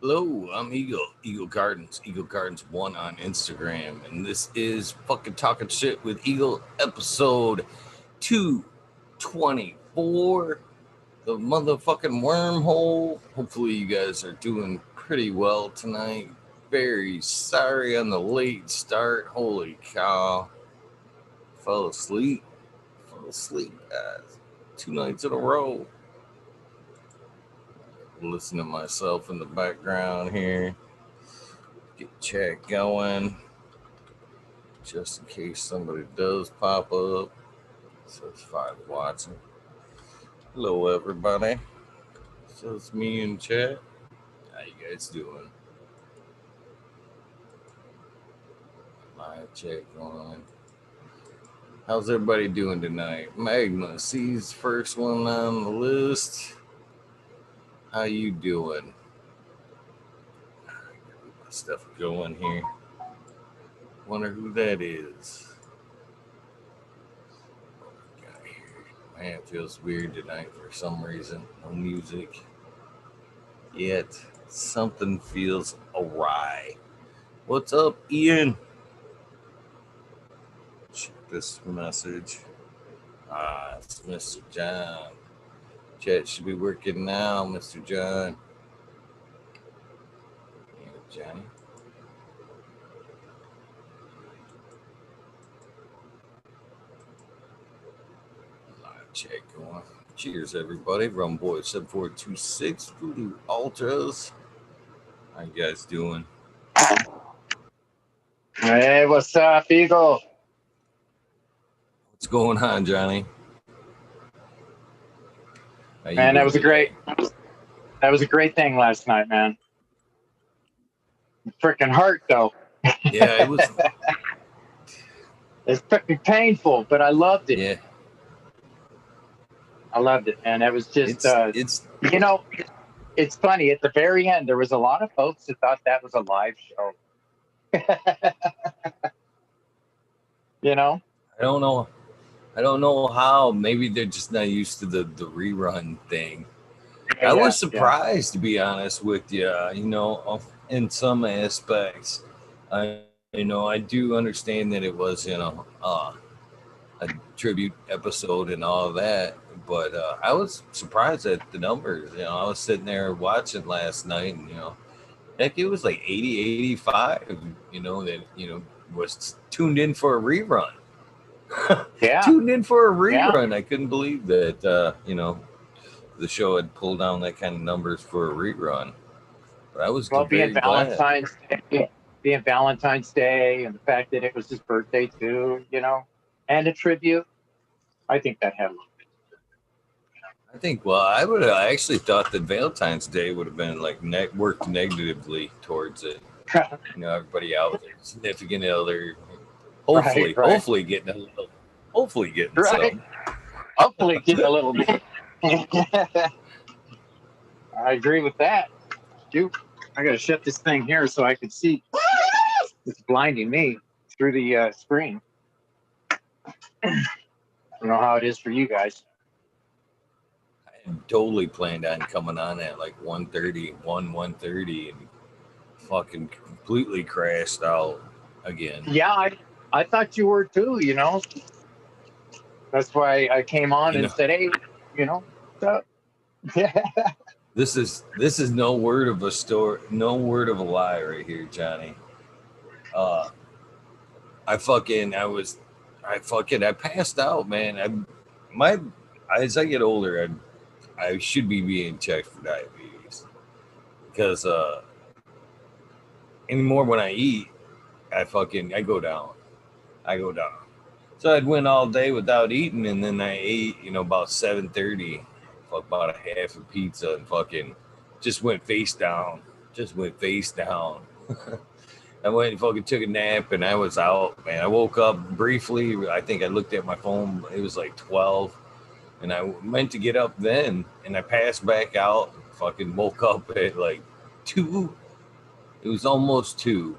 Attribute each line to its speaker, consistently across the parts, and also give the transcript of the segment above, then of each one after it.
Speaker 1: Hello, I'm Eagle Gardens 1 on Instagram, and this is fucking talking shit with Eagle episode 224, the motherfucking wormhole. Hopefully you guys are doing pretty well tonight. Very sorry on the late start. Holy cow. Fell asleep, guys. 2 nights in a row. Listen to myself in the background here. Get chat going. Just in case somebody does pop up. Says 5 watching. Hello everybody. So it's me in chat. How you guys doing? Live chat going. How's everybody doing tonight? Magma sees first one on the list. How you doing? Get my stuff going here. Wonder who that is. Man, it feels weird tonight for some reason. No music. Yet something feels awry. What's up, Ian? Check this message. It's Mr. John. Chat should be working now, Mr. John. Yeah, Johnny. Live chat going. Cheers, everybody. Rumboy 7426, Voodoo Ultras. How you guys doing?
Speaker 2: Hey, what's up, Eagle?
Speaker 1: What's going on, Johnny?
Speaker 2: Man, that was a great thing last night, man. Freaking hurt though.
Speaker 1: Yeah, it was.
Speaker 2: It's freaking painful, but I loved it.
Speaker 1: Yeah,
Speaker 2: I loved it, man. It was just,
Speaker 1: it's
Speaker 2: you know, it's funny. At the very end, there was a lot of folks that thought that was a live show. You know?
Speaker 1: I don't know how. Maybe they're just not used to the rerun thing. I was surprised, to be honest with you. You know, in some aspects, I do understand that it was, a tribute episode and all of that. But I was surprised at the numbers. You know, I was sitting there watching last night, and heck, it was like 80, 85. That was tuned in for a rerun. Tuned in for a rerun. Yeah. I couldn't believe that. The show had pulled down that kind of numbers for a rerun. But I was
Speaker 2: being Valentine's Day, and the fact that it was his birthday too, and a tribute. I think that had a little bit.
Speaker 1: I think. Well, I actually thought that Valentine's Day would have been like worked negatively towards it. Everybody out there, significant other. Hopefully, right. Hopefully getting some. Hopefully getting
Speaker 2: a little bit. I agree with that. Dude, I gotta shut this thing here so I can see. It's blinding me through the screen. I don't know how it is for you guys.
Speaker 1: I totally planned on coming on at like 1:30, and fucking completely crashed out again.
Speaker 2: Yeah, I thought you were too, That's why I came on and said, hey, what's up?
Speaker 1: This is no word of a story, no word of a lie right here, Johnny. I passed out, man. As I get older, I should be being checked for diabetes, because anymore when I eat, I go down. So I'd went all day without eating, and then I ate, about 7:30, about a half a pizza, and fucking just went face down. I went and fucking took a nap, and I was out, man. I woke up briefly. I think I looked at my phone. It was like 12, and I meant to get up then, and I passed back out. Fucking woke up at like 2. It was almost 2.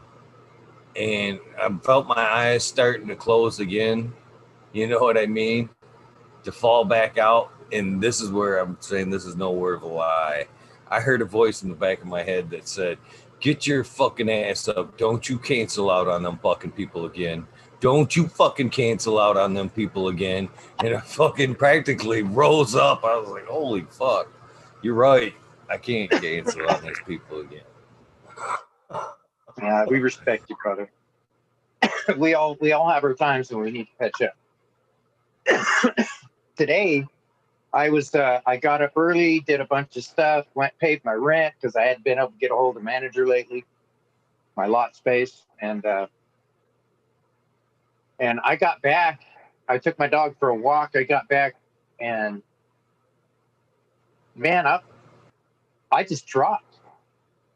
Speaker 1: And I felt my eyes starting to close again. You know what I mean? To fall back out. And this is where I'm saying this is no word of a lie. I heard a voice in the back of my head that said, "Get your fucking ass up. Don't you cancel out on them fucking people again. Don't you fucking cancel out on them people again." And I fucking practically rose up. I was like, holy fuck. You're right. I can't cancel on these people again.
Speaker 2: Yeah, we respect you, brother. we all have our times when we need to catch up. Today, I got up early, did a bunch of stuff, paid my rent because I hadn't been able to get a hold of the manager lately, my lot space, and I got back. I took my dog for a walk. I got back, and man, I just dropped.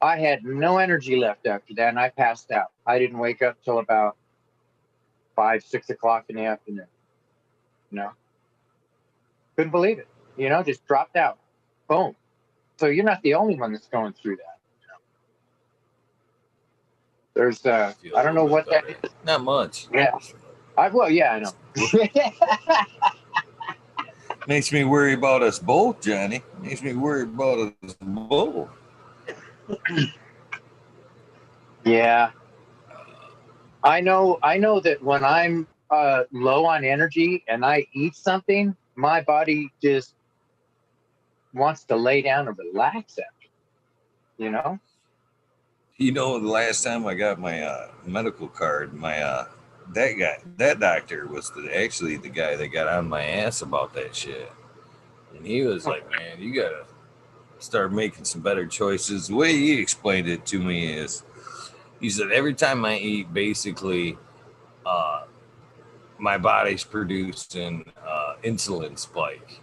Speaker 2: I had no energy left after that, and I passed out. I didn't wake up till about 5, 6 o'clock in the afternoon. Couldn't believe it. Just dropped out. Boom. So you're not the only one that's going through that. There's I don't know what that is.
Speaker 1: Not much.
Speaker 2: Yeah. I know.
Speaker 1: Makes me worry about us both, Johnny. Makes me worry about us both.
Speaker 2: Yeah. I know that when I'm low on energy and I eat something, my body just wants to lay down and relax after.
Speaker 1: The last time I got my medical card, that doctor was actually the guy that got on my ass about that shit. And he was like, man, you gotta start making some better choices. The way he explained it to me is, he said, every time I eat, basically, my body's producing insulin spike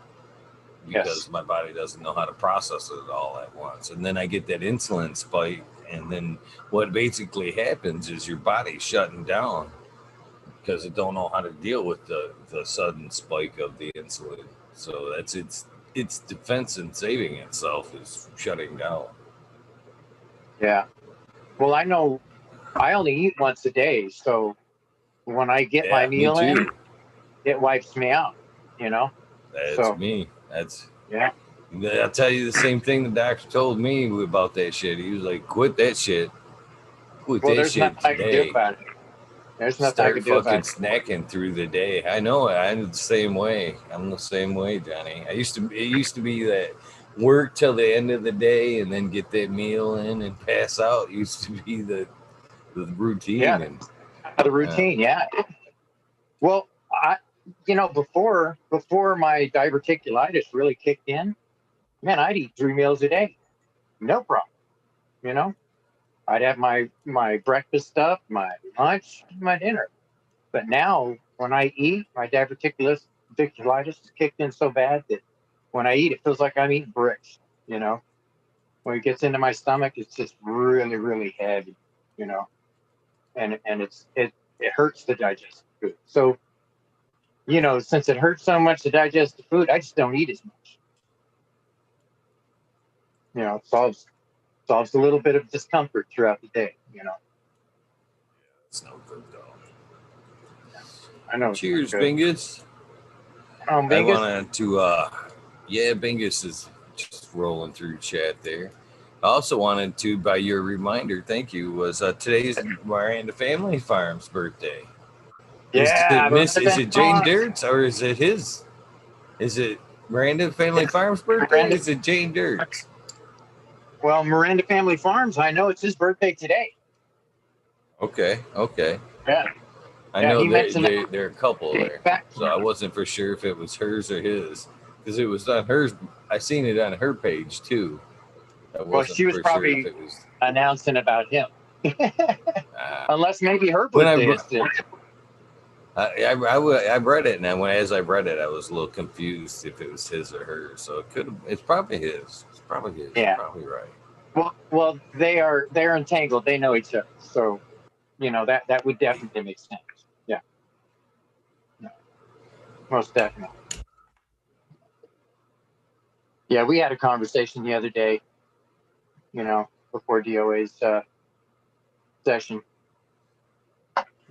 Speaker 1: because my body doesn't know how to process it all at once. And then I get that insulin spike, and then what basically happens is your body's shutting down because it don't know how to deal with the sudden spike of the insulin. So that's its defense in saving itself is shutting down.
Speaker 2: Yeah. Well, I know I only eat once a day, so when I get my meal in, it wipes me out,
Speaker 1: That's me. That's
Speaker 2: yeah.
Speaker 1: I'll tell you the same thing the doctor told me about that shit. He was like, quit that shit. Quit that shit today. I can do about it.
Speaker 2: There's nothing I can do about it.
Speaker 1: Start fucking snacking through the day. I know it. I'm the same way. I'm the same way, Johnny. It used to be that work till the end of the day and then get that meal in and pass out. It used to be the routine.
Speaker 2: Yeah, the routine. Yeah. Well, before my diverticulitis really kicked in, man, I'd eat 3 meals a day, no problem. I'd have my breakfast stuff, my lunch, my dinner. But now, when I eat, my diverticulitis is kicked in so bad that when I eat, it feels like I'm eating bricks. When it gets into my stomach, it's just really, really heavy. And it hurts to digest food. So, since it hurts so much to digest the food, I just don't eat as much. It solves a little bit of discomfort throughout the day.
Speaker 1: It's no good though.
Speaker 2: I know.
Speaker 1: Cheers, Bingus.
Speaker 2: Bingus.
Speaker 1: I wanted to, Bingus is just rolling through chat there. I also wanted to, by your reminder, thank you, was today's Miranda Family Farm's birthday.
Speaker 2: Yeah.
Speaker 1: Is it Jane Dirt's or is it his? Is it Miranda Family Farm's birthday? Is it Jane Dirt's?
Speaker 2: Well, Miranda Family Farms, I know it's his birthday today.
Speaker 1: Okay.
Speaker 2: Yeah.
Speaker 1: I know they're a couple there. So I wasn't for sure if it was hers or his. Because it was on hers. I seen it on her page too.
Speaker 2: Well, she was probably sure announcing about him. Unless maybe her birthday is today.
Speaker 1: I read it, and as I read it, I was a little confused if it was his or hers. So it's probably his. It's probably his.
Speaker 2: Yeah.
Speaker 1: You're probably right.
Speaker 2: Well, they're entangled. They know each other. So, that would definitely make sense. Yeah. Most definitely. Yeah, we had a conversation the other day, before DOA's session.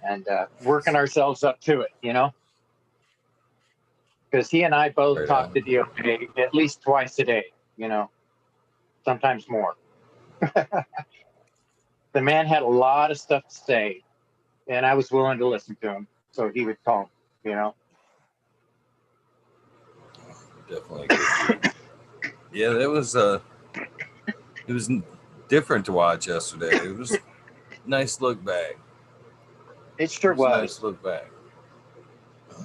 Speaker 2: And working ourselves up to it, because he and I both talk to DOA at least twice a day, sometimes more. The man had a lot of stuff to say, and I was willing to listen to him. So he would call me, you know.
Speaker 1: Definitely good dude. Yeah, it was different to watch yesterday. It was nice look back.
Speaker 2: It sure
Speaker 1: It was a
Speaker 2: was.
Speaker 1: nice look back.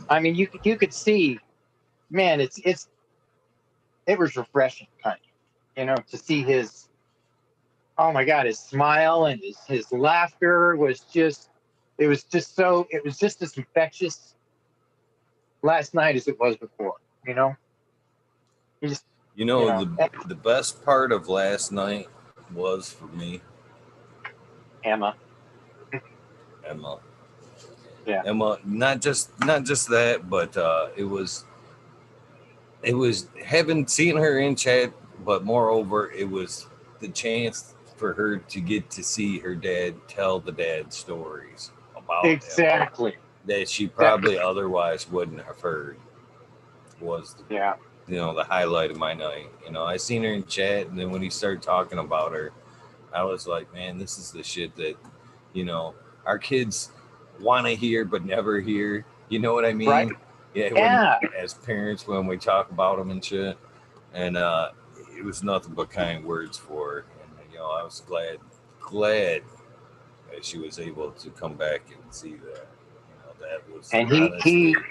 Speaker 2: I mean, you could see, man, it was refreshing, kind of, you know, to see his, oh my God, his smile and his laughter was just, it was just as infectious last night as it was before, you know. He just,
Speaker 1: You
Speaker 2: you
Speaker 1: know,
Speaker 2: know,
Speaker 1: the best part of last night was for me,
Speaker 2: Emma,
Speaker 1: Emma.
Speaker 2: yeah,
Speaker 1: Emma, not just that, but it was having seen her in chat, but moreover, it was the chance for her to get to see her dad tell the dad stories about him
Speaker 2: exactly.
Speaker 1: that she probably otherwise wouldn't have heard. Was
Speaker 2: Yeah,
Speaker 1: the highlight of my night. I seen her in chat, and then when he started talking about her, I was like, man, this is the shit that our kids want to hear but never hear. You know what I mean?
Speaker 2: right.
Speaker 1: Yeah,
Speaker 2: Yeah,
Speaker 1: as parents, when we talk about them and shit, and it was nothing but kind words for her. And I was glad that she was able to come back and see that. That was
Speaker 2: and he
Speaker 1: honestly
Speaker 2: talked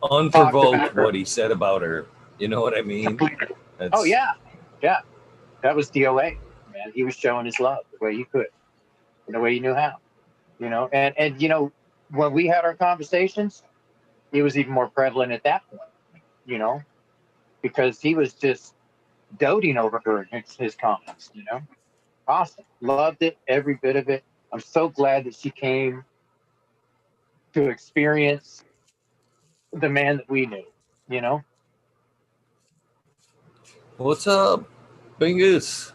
Speaker 2: about
Speaker 1: unprovoked
Speaker 2: her.
Speaker 1: what he said about her. You know what I mean?
Speaker 2: Oh
Speaker 1: That's
Speaker 2: yeah, yeah. That was DOA, man. He was showing his love the way he could, in the way he knew how. You know, and you know, when we had our conversations, he was even more prevalent at that point. You know, because he was just doting over her in his comments. You know, awesome, loved it, every bit of it. I'm so glad that she came to experience the man that we knew. You know,
Speaker 1: what's up, bingus.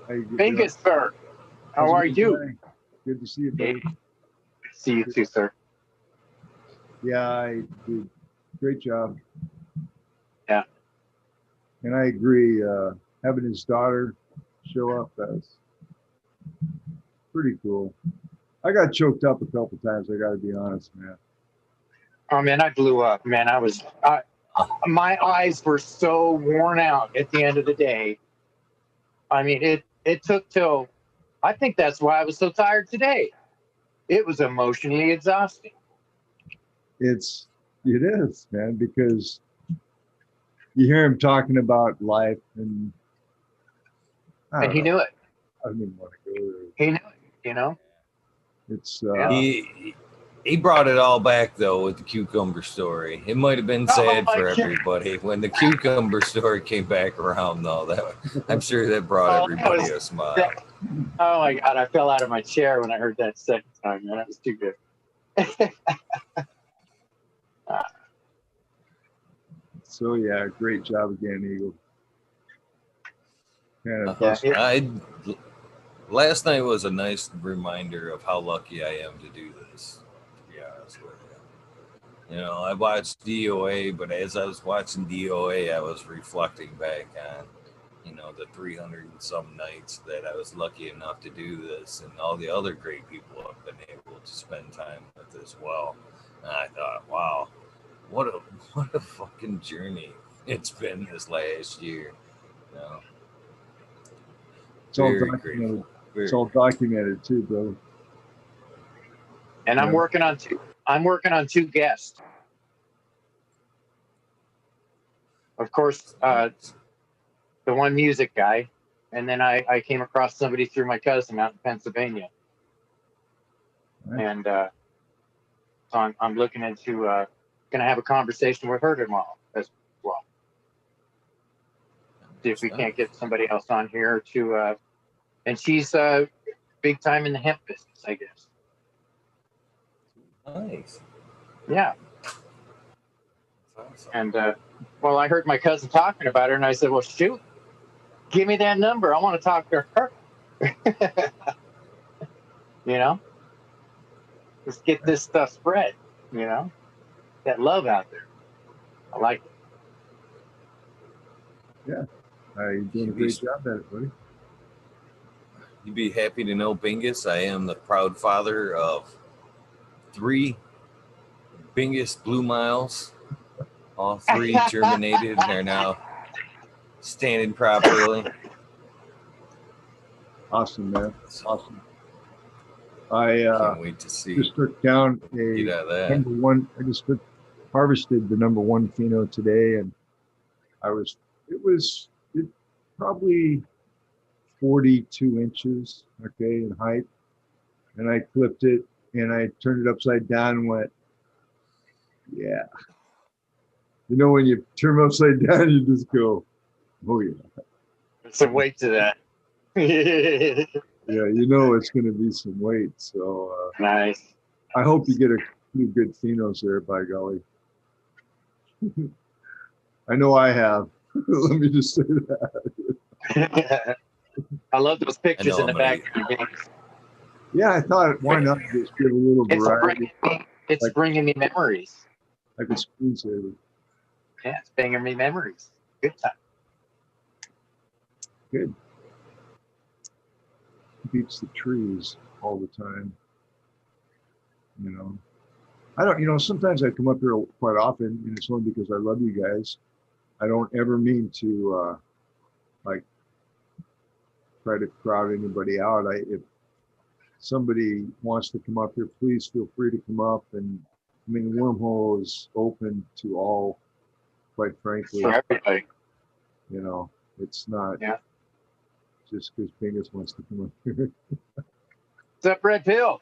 Speaker 3: How you doing?
Speaker 2: Bingus, sir.
Speaker 3: How's
Speaker 2: How
Speaker 3: it
Speaker 2: are
Speaker 3: going,
Speaker 2: you?
Speaker 3: Johnny? Good to see you, buddy.
Speaker 2: See you too, sir.
Speaker 3: Yeah, I did great job.
Speaker 2: Yeah.
Speaker 3: And I agree. Having his daughter show up, that's pretty cool. I got choked up a couple times. I got to be honest, man.
Speaker 2: Oh man, I blew up, man. My eyes were so worn out at the end of the day. I mean, it took till, I think that's why I was so tired today. It was emotionally exhausting.
Speaker 3: It is, man, because you hear him talking about life, and I
Speaker 2: And
Speaker 3: don't
Speaker 2: he
Speaker 3: know.
Speaker 2: knew it.
Speaker 3: I don't even want to go there.
Speaker 2: He knew it, you know?
Speaker 3: It's
Speaker 1: He brought it all back though with the cucumber story. It might have been sad for everybody when the cucumber story came back around, though. I'm sure that brought everybody a smile.
Speaker 2: Oh my God, I fell out of my chair when I heard that second time, man. That was too good.
Speaker 3: so yeah, great job again, Eagle.
Speaker 1: Last night was a nice reminder of how lucky I am to do this, to be honest with you. I watched DOA, but as I was watching DOA, I was reflecting back on, the 300 and some nights that I was lucky enough to do this, and all the other great people I've been able to spend time with as well. And I thought, wow, what a fucking journey it's been this last year.
Speaker 3: It's all
Speaker 1: Very
Speaker 3: documented.
Speaker 1: grateful.
Speaker 3: It's all documented too, bro.
Speaker 2: And I'm working on two guests. Of course, the one music guy, and then I came across somebody through my cousin out in Pennsylvania,
Speaker 3: Right.
Speaker 2: and so I'm looking into going to have a conversation with her tomorrow as well. See if we can't get somebody else on here to, and she's big time in the hemp business, I guess.
Speaker 1: Nice.
Speaker 2: Yeah.
Speaker 1: Awesome.
Speaker 2: And well, I heard my cousin talking about her, and I said, well, shoot, give me that number. I want to talk to her. You know, let's get this stuff spread. You know, that love out there. I like it.
Speaker 3: Yeah, you're doing a great job at it, buddy.
Speaker 1: You'd be happy to know, Bingus, I am the proud father of 3 Bingus Blue Miles. All 3 germinated and are now standing properly.
Speaker 3: Awesome, man. Awesome. I
Speaker 1: Can't wait to see.
Speaker 3: just took down
Speaker 1: Get out of that.
Speaker 3: number 1. I just harvested the number 1 pheno today, and it was probably 42 inches, okay, in height. And I clipped it and I turned it upside down and went, yeah. You know, when you turn them upside down, you just go, oh yeah.
Speaker 2: There's some weight to that.
Speaker 3: Yeah, you know it's going to be some weight. So
Speaker 2: Nice.
Speaker 3: I hope you get a few good phenos there, by golly. I know I have. Let me just say that.
Speaker 2: I love those pictures in the back.
Speaker 3: Yeah, I thought, why not just give a little variety?
Speaker 2: It's bringing me memories.
Speaker 3: Like a screensaver.
Speaker 2: Yeah, it's bringing me memories. Good time.
Speaker 3: Good. Beats the trees all the time. You know, I don't, you know, sometimes I come up here quite often, and it's only because I love you guys. I don't ever mean to, like, try to crowd anybody out. If somebody wants to come up here, please feel free to come up. And I mean, the wormhole is open to all, quite frankly.
Speaker 2: For everybody.
Speaker 3: You know, it's not just because Bingus wants to come up here.
Speaker 2: What's up, redpill?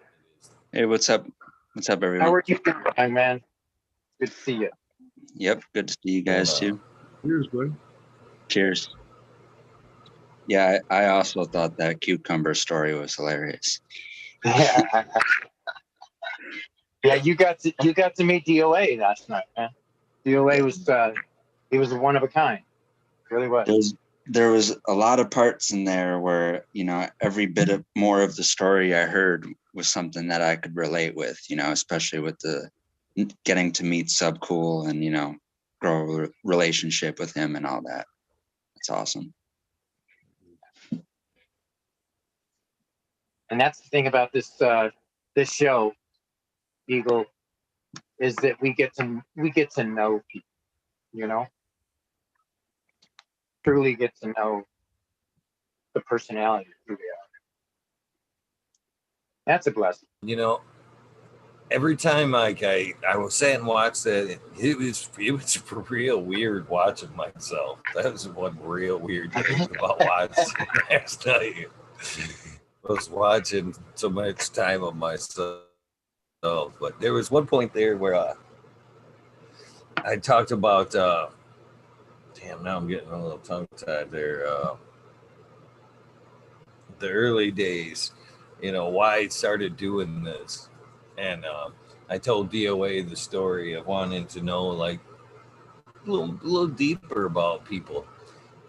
Speaker 4: Hey, what's up? What's up, everyone?
Speaker 2: How are you doing, young man? Good to see you.
Speaker 4: Yep, good to see you guys too.
Speaker 3: Cheers, buddy.
Speaker 4: Cheers. Yeah, I also thought that cucumber story was hilarious.
Speaker 2: Yeah, you got to meet DOA last night, man. DOA was he was one of a kind. Really was.
Speaker 4: There was a lot of parts in there where, you know, every bit of more of the story I heard was something that I could relate with, you know, especially with the getting to meet Subcool and, you know, grow a relationship with him and all that. It's awesome.
Speaker 2: And that's the thing about this this show, Eagle, is that we get to know people, you know, truly get to know the personality of who they are. That's a blessing.
Speaker 1: You know, every time like I was sat and watched that, it was real weird watching myself. That was one real weird thing about watching last night. I was watching so much time of myself, but there was one point there where I talked about damn, now I'm getting a little tongue tied there. The early days, you know, why I started doing this. And I told DOA the story of wanting to know like a little deeper about people.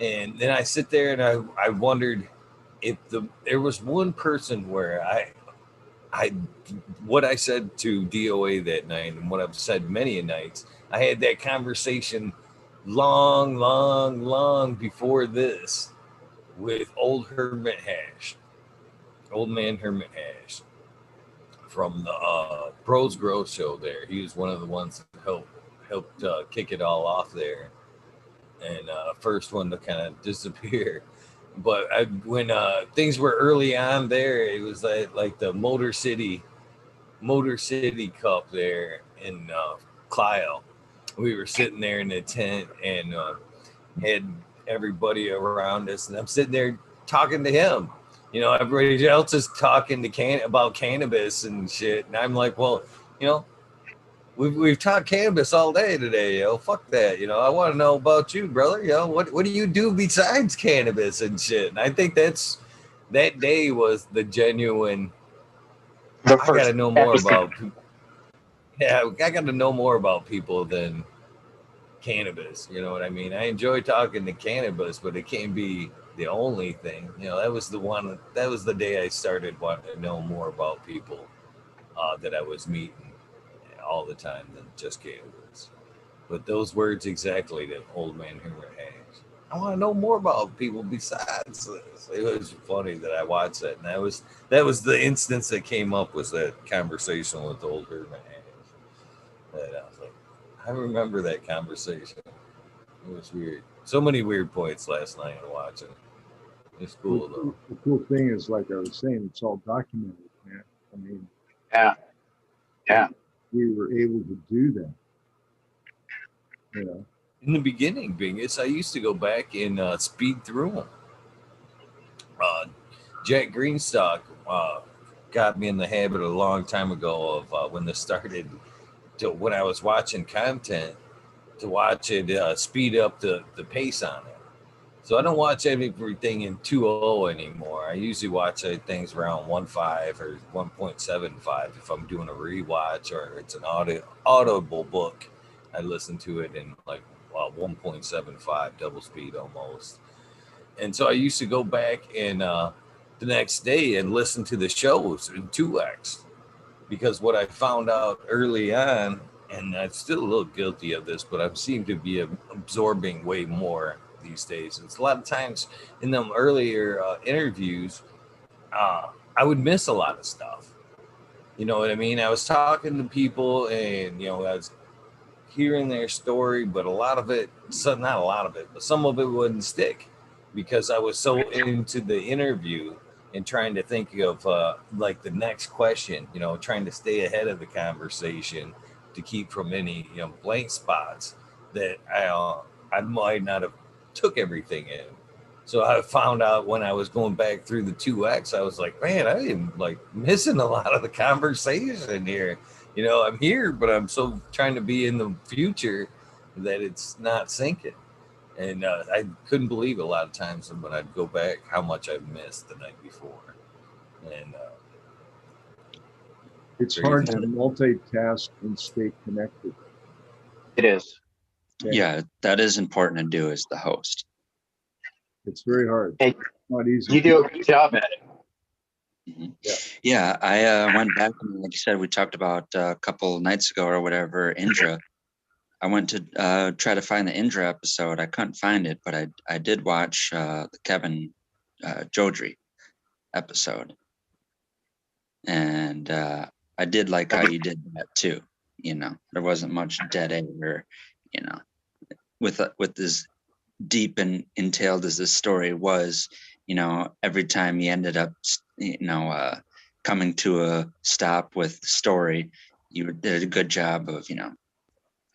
Speaker 1: And then I sit there and I wondered if there was one person where I what I said to DOA that night and what I've said many a nights, I had that conversation long before this with old man Hermit Hash from the Bros Grow show there. He was one of the ones that helped kick it all off there, and first one to kind of disappear. But when things were early on there, it was like the Motor City Cup there in Clio. We were sitting there in the tent and had everybody around us, and I'm sitting there talking to him. You know, everybody else is talking to about cannabis and shit, and I'm like, well, you know, we've talked cannabis all day today. Yo, fuck that. You know, I want to know about you, brother. You know, what do you do besides cannabis and shit? And I think that day was the genuine. I got to know more about. Yeah, I got to know more about people than cannabis. You know what I mean? I enjoy talking to cannabis, but it can't be the only thing. You know, that was the day I started wanting to know more about people that I was meeting all the time than just cannabis. But those words exactly that old man Hermit has. I want to know more about people besides this. It was funny that I watched that, and that was the instance that came up, was that conversation with the older man. That I was like, I remember that conversation. It was weird. So many weird points last night watching. It's cool though.
Speaker 3: The cool thing is, like I was saying, it's all documented, man. I mean,
Speaker 2: Yeah. Yeah.
Speaker 3: we were able to do that. You know,
Speaker 1: In the beginning, Bingus, I used to go back and speed through them. Jack Greenstock got me in the habit a long time ago of when this started, to when I was watching content, to watch it speed up the pace on it. So I don't watch everything in 2.0 anymore. I usually watch things around 1.5 or 1.75 if I'm doing a rewatch or it's an audible book. I listen to it in like 1.75 double speed almost. And so I used to go back and the next day and listen to the shows in 2x, because what I found out early on, and I'm still a little guilty of this, but I seem to be absorbing way more these days. It's a lot of times in them earlier interviews, I would miss a lot of stuff. You know what I mean? I was talking to people and, I was hearing their story, but a lot of it, not a lot of it, but some of it wouldn't stick because I was so into the interview and trying to think of like the next question, trying to stay ahead of the conversation to keep from any, blank spots that I might not have took everything in. So I found out when I was going back through the 2x, I was like, man, I am like missing a lot of the conversation here. I'm here, but I'm so trying to be in the future that it's not sinking. And I couldn't believe a lot of times when I'd go back how much I missed the night before. And
Speaker 3: it's hard to multitask and stay connected.
Speaker 2: It is.
Speaker 3: Okay?
Speaker 4: Yeah, that is important to do as the host.
Speaker 3: It's very hard.
Speaker 2: Hey,
Speaker 3: Not easy.
Speaker 2: you do a good job at it.
Speaker 4: Yeah, I went back and, like you said, we talked about a couple nights ago or whatever, Indra. I went to try to find the Indra episode. I couldn't find it, but I did watch the Kevin Jodry episode. And I did like how you did that too. There wasn't much dead air, with as deep and entailed as this story was, every time you ended up, coming to a stop with the story, you did a good job of,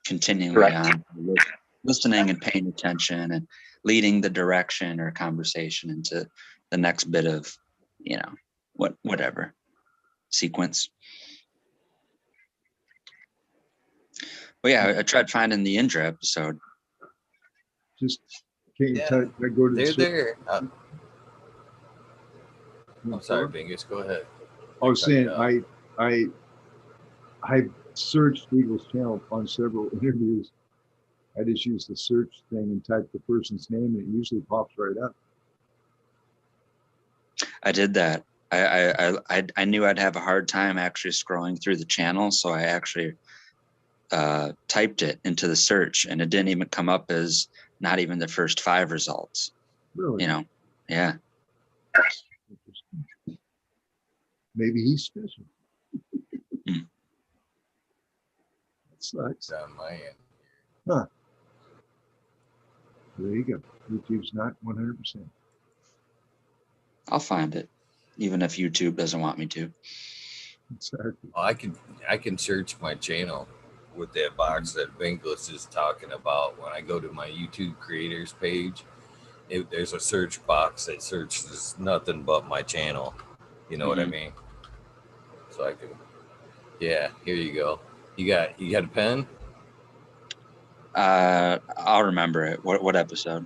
Speaker 4: continuing on, listening and paying attention and leading the direction or conversation into the next bit of, whatever sequence. Well, yeah, I tried finding the Indra episode.
Speaker 3: Just can't I go to
Speaker 1: they're
Speaker 3: the
Speaker 1: there. I'm sorry, Bingus. Go ahead.
Speaker 3: I was saying I searched Eagle's channel on several interviews. I just use the search thing and type the person's name, and it usually pops right up.
Speaker 4: I did that. I knew I'd have a hard time actually scrolling through the channel, so I actually typed it into the search, and it didn't even come up as not even the first 5 results.
Speaker 3: Really?
Speaker 4: Yeah.
Speaker 3: Maybe he's special.
Speaker 4: Mm.
Speaker 3: That sucks.
Speaker 1: On my end.
Speaker 3: Huh. There you go. YouTube's not 100%.
Speaker 4: I'll find it, even if YouTube doesn't want me to.
Speaker 3: Exactly.
Speaker 1: Well, I can search my channel with that box that Bingus is talking about. When I go to my YouTube creators page, there's a search box that searches nothing but my channel. You know what I mean? So I can, here you go. You got a pen?
Speaker 4: I'll remember it. What episode?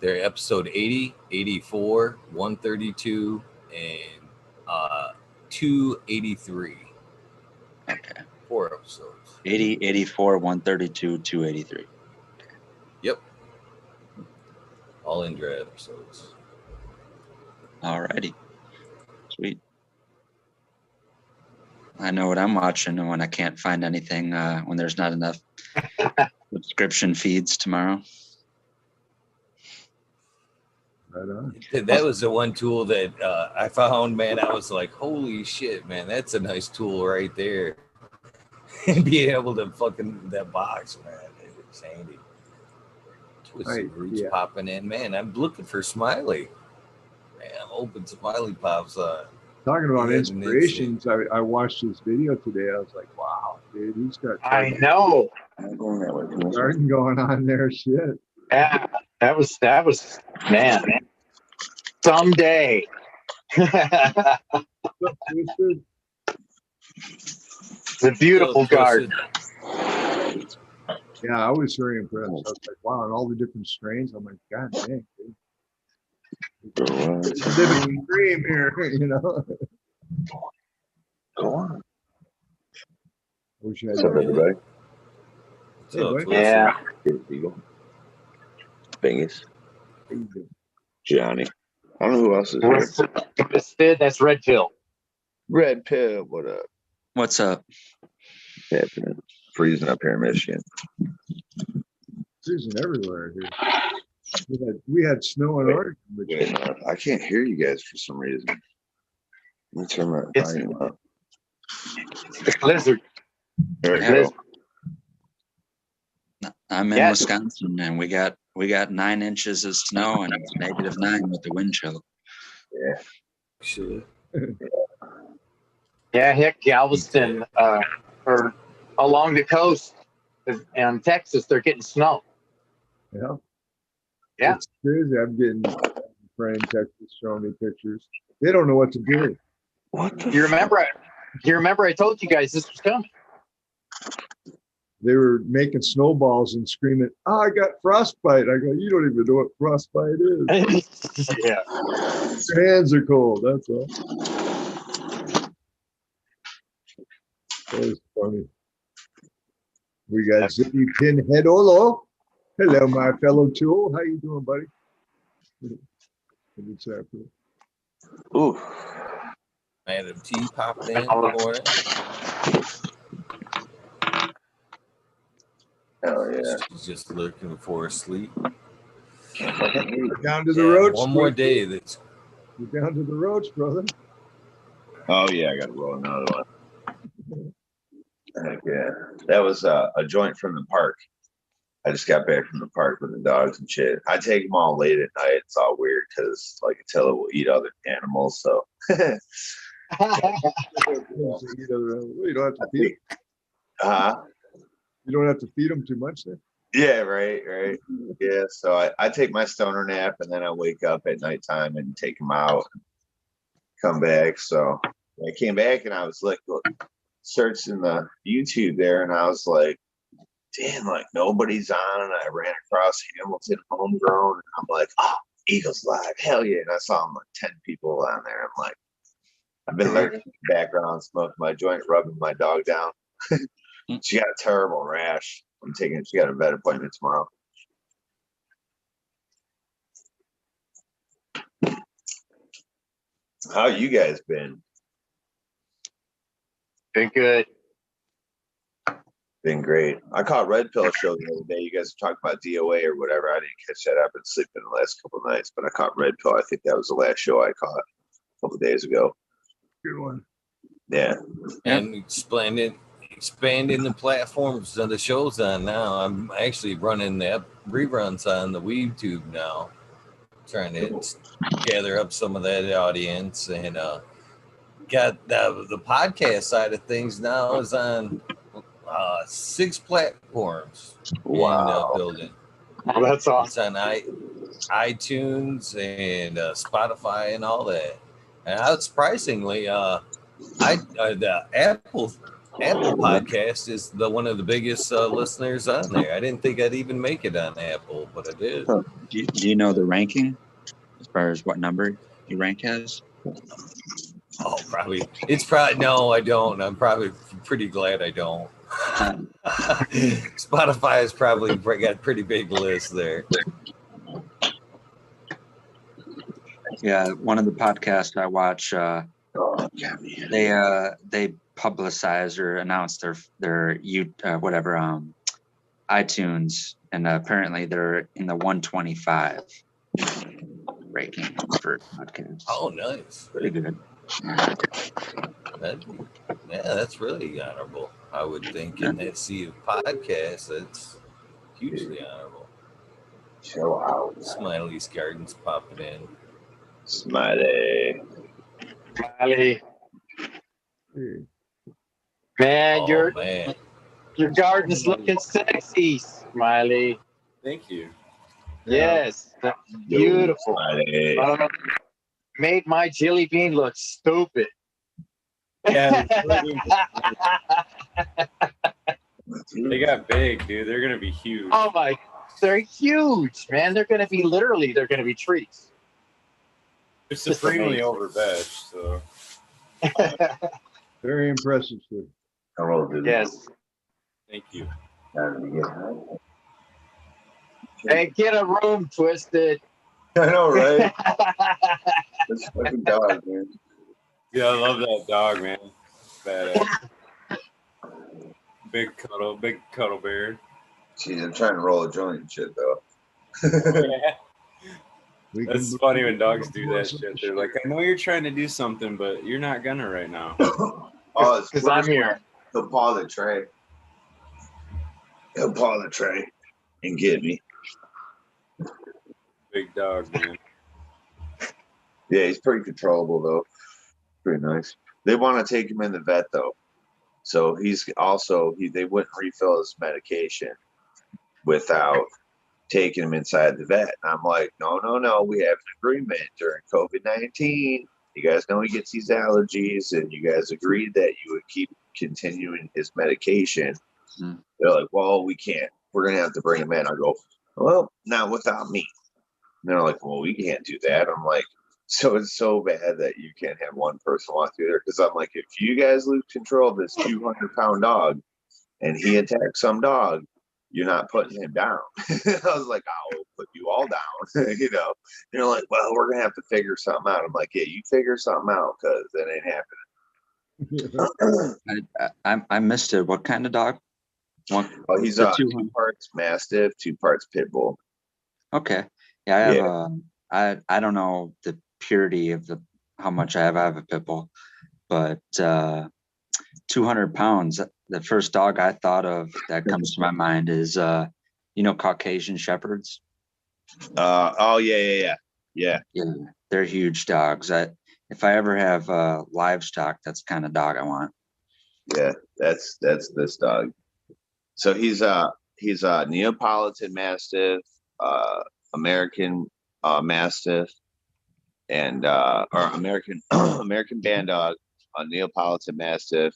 Speaker 1: They're episode 80, 84, 132, and 283.
Speaker 4: Okay.
Speaker 1: 4 episodes.
Speaker 4: 80, 84, 132, 283.
Speaker 1: Yep. All Indra episodes.
Speaker 4: All righty. Sweet. I know what I'm watching when I can't find anything, when there's not enough subscription feeds tomorrow.
Speaker 3: Right on.
Speaker 1: That was the one tool that I found, man. I was like, holy shit, man, that's a nice tool right there. And being able to fucking that box, man, it's handy. With some roots popping in, man. I'm looking for smiley. Man, I'm hoping smiley pops on.
Speaker 3: Talking about inspirations, I watched this video today. I was like, wow, dude, he's got.
Speaker 2: I know.
Speaker 3: Garden going on there, shit.
Speaker 2: Yeah, that was man. Someday. It's a beautiful garden.
Speaker 3: Yeah, I was very impressed. I was like, wow, and all the different strains. I'm like, God dang, dude. It's a living dream here, you know.
Speaker 5: Go on.
Speaker 3: What's
Speaker 5: up, everybody?
Speaker 3: Hey, buddy.
Speaker 2: Yeah.
Speaker 5: Bingus. Johnny. I don't know who else is here.
Speaker 2: That's redpill.
Speaker 5: Redpill, what up?
Speaker 4: What's up?
Speaker 5: Yeah, freezing up here in Michigan.
Speaker 3: Freezing everywhere here. We had snow in Oregon.
Speaker 5: Wait, no, I can't hear you guys for some reason. Let me turn my volume up.
Speaker 2: It's blizzard.
Speaker 5: There we go.
Speaker 4: I'm in Wisconsin, and we got 9 inches of snow, and it's -9 with the wind chill.
Speaker 5: Yeah.
Speaker 1: Sure.
Speaker 2: Yeah, heck, Galveston, or along the coast in Texas, they're getting snow.
Speaker 3: Yeah.
Speaker 2: Yeah.
Speaker 3: It's crazy. I'm getting friends in Texas showing me pictures. They don't know what to do.
Speaker 5: What the
Speaker 2: You remember I told you guys this was coming.
Speaker 3: They were making snowballs and screaming, "Oh, I got frostbite." I go, "You don't even know what frostbite is."
Speaker 2: Yeah.
Speaker 3: Your hands are cold, that's all. That was funny. We got Zippy Pinhead Olo. Hello, my fellow tool. How you doing, buddy? What's happening?
Speaker 5: Ooh.
Speaker 1: Madam T popped in the morning.
Speaker 5: Hell yeah.
Speaker 1: She's just looking for a sleep.
Speaker 3: Down to the road.
Speaker 1: One more day.
Speaker 3: You're down to the roads, brother.
Speaker 5: Oh yeah, I got to roll another one. Heck yeah. That was a joint from the park. I just got back from the park with the dogs and shit. I take them all late at night. It's all weird because like Attila will eat other animals. So
Speaker 3: You don't have to feed them. You don't have to feed them too much then?
Speaker 5: Yeah, right. Yeah, so I take my stoner nap and then I wake up at nighttime and take them out and come back. So I came back and I was like searching the YouTube there and I was like, damn, like nobody's on. And I ran across Hamilton Homegrown and I'm like, oh, Eagles Live, hell yeah. And I saw like 10 people on there. I'm like, I've been lurking in the background, smoking my joint, rubbing my dog down. She got a terrible rash. She got a vet appointment tomorrow. How you guys been?
Speaker 2: Been good.
Speaker 5: Been great. I caught Red Pill show the other day. You guys were talking about DOA or whatever. I didn't catch that. I've been sleeping the last couple of nights, but I caught Red Pill. I think that was the last show I caught a couple of days ago.
Speaker 3: Good one.
Speaker 5: Yeah.
Speaker 1: And expanding the platforms that the show's on now. I'm actually running the reruns on the WeebTube now, trying to gather up some of that audience, and got the podcast side of things now is on 6 platforms.
Speaker 5: Wow.
Speaker 1: In building.
Speaker 2: Oh, that's awesome.
Speaker 1: It's on iTunes and Spotify and all that. And surprisingly, the Apple podcast is one of the biggest listeners on there. I didn't think I'd even make it on Apple, but I did.
Speaker 4: Do you know the ranking as far as what number you rank as?
Speaker 1: Oh, probably. No, I don't. I'm probably pretty glad I don't. Spotify has probably got a pretty big list there.
Speaker 4: Yeah, one of the podcasts I watch, they publicize or announce their iTunes, and apparently they're in the 125 breaking for podcasts.
Speaker 1: Oh, nice.
Speaker 4: Pretty good.
Speaker 1: That, yeah, that's really honorable. I would think in that sea of podcasts, that's hugely honorable.
Speaker 5: Chill out.
Speaker 1: Smiley's Gardens popping in.
Speaker 5: Smiley.
Speaker 2: Smiley.
Speaker 3: Hey,
Speaker 2: Man,
Speaker 1: Oh, man.
Speaker 2: your garden's looking sexy, Smiley.
Speaker 6: Thank you.
Speaker 2: Yes, beautiful.
Speaker 5: Smiley.
Speaker 2: Made my jelly bean look stupid.
Speaker 6: Yeah, they got big, dude. They're gonna be huge.
Speaker 2: Oh my, they're huge, man. They're gonna be trees.
Speaker 6: They're supremely overvetched, so
Speaker 3: very impressive, sir.
Speaker 5: Hello, dude.
Speaker 2: Yes.
Speaker 6: thank you.
Speaker 2: Hey, get a room twisted.
Speaker 5: I know, right? This fucking dog, man.
Speaker 6: Yeah, I love that dog, man. Badass. Big cuddle bear.
Speaker 5: Jeez, I'm trying to roll a joint and shit, though.
Speaker 6: Yeah.
Speaker 3: We
Speaker 6: That's
Speaker 3: can-
Speaker 6: funny when dogs do that shit. They're like, I know you're trying to do something, but you're not gonna right now.
Speaker 5: Oh, it's
Speaker 2: Because I'm here.
Speaker 5: He'll paw the tray. He'll paw the tray and get me.
Speaker 6: Big dog, man.
Speaker 5: Yeah, he's pretty controllable, though. Pretty nice. They want to take him in the vet, though. So he's also, they wouldn't refill his medication without taking him inside the vet. And I'm like, no. We have an agreement during COVID-19. You guys know he gets these allergies, and you guys agreed that you would keep continuing his medication. They're like, well, we can't. We're going to have to bring him in. I go, well, not without me. And they're like, well, we can't do that. I'm like, so it's so bad that you can't have one person walk through there. Because I'm like, if you guys lose control of this 200-pound dog and he attacks some dog, you're not putting him down. I was like, I'll put you all down. You know, they're like, well, we're going to have to figure something out. I'm like, yeah, you figure something out, because that ain't happening.
Speaker 4: I missed it. What kind of dog?
Speaker 5: Oh, he's 2 parts Mastiff, 2 parts Pit Bull.
Speaker 4: Okay. Yeah, I have I don't know the purity of how much I have. I have a Pit Bull, but 200 pounds. The first dog I thought of that comes to my mind is Caucasian Shepherds.
Speaker 5: Oh yeah.
Speaker 4: Yeah, they're huge dogs. If I ever have livestock, that's the kind of dog I want.
Speaker 5: Yeah, that's this dog. So he's a Neapolitan Mastiff, American Mastiff, and or American American Band Dog, a Neapolitan Mastiff,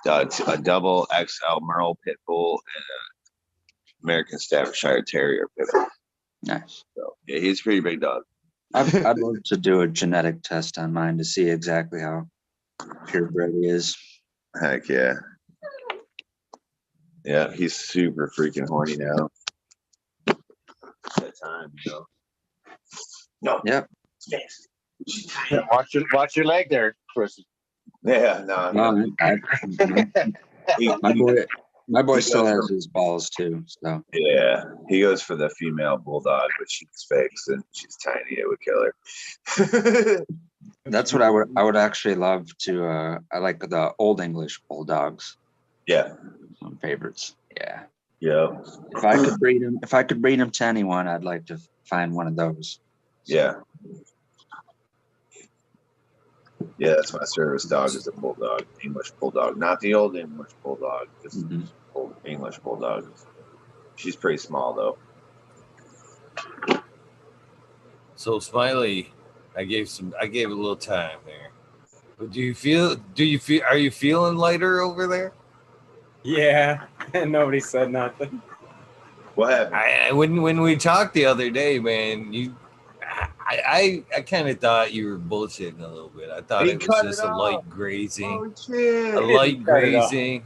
Speaker 5: a double XL Merle Pit Bull, and an American Staffordshire Terrier Pit Bull.
Speaker 4: Nice.
Speaker 5: So yeah, he's a pretty big dog.
Speaker 4: I'd love to do a genetic test on mine to see exactly how purebred he is.
Speaker 5: Heck yeah. Yeah, he's super freaking horny now. That time, No.
Speaker 4: Yep.
Speaker 2: Watch your leg there, Chris.
Speaker 5: Yeah, no.
Speaker 4: My boy still has his balls too. So
Speaker 5: yeah, he goes for the female bulldog, but she's fixed and she's tiny. It would kill her.
Speaker 4: that's what I would actually love to. I like the old English bulldogs.
Speaker 5: Yeah,
Speaker 4: Some favorites. Yeah.
Speaker 5: Yeah.
Speaker 4: If I could breed them to anyone, I'd like to find one of those.
Speaker 5: Yeah. Yeah, that's my service dog is a bulldog, English bulldog, not the old English bulldog, just old English bulldog. She's pretty small though.
Speaker 1: So Smiley, I gave a little time there. But are you feeling lighter over there?
Speaker 6: Yeah, nobody said nothing.
Speaker 5: What happened?
Speaker 1: When we talked the other day, man, I kind of thought you were bullshitting a little bit. I thought it was just a light grazing.
Speaker 5: Oh shit!
Speaker 1: A light grazing.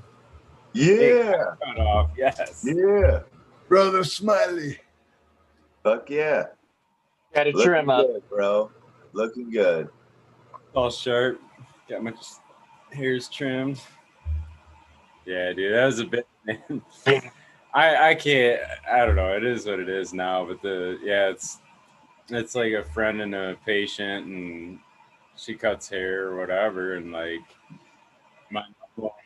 Speaker 5: Yeah.
Speaker 6: Cut off. Yes.
Speaker 5: Yeah.
Speaker 3: Brother Smiley.
Speaker 5: Fuck yeah.
Speaker 2: Got to trim up,
Speaker 5: good, bro. Looking good.
Speaker 6: All sharp. Got my hairs trimmed. Yeah, dude, that was a bit. I can't. I don't know. It is what it is now. But it's it's like a friend and a patient, and she cuts hair or whatever, and like my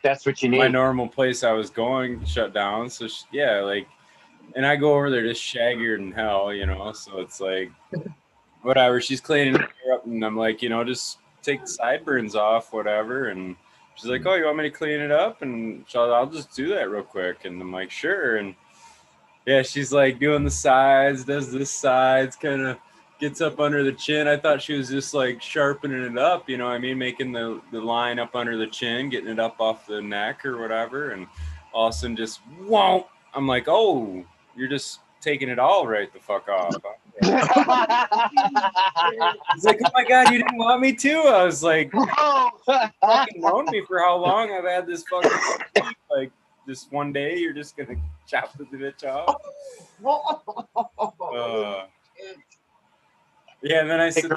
Speaker 2: That's what you
Speaker 6: my
Speaker 2: need.
Speaker 6: normal place I was going shut down. So yeah, like, and I go over there just shaggier than hell, you know. So it's like whatever. She's cleaning her hair up, and I'm like, you know, just take the sideburns off, whatever. And she's like, oh, you want me to clean it up? And so I'll just do that real quick. And I'm like, sure. And yeah, she's like doing the sides, does this sides, kind of gets up under the chin. I thought she was just like sharpening it up, you know what I mean? Making the line up under the chin, getting it up off the neck or whatever. And all of a sudden just, whoa. I'm like, oh, you're just taking it all right the fuck off. He's like, oh my God, you didn't want me to? I was like, fucking known me for how long I've had this fucking, like, just one day you're just gonna chop the bitch off. Yeah, and then I said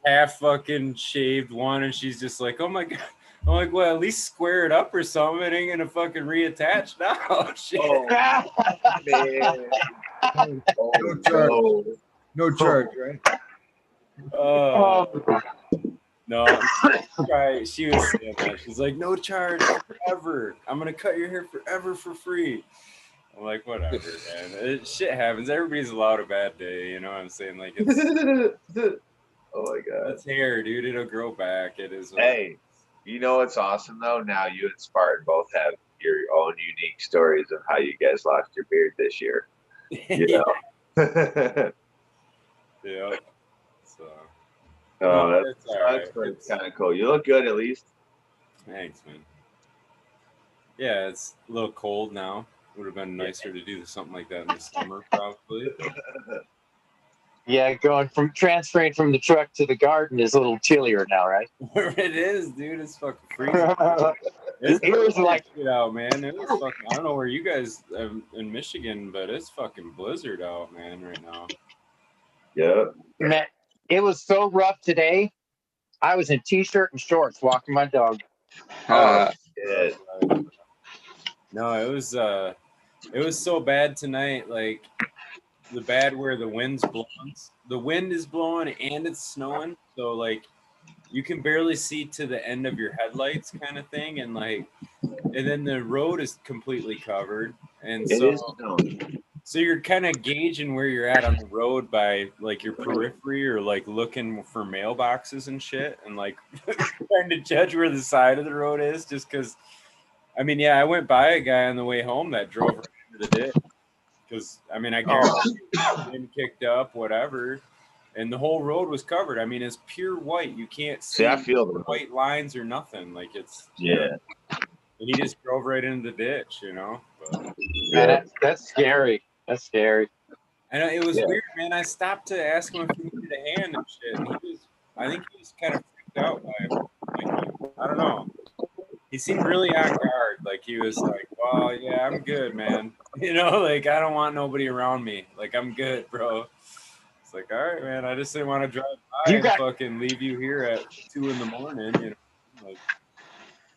Speaker 6: half fucking shaved one, and she's just like, oh my God. I'm like, well, at least square it up or something. It ain't gonna fucking reatach now. Shit.
Speaker 5: Oh, man.
Speaker 3: No charge. No charge, right?
Speaker 6: No, right. She was saying that. She's like, no charge forever. I'm gonna cut your hair forever for free. I'm like, whatever, man. Shit happens. Everybody's allowed a bad day. You know what I'm saying? Like, it's
Speaker 5: oh my God.
Speaker 6: It's hair, dude. It'll grow back. It is.
Speaker 5: Hey, you know what's awesome though? Now you and Spartan both have your own unique stories of how you guys lost your beard this year. You know.
Speaker 6: Yeah. So.
Speaker 5: Oh,
Speaker 6: that's
Speaker 5: right. Kind of cool. You look good at least.
Speaker 6: Thanks, man. Yeah, it's a little cold now. Would have been nicer to do something like that in the summer, probably.
Speaker 2: Yeah, transferring from the truck to the garden is a little chillier now, right?
Speaker 6: It is, dude. It's fucking freezing. It's like it out, man. It was fucking. I don't know where you guys in Michigan, but it's fucking blizzard out, man, right now.
Speaker 5: Yeah.
Speaker 2: Man, it was so rough today. I was in t-shirt and shorts walking my dog.
Speaker 5: Shit.
Speaker 6: No, it was so bad tonight. Like the bad where the wind's blowing. The wind is blowing and it's snowing. So like you can barely see to the end of your headlights kind of thing. And like, and then the road is completely covered. And so you're kind of gauging where you're at on the road by like your periphery or like looking for mailboxes and shit. And like trying to judge where the side of the road is just because, I mean, yeah, I went by a guy on the way home that drove right into the ditch. Because, I mean, I guarantee been kicked up, whatever. And the whole road was covered. I mean, it's pure white. You can't see
Speaker 5: I feel the
Speaker 6: white lines or nothing. Like it's
Speaker 5: yeah.
Speaker 6: And he just drove right into the ditch, you know. But,
Speaker 2: yeah, that's scary. That's scary.
Speaker 6: I know it was weird, man. I stopped to ask him if he needed a hand and shit. And I think he was kind of freaked out by it. Like, I don't know. He seemed really on guard. Like he was like, "Well, yeah, I'm good, man. You know, like I don't want nobody around me. Like I'm good, bro." It's like, all right, man. I just didn't want to drive by and fucking leave you here at 2 a.m. You know, like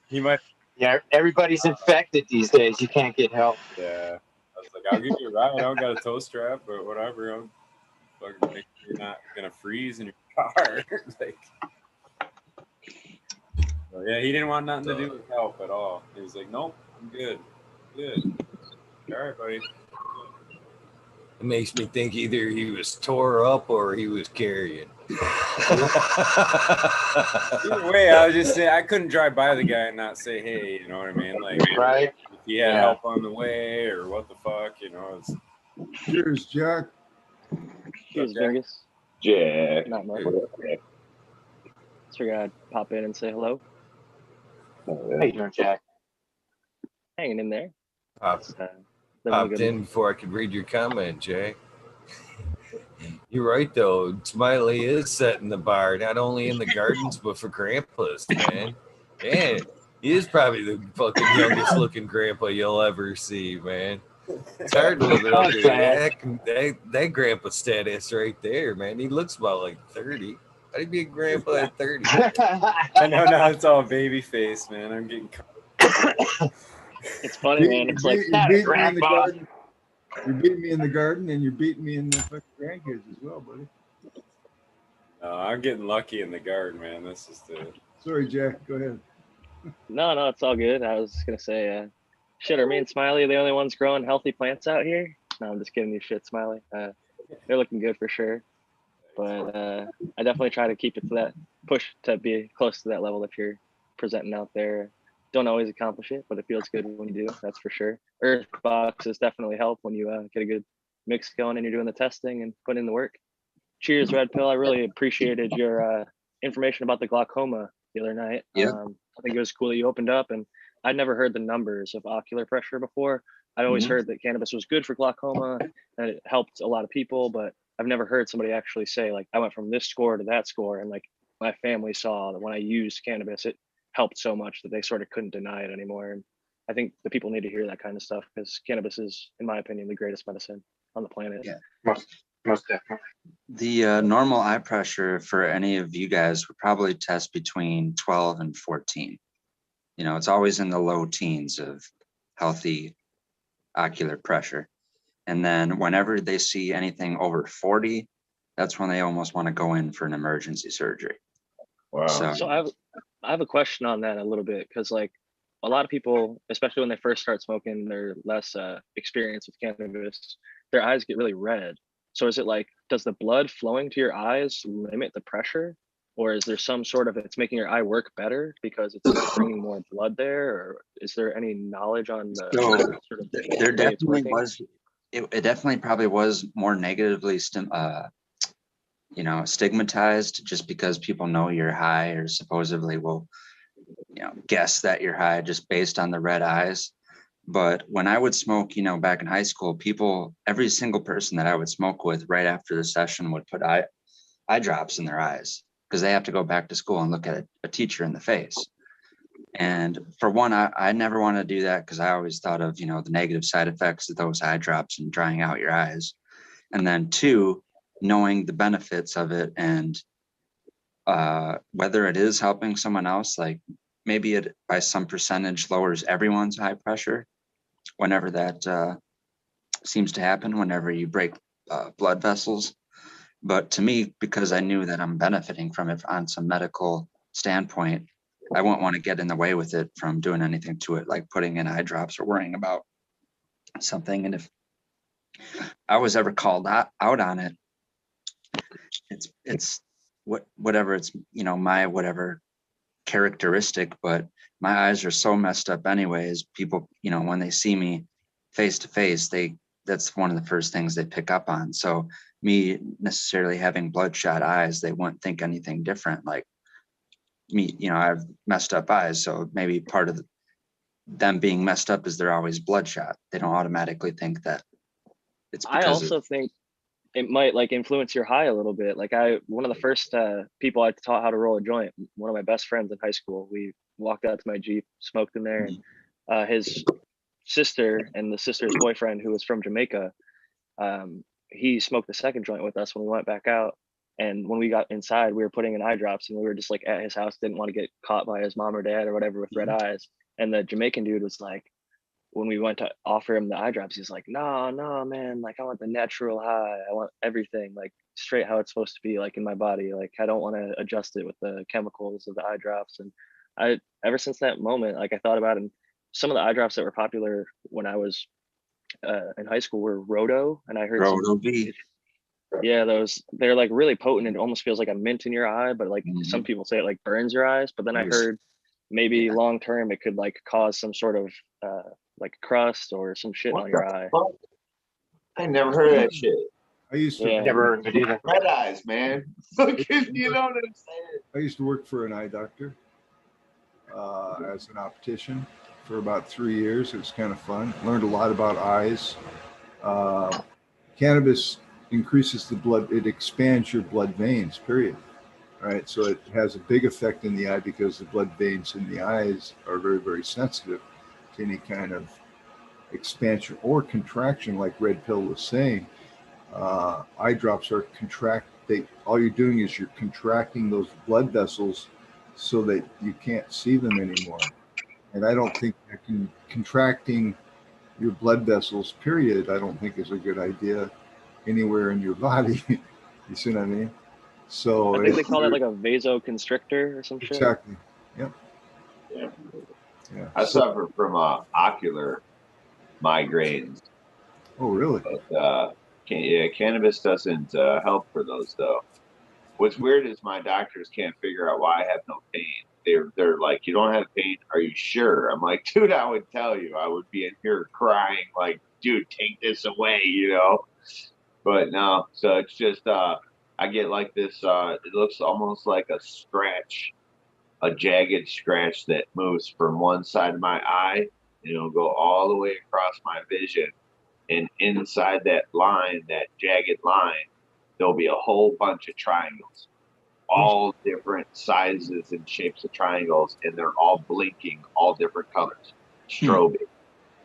Speaker 6: he might.
Speaker 2: Yeah, everybody's infected these days. You can't get help.
Speaker 6: Yeah, I was like, I'll give you a ride. I don't got a tow strap, but whatever. I'll fucking make sure you're not gonna freeze in your car. Like. So, yeah, he didn't want nothing to do with help at all. He was like, nope, I'm good. Good. All right, buddy.
Speaker 1: It makes me think either he was tore up or he was carrying.
Speaker 6: Either way, I was just saying, I couldn't drive by the guy and not say, hey, you know what I mean? Like,
Speaker 2: right?
Speaker 6: If he had help on the way or what the fuck, you know. It's...
Speaker 3: Cheers, Jack.
Speaker 7: Cheers, Bingus.
Speaker 5: Jack.
Speaker 7: Not much. So we're going to pop in and say hello.
Speaker 2: How you doing, Jack?
Speaker 7: Hanging in there.
Speaker 1: Popped in before I could read your comment, Jay. You're right, though. Smiley is setting the bar, not only in the gardens, but for grandpas, man. Yeah, he is probably the fucking youngest looking grandpa you'll ever see, man. It's hard to live it up to that grandpa status right there, man. He looks about like 30. How'd he be a grandpa at 30?
Speaker 6: I know now it's all baby face, man. I'm getting caught.
Speaker 7: It's funny, man. It's like
Speaker 3: you're beating me in the garden and you're beating me in the fucking grandkids as well, buddy.
Speaker 6: No, I'm getting lucky in the garden, man. This is the.
Speaker 3: Sorry, Jack. Go ahead.
Speaker 7: No, it's all good. I was gonna say, shit, are me and Smiley the only ones growing healthy plants out here? No, I'm just giving you shit, Smiley. They're looking good for sure. But I definitely try to keep it to that push to be close to that level if you're presenting out there. Don't always accomplish it, but it feels good when you do. That's for sure. Earth boxes definitely help when you get a good mix going and you're doing the testing and putting in the work. Cheers, Red Pill. I really appreciated your information about the glaucoma the other night.
Speaker 4: Yeah.
Speaker 7: I think it was cool that you opened up, and I'd never heard the numbers of ocular pressure before. I'd always heard that cannabis was good for glaucoma and it helped a lot of people, but I've never heard somebody actually say, like, I went from this score to that score, and like my family saw that when I used cannabis, it helped so much that they sort of couldn't deny it anymore. And I think the people need to hear that kind of stuff because cannabis is, in my opinion, the greatest medicine on the planet.
Speaker 4: Yeah.
Speaker 2: Most definitely.
Speaker 4: The normal eye pressure for any of you guys would probably test between 12 and 14. You know, it's always in the low teens of healthy ocular pressure. And then whenever they see anything over 40, that's when they almost want to go in for an emergency surgery.
Speaker 5: Wow.
Speaker 7: So I have a question on that a little bit because like a lot of people, especially when they first start smoking, they're less experienced with cannabis. Their eyes get really red. So is it like, does the blood flowing to your eyes limit the pressure, or is there some sort of it's making your eye work better because it's bringing more blood there, or is there any knowledge on the
Speaker 4: So
Speaker 7: sort of
Speaker 4: there
Speaker 7: way it's
Speaker 4: definitely
Speaker 7: working?
Speaker 4: was. It definitely probably was more negatively stigmatized just because people know you're high or supposedly will guess that you're high just based on the red eyes. But when I would smoke, back in high school, every single person that I would smoke with right after the session would put eye drops in their eyes because they have to go back to school and look at a teacher in the face. And for one, I never wanted to do that because I always thought of, the negative side effects of those eye drops and drying out your eyes. And then two, knowing the benefits of it and whether it is helping someone else, like maybe it by some percentage lowers everyone's eye pressure whenever that seems to happen, whenever you break blood vessels. But to me, because I knew that I'm benefiting from it on some medical standpoint, I wouldn't want to get in the way with it from doing anything to it, like putting in eye drops or worrying about something. And if I was ever called out on it, it's whatever it's, my whatever characteristic, but my eyes are so messed up anyways. People, when they see me face to face, that's one of the first things they pick up on. So me necessarily having bloodshot eyes, they wouldn't think anything different. Like me, I have messed up eyes. So maybe part of them being messed up is they're always bloodshot. They don't automatically think that it's because
Speaker 7: I also think it might like influence your high a little bit. Like one of the first people I taught how to roll a joint, one of my best friends in high school, we walked out to my Jeep, smoked in there, and his sister and the sister's boyfriend, who was from Jamaica, he smoked the second joint with us when we went back out. And when we got inside, we were putting in eye drops, and we were just like at his house, didn't want to get caught by his mom or dad or whatever with red eyes. And the Jamaican dude was like, when we went to offer him the eye drops, he's like, no, man, like I want the natural high. I want everything like straight how it's supposed to be, like in my body. Like I don't want to adjust it with the chemicals of the eye drops. And ever since that moment, like I thought about it, and some of the eye drops that were popular when I was in high school were Roto, and I heard they're like really potent. It almost feels like a mint in your eye, but like some people say it like burns your eyes. But then I heard maybe long term it could like cause some sort of like crust or some shit on your eye.
Speaker 5: I never heard of that shit.
Speaker 3: I used to
Speaker 2: Never heard of it either.
Speaker 5: red eyes, man. You know what I'm saying?
Speaker 3: I used to work for an eye doctor as an optician for about 3 years. It was kind of fun. Learned a lot about eyes. Cannabis increases the blood. It expands your blood veins, period. Right. So it has a big effect in the eye because the blood veins in the eyes are very, very sensitive to any kind of expansion or contraction, like Red Pill was saying. Eye drops are all you're doing is you're contracting those blood vessels so that you can't see them anymore. And I don't think contracting your blood vessels, period, I don't think is a good idea anywhere in your body. You see what I mean? So
Speaker 7: I think they call that like a vasoconstrictor or some shit.
Speaker 3: exactly. Yep.
Speaker 5: Yeah.
Speaker 3: Yeah.
Speaker 5: I suffer from ocular migraines,
Speaker 3: Oh, really?
Speaker 5: but cannabis doesn't help for those though. What's weird is my doctors can't figure out why I have no pain. They're like, you don't have pain? Are you sure? I'm like, dude, I would tell you. I would be in here crying, like, dude, take this away, you know. But no, so it's just I get like this. It looks almost like a scratch, a jagged scratch that moves from one side of my eye, and it'll go all the way across my vision. And inside that line, that jagged line, there'll be a whole bunch of triangles, all different sizes and shapes of triangles, and they're all blinking, all different colors, strobing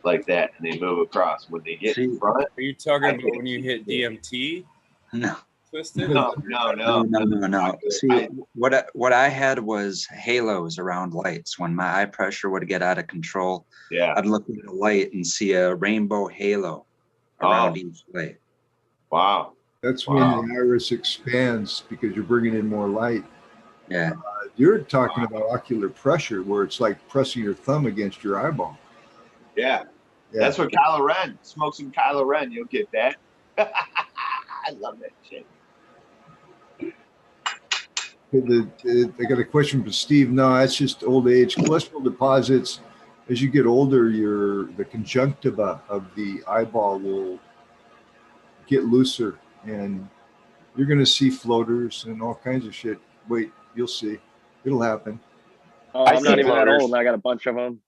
Speaker 5: like that, and they move across. When they get in front,
Speaker 6: Are you talking
Speaker 5: I
Speaker 6: about
Speaker 5: think
Speaker 6: when you hit DMT?
Speaker 4: No.
Speaker 6: Twisted?
Speaker 5: no.
Speaker 4: No. See, what I had was halos around lights. When my eye pressure would get out of control,
Speaker 5: Yeah.
Speaker 4: I'd look at a light and see a rainbow halo around each light.
Speaker 5: Wow.
Speaker 3: That's when the iris expands because you're bringing in more light.
Speaker 4: Yeah.
Speaker 3: You're talking about ocular pressure, where it's like pressing your thumb against your eyeball.
Speaker 5: Yeah. That's what Kylo Ren. Smoke some Kylo Ren, you'll get that. I love that shit.
Speaker 3: I got a question for Steve. No, that's just old age. Cholesterol deposits. As you get older, the conjunctiva of the eyeball will get looser, and you're going to see floaters and all kinds of shit. Wait, you'll see. It'll happen.
Speaker 7: Oh, I'm not even that old, and I got a bunch of them.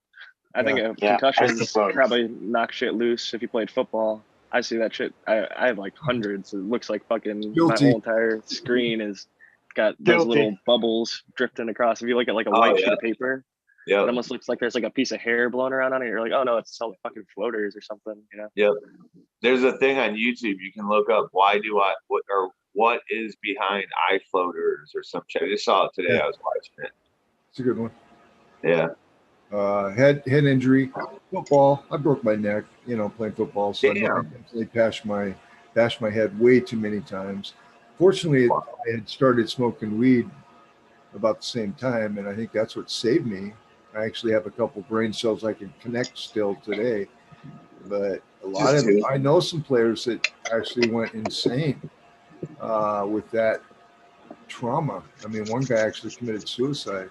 Speaker 7: I think a concussion probably knock shit loose if you played football. I see that shit. I have like hundreds. It looks like fucking my whole entire screen is got those little bubbles drifting across. If you look at like a white sheet of paper, it almost looks like there's like a piece of hair blown around on it. You're like, oh no, it's all fucking floaters or something, you know?
Speaker 5: Yep. There's a thing on YouTube you can look up. What is behind eye floaters or some shit. I just saw it today.
Speaker 3: Yeah.
Speaker 5: I was watching it.
Speaker 3: It's a good one.
Speaker 5: Yeah.
Speaker 3: Head injury, football. I broke my neck, playing football. So I definitely bashed my head way too many times. Fortunately, I had started smoking weed about the same time, and I think that's what saved me. I actually have a couple brain cells I can connect still today, but a lot of I know some players that actually went insane with that trauma. I mean, one guy actually committed suicide.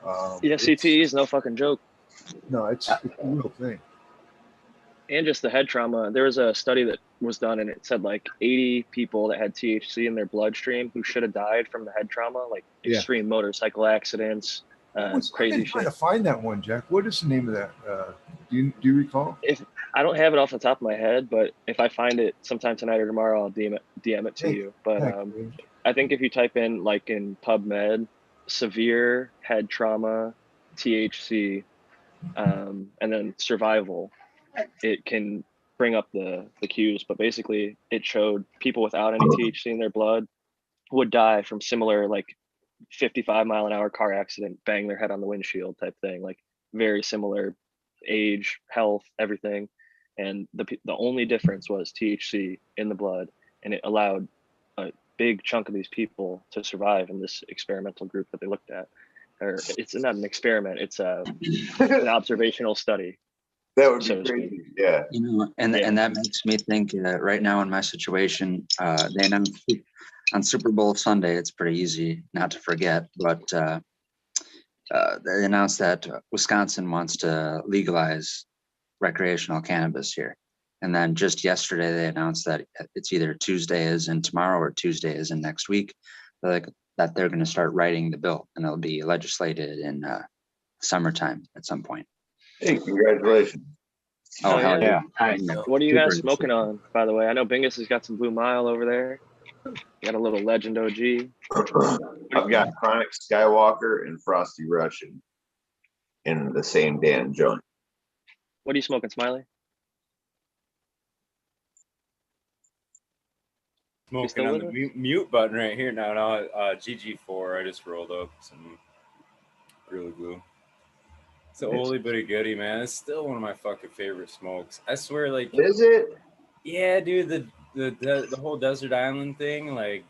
Speaker 7: CTE is no fucking joke.
Speaker 3: No, it's a real thing.
Speaker 7: And just the head trauma. There was a study that was done, and it said like 80 people that had THC in their bloodstream who should have died from the head trauma, like extreme motorcycle accidents, crazy shit.
Speaker 3: Trying to find that one, Jack. What is the name of that? Do you recall?
Speaker 7: If I don't have it off the top of my head, but if I find it sometime tonight or tomorrow, I'll DM it to you. But I think if you type in like in PubMed, severe head trauma, THC, and then survival, it can bring up the cues. But basically it showed people without any THC in their blood would die from similar like 55-mile-an-hour car accident, bang their head on the windshield type thing, like very similar age, health, everything. And the only difference was THC in the blood, and it allowed a big chunk of these people to survive in this experimental group that they looked at. Or it's not an experiment, it's an observational study.
Speaker 5: That would be crazy. Yeah.
Speaker 4: And that makes me think right now in my situation, they announced on Super Bowl Sunday, it's pretty easy not to forget, but they announced that Wisconsin wants to legalize recreational cannabis here. And then just yesterday, they announced that it's either Tuesday is in tomorrow or Tuesday is in next week, that they're going to start writing the bill, and it'll be legislated in summertime at some point.
Speaker 5: Hey, congratulations.
Speaker 4: Oh, hell yeah.
Speaker 7: What are you guys smoking on, by the way? I know Bingus has got some Blue Mile over there. You got a little Legend OG.
Speaker 5: I've got Chronic Skywalker and Frosty Russian in the same damn joint.
Speaker 7: What are you smoking, Smiley?
Speaker 6: Smoking on the mute button right here now. GG4. I just rolled up some Gorilla Glue. It's an oldie but a goodie, man. It's still one of my fucking favorite smokes. I swear, like,
Speaker 5: is it?
Speaker 6: Yeah, dude. The whole desert island thing, like,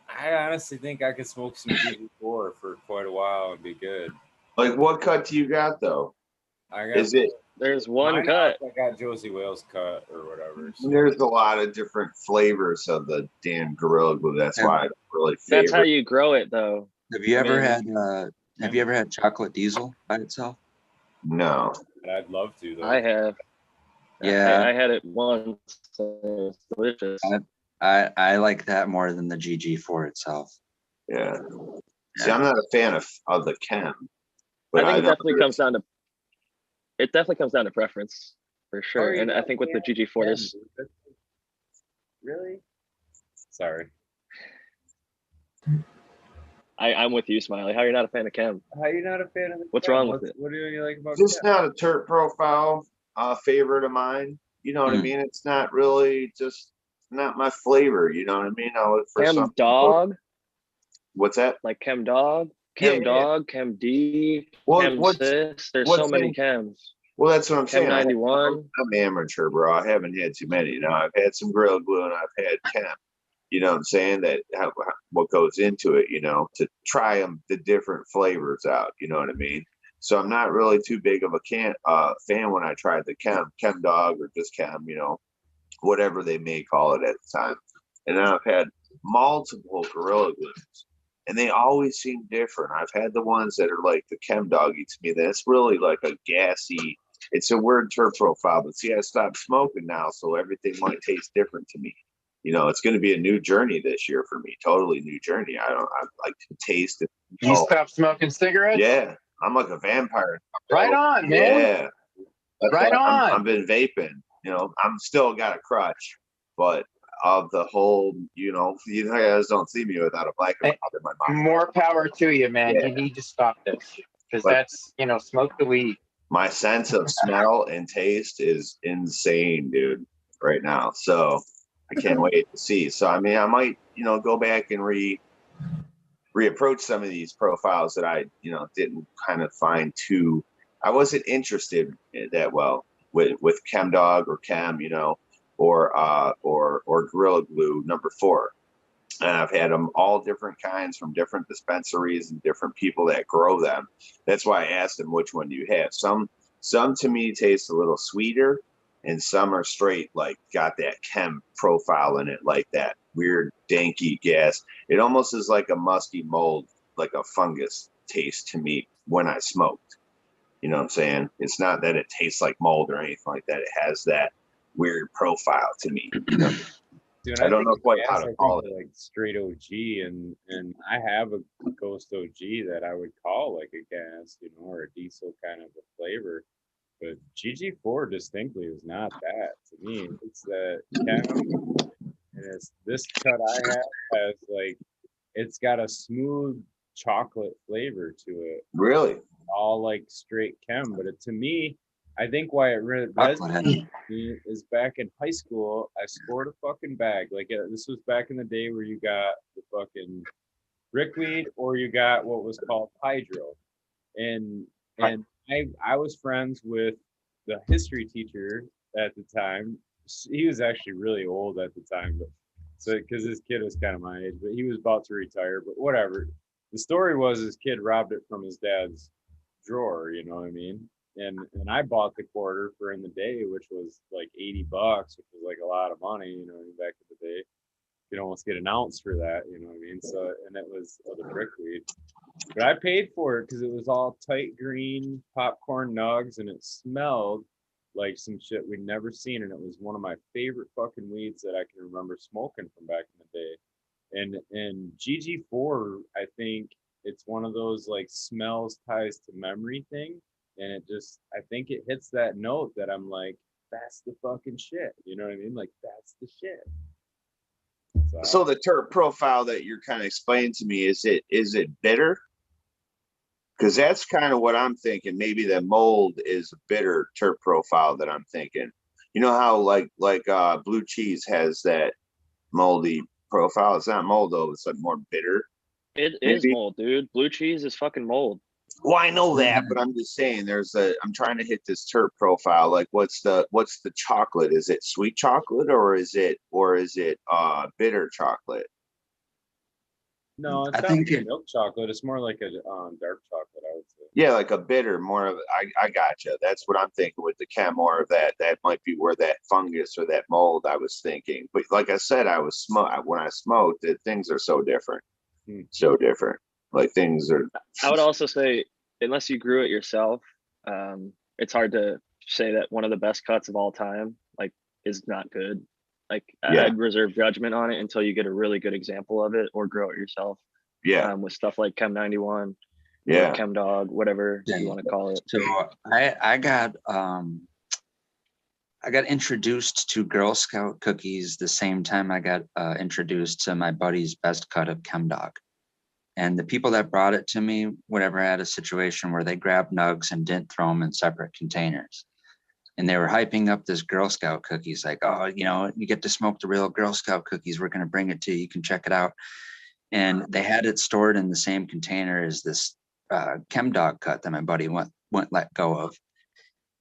Speaker 6: I honestly think I could smoke some GG4 for quite a while and be good.
Speaker 5: Like, what cut do you got though?
Speaker 6: I got
Speaker 5: Is it?
Speaker 7: There's one
Speaker 6: mine
Speaker 7: cut.
Speaker 6: I got Josie Wales cut or whatever. So.
Speaker 5: There's a lot of different flavors of the damn Gorilla Glue. That's why I don't really
Speaker 7: That's how
Speaker 5: favor.
Speaker 7: you grow it, though.
Speaker 4: Have you
Speaker 7: I
Speaker 4: ever
Speaker 7: mean-
Speaker 4: had have you ever had chocolate diesel by itself?
Speaker 5: No.
Speaker 6: But I'd love to though.
Speaker 7: I have.
Speaker 4: Yeah.
Speaker 7: I had it once. It's delicious.
Speaker 4: I like that more than the GG4 itself.
Speaker 5: Yeah. See, I'm not a fan of the chem, but
Speaker 7: I think it
Speaker 5: know
Speaker 7: definitely comes down to. It definitely comes down to preference, for sure.
Speaker 6: you're
Speaker 7: And I
Speaker 6: not
Speaker 7: think with the
Speaker 6: a fan of
Speaker 7: GG4,
Speaker 6: Ken,
Speaker 7: there's
Speaker 6: dude. Really? Sorry.
Speaker 7: I'm with you, Smiley. How you're not a fan of chem?
Speaker 6: How you not a fan of the
Speaker 7: What's
Speaker 6: Ken?
Speaker 7: wrong with it?
Speaker 6: What do you like about
Speaker 5: just
Speaker 6: Ken?
Speaker 5: not a terp profile favorite of mine. You know what I mean? It's not really just not my flavor. You know what I mean? I'll look for
Speaker 7: Chem
Speaker 5: some.
Speaker 7: dog,
Speaker 5: What's that?
Speaker 7: like chem dog,
Speaker 5: Yeah,
Speaker 7: chem dog, chem D,
Speaker 5: Well,
Speaker 7: chem cis. There's
Speaker 5: what's
Speaker 7: so many
Speaker 5: in-
Speaker 7: chems.
Speaker 5: Well, that's what I'm
Speaker 7: Chem
Speaker 5: saying.
Speaker 7: 91.
Speaker 5: I'm amateur, bro. I haven't had too many. You know, I've had some Gorilla Glue and I've had chem. You know what I'm saying? That what goes into it, you know, to try the different flavors out. You know what I mean? So I'm not really too big of a fan when I tried the chem dog or just chem, you know, whatever they may call it at the time. And then I've had multiple Gorilla Glues, and they always seem different. I've had the ones that are like the chem doggy to me. That's really like a gassy. It's a weird terp profile, but see, I stopped smoking now, so everything might taste different to me. You know, it's going to be a new journey this year for me. Totally new journey. I like to taste it.
Speaker 2: You stopped smoking cigarettes?
Speaker 5: Yeah, I'm like a vampire.
Speaker 2: Right on, man.
Speaker 5: Yeah,
Speaker 2: Right on.
Speaker 5: I've been vaping. You know, I'm still got a crutch, but of the whole, you guys don't see me without a black in my mouth.
Speaker 2: More power to you, man.
Speaker 5: Yeah.
Speaker 2: You need to stop this because
Speaker 5: But-
Speaker 2: that's, smoke the weed.
Speaker 5: My sense of smell and taste is insane, dude, right now. So I can't wait to see. So I mean, I might, go back and reapproach some of these profiles that I, didn't kind of find too. I wasn't interested in that well with Chem Dog or Chem, or Gorilla Glue #4. And I've had them all different kinds from different dispensaries and different people that grow them. That's why I asked them, which one do you have? Some to me taste a little sweeter, and some are straight, like got that chem profile in it, like that weird danky gas. It almost is like a musky mold, like a fungus taste to me when I smoked. You know what I'm saying? It's not that it tastes like mold or anything like that. It has that weird profile to me.
Speaker 6: Dude,
Speaker 5: I don't know
Speaker 6: think
Speaker 5: quite
Speaker 6: gas,
Speaker 5: how to call it.
Speaker 6: Like straight OG, and I have a Ghost OG that I would call like a gas, or a diesel kind of a flavor. But GG4 distinctly is not that to me. It's that chem, and it's this cut I have has like it's got a smooth chocolate flavor to it.
Speaker 5: Really?
Speaker 6: All like straight chem, but to me, I think why it really resonates with me is back in high school, I scored a fucking bag. Like this was back in the day where you got the fucking brickweed or you got what was called hydro, and I was friends with the history teacher at the time. He was actually really old at the time, but so because this kid was kind of my age, but he was about to retire. But whatever. The story was his kid robbed it from his dad's drawer. You know what I mean? And I bought the quarter for in the day, which was like $80, which was like a lot of money, back in the day. You'd almost get an ounce for that, you know what I mean? So, and it was the brickweed. But I paid for it because it was all tight green popcorn nugs and it smelled like some shit we'd never seen. And it was one of my favorite fucking weeds that I can remember smoking from back in the day. And GG4, I think it's one of those like smells ties to memory thing. And I think it hits that note that I'm like, that's the fucking shit. You know what I mean? Like, that's the shit.
Speaker 5: So the terp profile that you're kind of explaining to me, is it bitter? Because that's kind of what I'm thinking. Maybe the mold is a bitter terp profile that I'm thinking. You know how like blue cheese has that moldy profile? It's not mold though. It's like more bitter.
Speaker 7: It is mold, dude. Blue cheese is fucking mold.
Speaker 5: Well, I know that, but I'm just saying I'm trying to hit this terp profile. Like what's the chocolate? Is it sweet chocolate or is it bitter chocolate?
Speaker 6: No, it's
Speaker 4: I
Speaker 6: not
Speaker 4: think
Speaker 6: like milk chocolate. It's more like a dark chocolate, I would say.
Speaker 5: Yeah, like a bitter, more of. I gotcha. That's what I'm thinking with the chem. More of that. That might be where that fungus or that mold. I was thinking, but like I said, I was when I smoked. Things are so different. So different. Like things are.
Speaker 7: I would also say, unless you grew it yourself, it's hard to say that one of the best cuts of all time like is not good. Like
Speaker 5: Yeah.
Speaker 7: I'd reserve judgment on it until you get a really good example of it or grow it yourself.
Speaker 5: Yeah.
Speaker 7: With stuff like Chem 91,
Speaker 5: Yeah.
Speaker 7: or Chem Dog, whatever you want to call it.
Speaker 4: So I got introduced to Girl Scout cookies the same time I got introduced to my buddy's best cut of Chem Dog. And the people that brought it to me, whenever I had a situation where they grabbed nugs and didn't throw them in separate containers. And they were hyping up this Girl Scout cookies, like, oh, you know, you get to smoke the real Girl Scout cookies. We're going to bring it to you. You can check it out. And they had it stored in the same container as this Chem Dog cut that my buddy went let go of.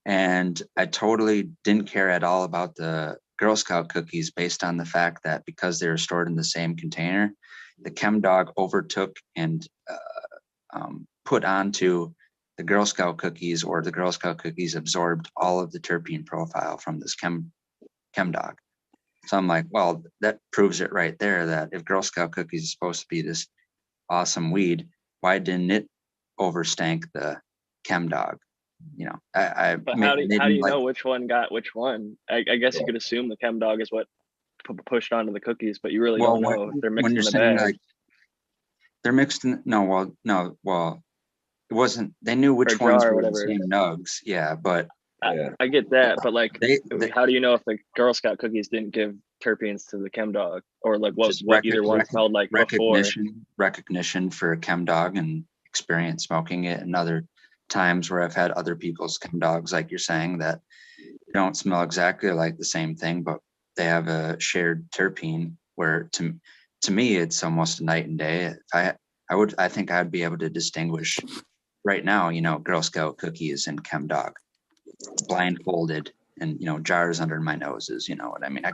Speaker 4: And I totally didn't care at all about the Girl Scout cookies based on the fact that because they were stored in the same container, the Chem Dog overtook and put onto the Girl Scout cookies, or the Girl Scout cookies absorbed all of the terpene profile from this Chem Dog. So I'm like, well, that proves it right there, that if Girl Scout cookies is supposed to be this awesome weed, why didn't it overstank the Chem Dog? You know,
Speaker 7: But how do you know which one got which one? I guess you could assume the Chem Dog is what pushed onto the cookies, but you really don't know if they're mixed in the bag.
Speaker 4: Like, they're mixed in, no, it wasn't, they knew which ones were the same nugs. Yeah, but
Speaker 7: I get that, but like, how do you know if the Girl Scout cookies didn't give terpenes to the Chem Dog, or like what either one smelled like before?
Speaker 4: Recognition for Chem Dog and experience smoking it, and other times where I've had other people's Chem Dogs, like you're saying, that don't smell exactly like the same thing, but they have a shared terpene, where to me it's almost a night and day. I think I'd be able to distinguish right now, you know, Girl Scout cookies and Chem Dog, blindfolded, and, you know, jars under my noses, you know what I mean?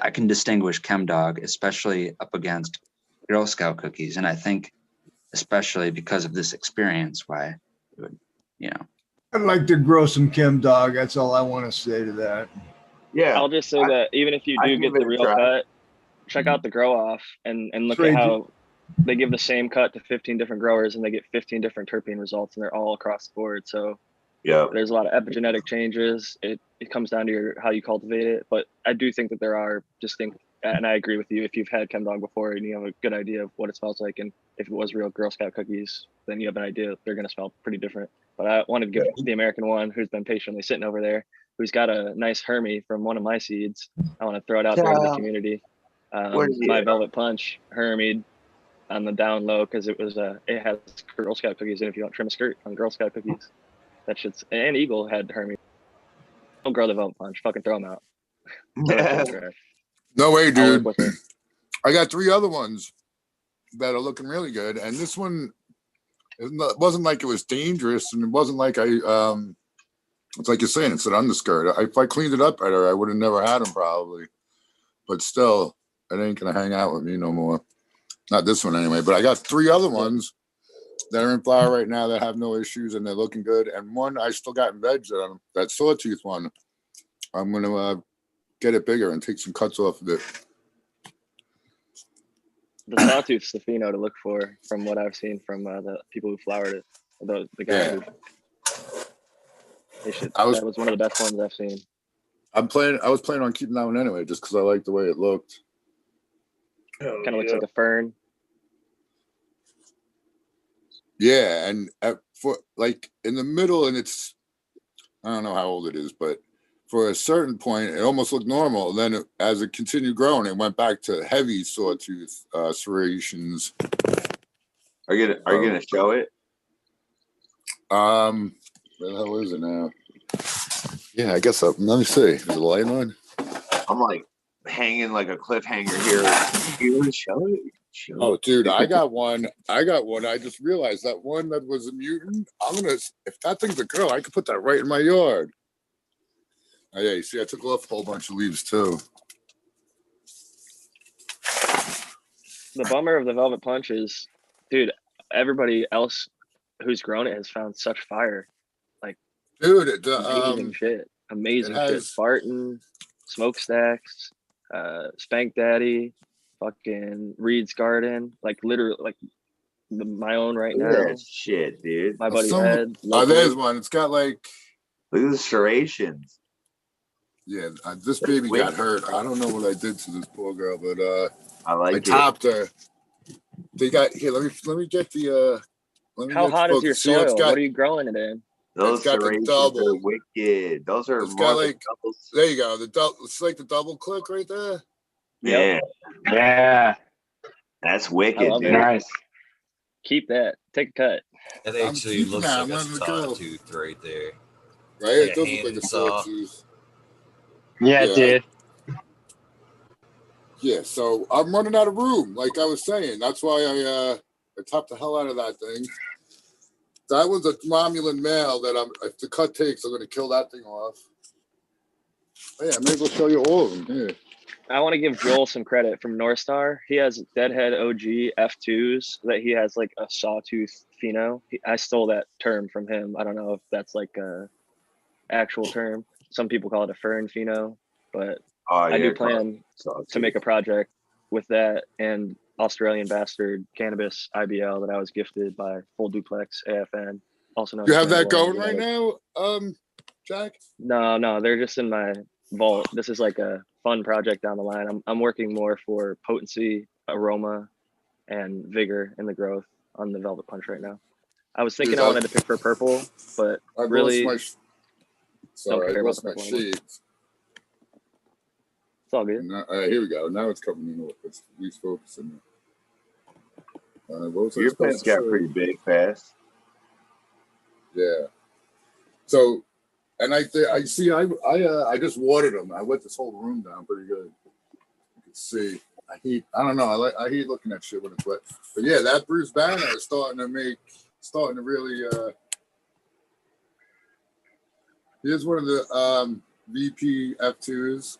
Speaker 4: I can distinguish Chem Dog, especially up against Girl Scout cookies. And I think especially because of this experience, why it would, you know.
Speaker 3: I'd like to grow some Chem Dog. That's all I want to say to that.
Speaker 5: Yeah.
Speaker 7: I'll just say that even if you do get the real cut, check out the grow off and look at how they give the same cut to 15 different growers and they get 15 different terpene results, and they're all across the board. So
Speaker 5: yeah,
Speaker 7: there's a lot of epigenetic changes. It comes down to how you cultivate it. But I do think that there are distinct, and I agree with you, if you've had Chem Dog before and you have a good idea of what it smells like, and if it was real Girl Scout cookies, then you have an idea they're going to smell pretty different. But I wanted to give the American one, who's been patiently sitting over there, who's got a nice Hermie from one of my seeds. I want to throw it out there to the community. My Velvet Punch Hermie on the down low, because it has Girl Scout cookies, and if you don't trim a skirt on Girl Scout cookies, that shit's, and Eagle had Hermie. Don't grow the Velvet Punch, fucking throw them out.
Speaker 8: No way, dude. I got 3 other ones that are looking really good, and this one, it wasn't like it was dangerous, and it wasn't like it's like you're saying, it's an underskirt. If I cleaned it up better, I would have never had them probably. But still, it ain't gonna hang out with me no more. Not this one anyway. But I got 3 other ones that are in flower right now that have no issues, and they're looking good. And one I still got in veg, that sawtooth one. I'm gonna get it bigger and take some cuts off of it.
Speaker 7: The sawtooth's the pheno to look for, from what I've seen from the people who flowered it. The guy who that was one of the best ones I've seen. I
Speaker 8: was planning on keeping that one anyway, just because I like the way it looked.
Speaker 7: Kind of looks like a fern.
Speaker 8: Yeah, and for like in the middle, and it's, I don't know how old it is, but for a certain point, it almost looked normal. Then as it continued growing, it went back to heavy sawtooth serrations.
Speaker 5: Are you gonna show it?
Speaker 8: Where the hell is it now? Yeah, I guess so. Let me see. Is the light on?
Speaker 5: I'm like hanging like a cliffhanger here. You want to show it?
Speaker 8: Oh, dude, I got one. I just realized that one that was a mutant. If that thing's a girl, I could put that right in my yard. Oh, yeah, you see, I took off a whole bunch of leaves too.
Speaker 7: The bummer of the Velvet Punch is, dude, everybody else who's grown it has found such fire.
Speaker 8: Dude,
Speaker 7: Amazing shit. Amazing
Speaker 8: it
Speaker 7: shit.
Speaker 8: has-
Speaker 7: Spartan, Smokestacks, Spank Daddy, fucking Reed's Garden, like literally like my own right
Speaker 5: Look at
Speaker 7: now.
Speaker 5: that shit, dude.
Speaker 7: My buddy
Speaker 8: some-
Speaker 7: Ed.
Speaker 8: there's
Speaker 7: locally.
Speaker 8: one. It's got like,
Speaker 5: Look at the serrations.
Speaker 8: yeah, this baby got hurt. I don't know what I did to this poor girl, but
Speaker 5: I
Speaker 8: I
Speaker 5: like it.
Speaker 8: topped her. They got here. Let me get the. Let me
Speaker 7: How
Speaker 8: get
Speaker 7: hot is
Speaker 8: focus.
Speaker 7: your
Speaker 8: See, it's
Speaker 7: soil?
Speaker 8: got-
Speaker 7: What are you growing it in?
Speaker 5: Those
Speaker 8: It's got the
Speaker 5: serrations
Speaker 8: double.
Speaker 5: are wicked. Those are
Speaker 8: It's
Speaker 5: more
Speaker 8: got
Speaker 5: than
Speaker 8: like-
Speaker 5: doubles.
Speaker 8: There you go. The double. It's like the double click right there.
Speaker 5: Yeah,
Speaker 2: Yeah,
Speaker 5: that's
Speaker 7: I
Speaker 5: wicked,
Speaker 7: love
Speaker 5: dude.
Speaker 7: it.
Speaker 2: nice.
Speaker 7: Keep that. Take a cut.
Speaker 1: That
Speaker 8: I'm
Speaker 1: actually
Speaker 8: keeping
Speaker 1: looks
Speaker 8: that.
Speaker 1: like a
Speaker 8: I'm letting it go.
Speaker 1: sawtooth right there.
Speaker 8: Right.
Speaker 1: Like
Speaker 8: It
Speaker 1: a
Speaker 8: does look like a
Speaker 1: handsaw.
Speaker 8: sawtooth.
Speaker 2: Yeah,
Speaker 8: Yeah.
Speaker 2: it did.
Speaker 8: Yeah. So I'm running out of room. Like I was saying, that's why I topped the hell out of that thing. That was a Romulan male that if the cut takes, I'm going to kill that thing off. Oh, yeah, I may as well show you all of them here.
Speaker 7: I want to give Joel some credit from North Star. He has Deadhead OG F2s that he has like a sawtooth pheno. I stole that term from him. I don't know if that's like a actual term. Some people call it a fern pheno, but
Speaker 5: Oh,
Speaker 7: I
Speaker 5: yeah,
Speaker 7: do plan to make a project with that and Australian bastard cannabis IBL that I was gifted by Full Duplex AFN. Also known
Speaker 8: You
Speaker 7: as
Speaker 8: have that
Speaker 7: Mandela
Speaker 8: going right now, Jack?
Speaker 7: No, they're just in my vault. This is like a fun project down the line. I'm working more for potency, aroma, and vigor in the growth on the Velvet Punch right now. I was thinking
Speaker 8: Dude,
Speaker 7: I wanted to pick for purple, but
Speaker 8: I
Speaker 7: really,
Speaker 8: lost my. Sorry, I
Speaker 7: care
Speaker 8: lost
Speaker 7: about
Speaker 8: my
Speaker 7: the purple
Speaker 8: shades.
Speaker 7: it's all good.
Speaker 8: Now, here we go. Now it's coming in. It's at least focusing. What was I
Speaker 5: Your
Speaker 8: supposed
Speaker 5: plants
Speaker 8: to
Speaker 5: got
Speaker 8: say?
Speaker 5: pretty big fast.
Speaker 8: Yeah. So, and I see. I just watered them. I wet this whole room down pretty good. You can see. I don't know. I hate looking at shit when it's wet. But yeah, that Bruce Banner is starting to really. Here's one of the VP F2s.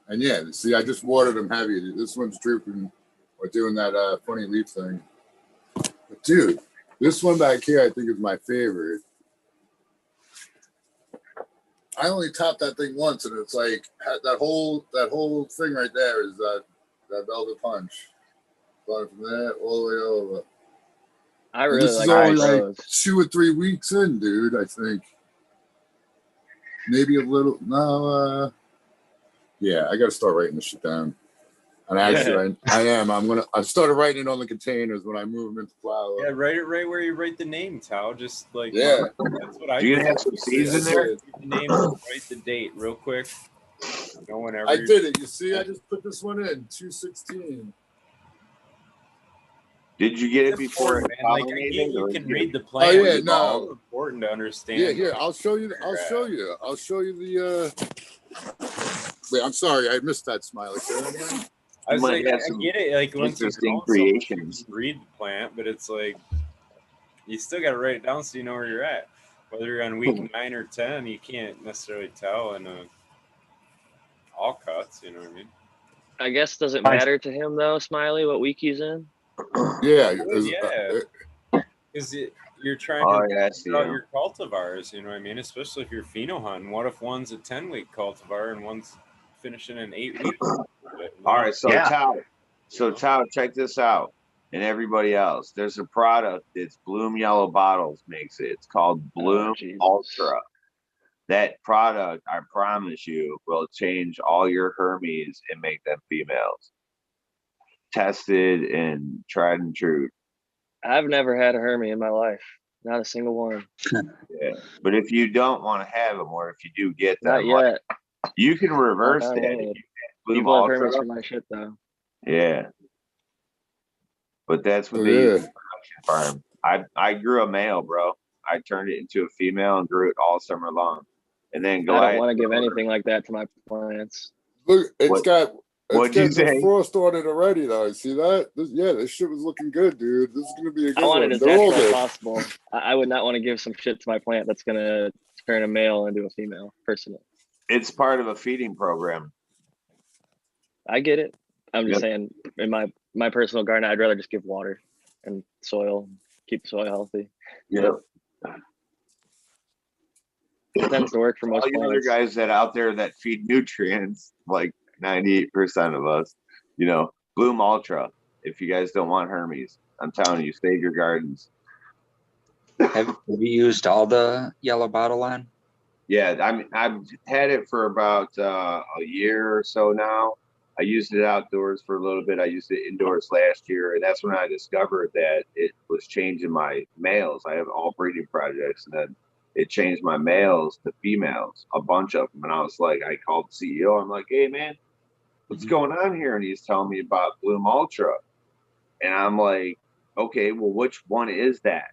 Speaker 8: And yeah, see, I just watered them heavy. This one's drooping or doing that funny leaf thing. But dude, this one back here I think is my favorite. I only topped that thing once, and it's like that whole thing right there is that Velvet Punch. Going from there all the way over.
Speaker 7: I
Speaker 8: And
Speaker 7: really
Speaker 8: this
Speaker 7: like
Speaker 8: is only
Speaker 7: those.
Speaker 8: like 2 or 3 weeks in, dude. I think maybe a little. No, yeah, I got to start writing this shit down. And actually, I am. I started writing it on the containers when I move them into flour.
Speaker 6: Yeah, write it right where you write the name, Tao. Just like
Speaker 8: Yeah.
Speaker 6: that's what I
Speaker 5: Do you
Speaker 6: do.
Speaker 5: have some seeds in there?
Speaker 6: Write the name, write the date real quick. You know, whenever
Speaker 8: I did it. You see, I just put this one in 216.
Speaker 5: Did you get it
Speaker 6: It's
Speaker 5: before it
Speaker 6: important, man. Like I get
Speaker 5: pollinated,
Speaker 6: you
Speaker 5: or
Speaker 6: can
Speaker 5: did you
Speaker 6: read the
Speaker 5: get
Speaker 6: plant.
Speaker 8: Oh, yeah,
Speaker 6: but it's
Speaker 8: no.
Speaker 6: also important to understand.
Speaker 8: Yeah, here.
Speaker 6: like,
Speaker 8: I'll show you the. Wait, I'm sorry, I missed that smiley.
Speaker 6: I was
Speaker 5: might
Speaker 6: like,
Speaker 5: have
Speaker 6: I
Speaker 5: some
Speaker 6: get it. Like once you
Speaker 5: interesting
Speaker 6: grow something, you
Speaker 5: creations.
Speaker 6: can read the plant, but it's like you still got to write it down so you know where you're at. Whether you're on week 9 or 10, you can't necessarily tell in all cuts. You know what I mean?
Speaker 7: I guess does it matter to him though, Smiley, what week he's in?
Speaker 8: Yeah,
Speaker 6: Yeah. Because you're trying
Speaker 5: Oh,
Speaker 6: to
Speaker 5: yeah, I see
Speaker 6: figure out
Speaker 5: them.
Speaker 6: your cultivars. You know what I mean? Especially if you're pheno hunting. What if one's a 10-week cultivar and one's finishing an 8-week?
Speaker 5: All right, so Tao, check this out, and everybody else. There's a product that's Bloom Yellow Bottles makes it. It's called Bloom
Speaker 7: Jesus.
Speaker 5: Ultra. That product, I promise you, will change all your Hermes and make them females. Tested and tried and true.
Speaker 7: I've never had a Hermie in my life. Not a single one.
Speaker 5: Yeah. But if you don't want to have them, or if you do get them,
Speaker 7: Not yet.
Speaker 5: you can reverse
Speaker 7: Knock on
Speaker 5: that.
Speaker 7: wood.
Speaker 5: If you Bloom
Speaker 7: People have
Speaker 5: Ultra.
Speaker 7: Hermes for my shit though.
Speaker 5: Yeah. But that's what
Speaker 8: Oh,
Speaker 5: they
Speaker 8: yeah.
Speaker 5: use in the production farm. I grew a male, bro. I turned it into a female and grew it all summer long. And then
Speaker 7: I don't want to give anything like that to my plants.
Speaker 8: Look, it's got
Speaker 5: what'd you
Speaker 8: the
Speaker 5: say?
Speaker 8: frost on it already, though. See that? This shit was looking good, dude. This is gonna be a good
Speaker 7: I want
Speaker 8: one.
Speaker 7: it as
Speaker 8: They're all
Speaker 7: natural as
Speaker 8: good.
Speaker 7: possible. I would not want to give some shit to my plant that's gonna turn a male into a female, personally.
Speaker 5: It's part of a feeding program.
Speaker 7: I get it. I'm just
Speaker 5: Yep.
Speaker 7: saying, in my my personal garden, I'd rather just give water and soil, keep the soil healthy.
Speaker 5: Yeah.
Speaker 7: It tends to work for most
Speaker 5: All you other
Speaker 7: plants.
Speaker 5: guys that out there that feed nutrients, like 98% of us, you know, Bloom Ultra. If you guys don't want Hermes, I'm telling you, save your gardens.
Speaker 4: Have you used all the yellow bottle line?
Speaker 5: Yeah, I've had it for about a year or so now. I used it outdoors for a little bit. I used it indoors last year, and that's when I discovered that it was changing my males. I have all breeding projects, and then it changed my males to females, a bunch of them. And I was like, I called the CEO. I'm like, hey man, what's going on here? And he's telling me about Bloom Ultra, and I'm like, okay, well, which one is that?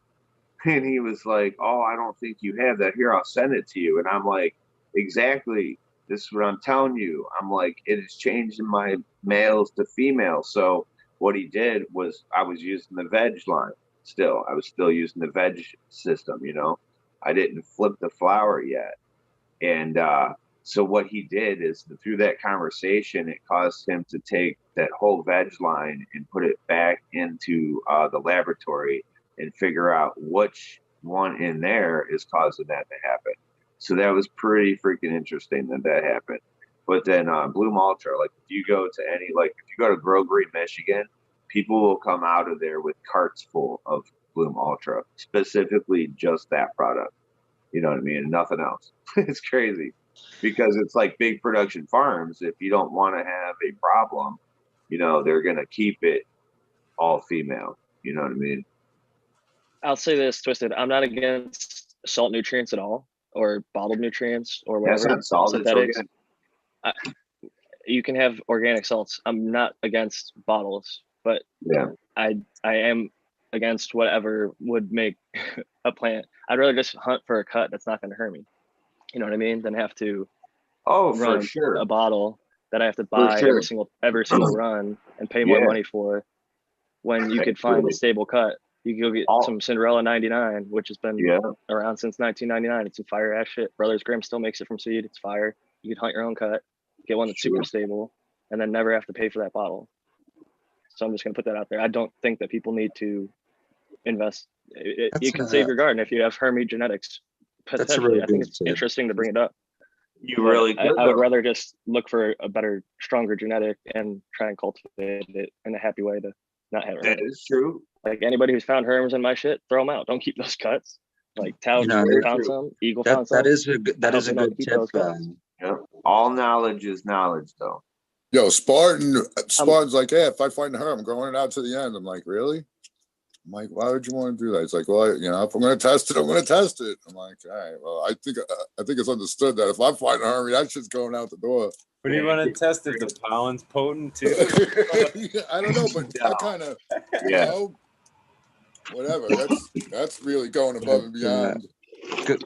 Speaker 5: And he was like, oh, I don't think you have that. Here, I'll send it to you. And I'm like, exactly. This is what I'm telling you. I'm like, it is changing my males to females. So what he did was I was using the veg line still. I was still using the veg system, you know. I didn't flip the flower yet. And so what he did is through that conversation, it caused him to take that whole veg line and put it back into the laboratory and figure out which one in there is causing that to happen. So that was pretty freaking interesting that happened. But then Bloom Ultra, like if you go to any, like if you go to Grow Green, Michigan, people will come out of there with carts full of Bloom Ultra, specifically just that product. You know what I mean? And nothing else. It's crazy because it's like big production farms. If you don't want to have a problem, you know, they're going to keep it all female. You know what I mean?
Speaker 7: I'll say this, Twisted. I'm not against salt nutrients at all, or bottled nutrients, or whatever.
Speaker 5: That's not salt. It's
Speaker 7: synthetics.
Speaker 5: organic.
Speaker 7: You can have organic salts. I'm not against bottles, but
Speaker 5: Yeah.
Speaker 7: I am against whatever would make a plant. I'd rather just hunt for a cut that's not going to hurt me. You know what I mean? Than have to run
Speaker 5: for sure.
Speaker 7: a bottle that I have to buy every single run and pay more money for, when you could find a stable cut. You can go get some Cinderella 99, which has been around since 1999. It's some fire ass shit. Brothers Grimm still makes it from seed. It's fire. You can hunt your own cut, get one that's super stable, and then never have to pay for that bottle. So I'm just going to put that out there. I don't think that people need to invest. You can save your garden if you have Hermes genetics.
Speaker 4: That's a really
Speaker 7: I think it's interesting to bring it up.
Speaker 5: I
Speaker 7: would rather just look for a better, stronger genetic and try and cultivate it in a happy way to not have it.
Speaker 5: That is true.
Speaker 7: Like anybody who's found Herms in my shit, throw them out. Don't keep those cuts. Like Tao found some, Eagle found some.
Speaker 4: That is a good tip.
Speaker 5: Yeah. All knowledge is knowledge, though.
Speaker 8: Yo, Spartan's like, hey, if I find her, I'm growing it out to the end. I'm like, really? I'm like, why would you want to do that? It's like, well, you know, if I'm going to test it, I'm going to test it. I'm like, all right, well, I think it's understood that if I find a Hermie, that shit's going out the door.
Speaker 6: What do you want to test it? The pollen's potent too?
Speaker 8: I don't know, but that kind of, you know, whatever. That's really going above and beyond.
Speaker 4: Good.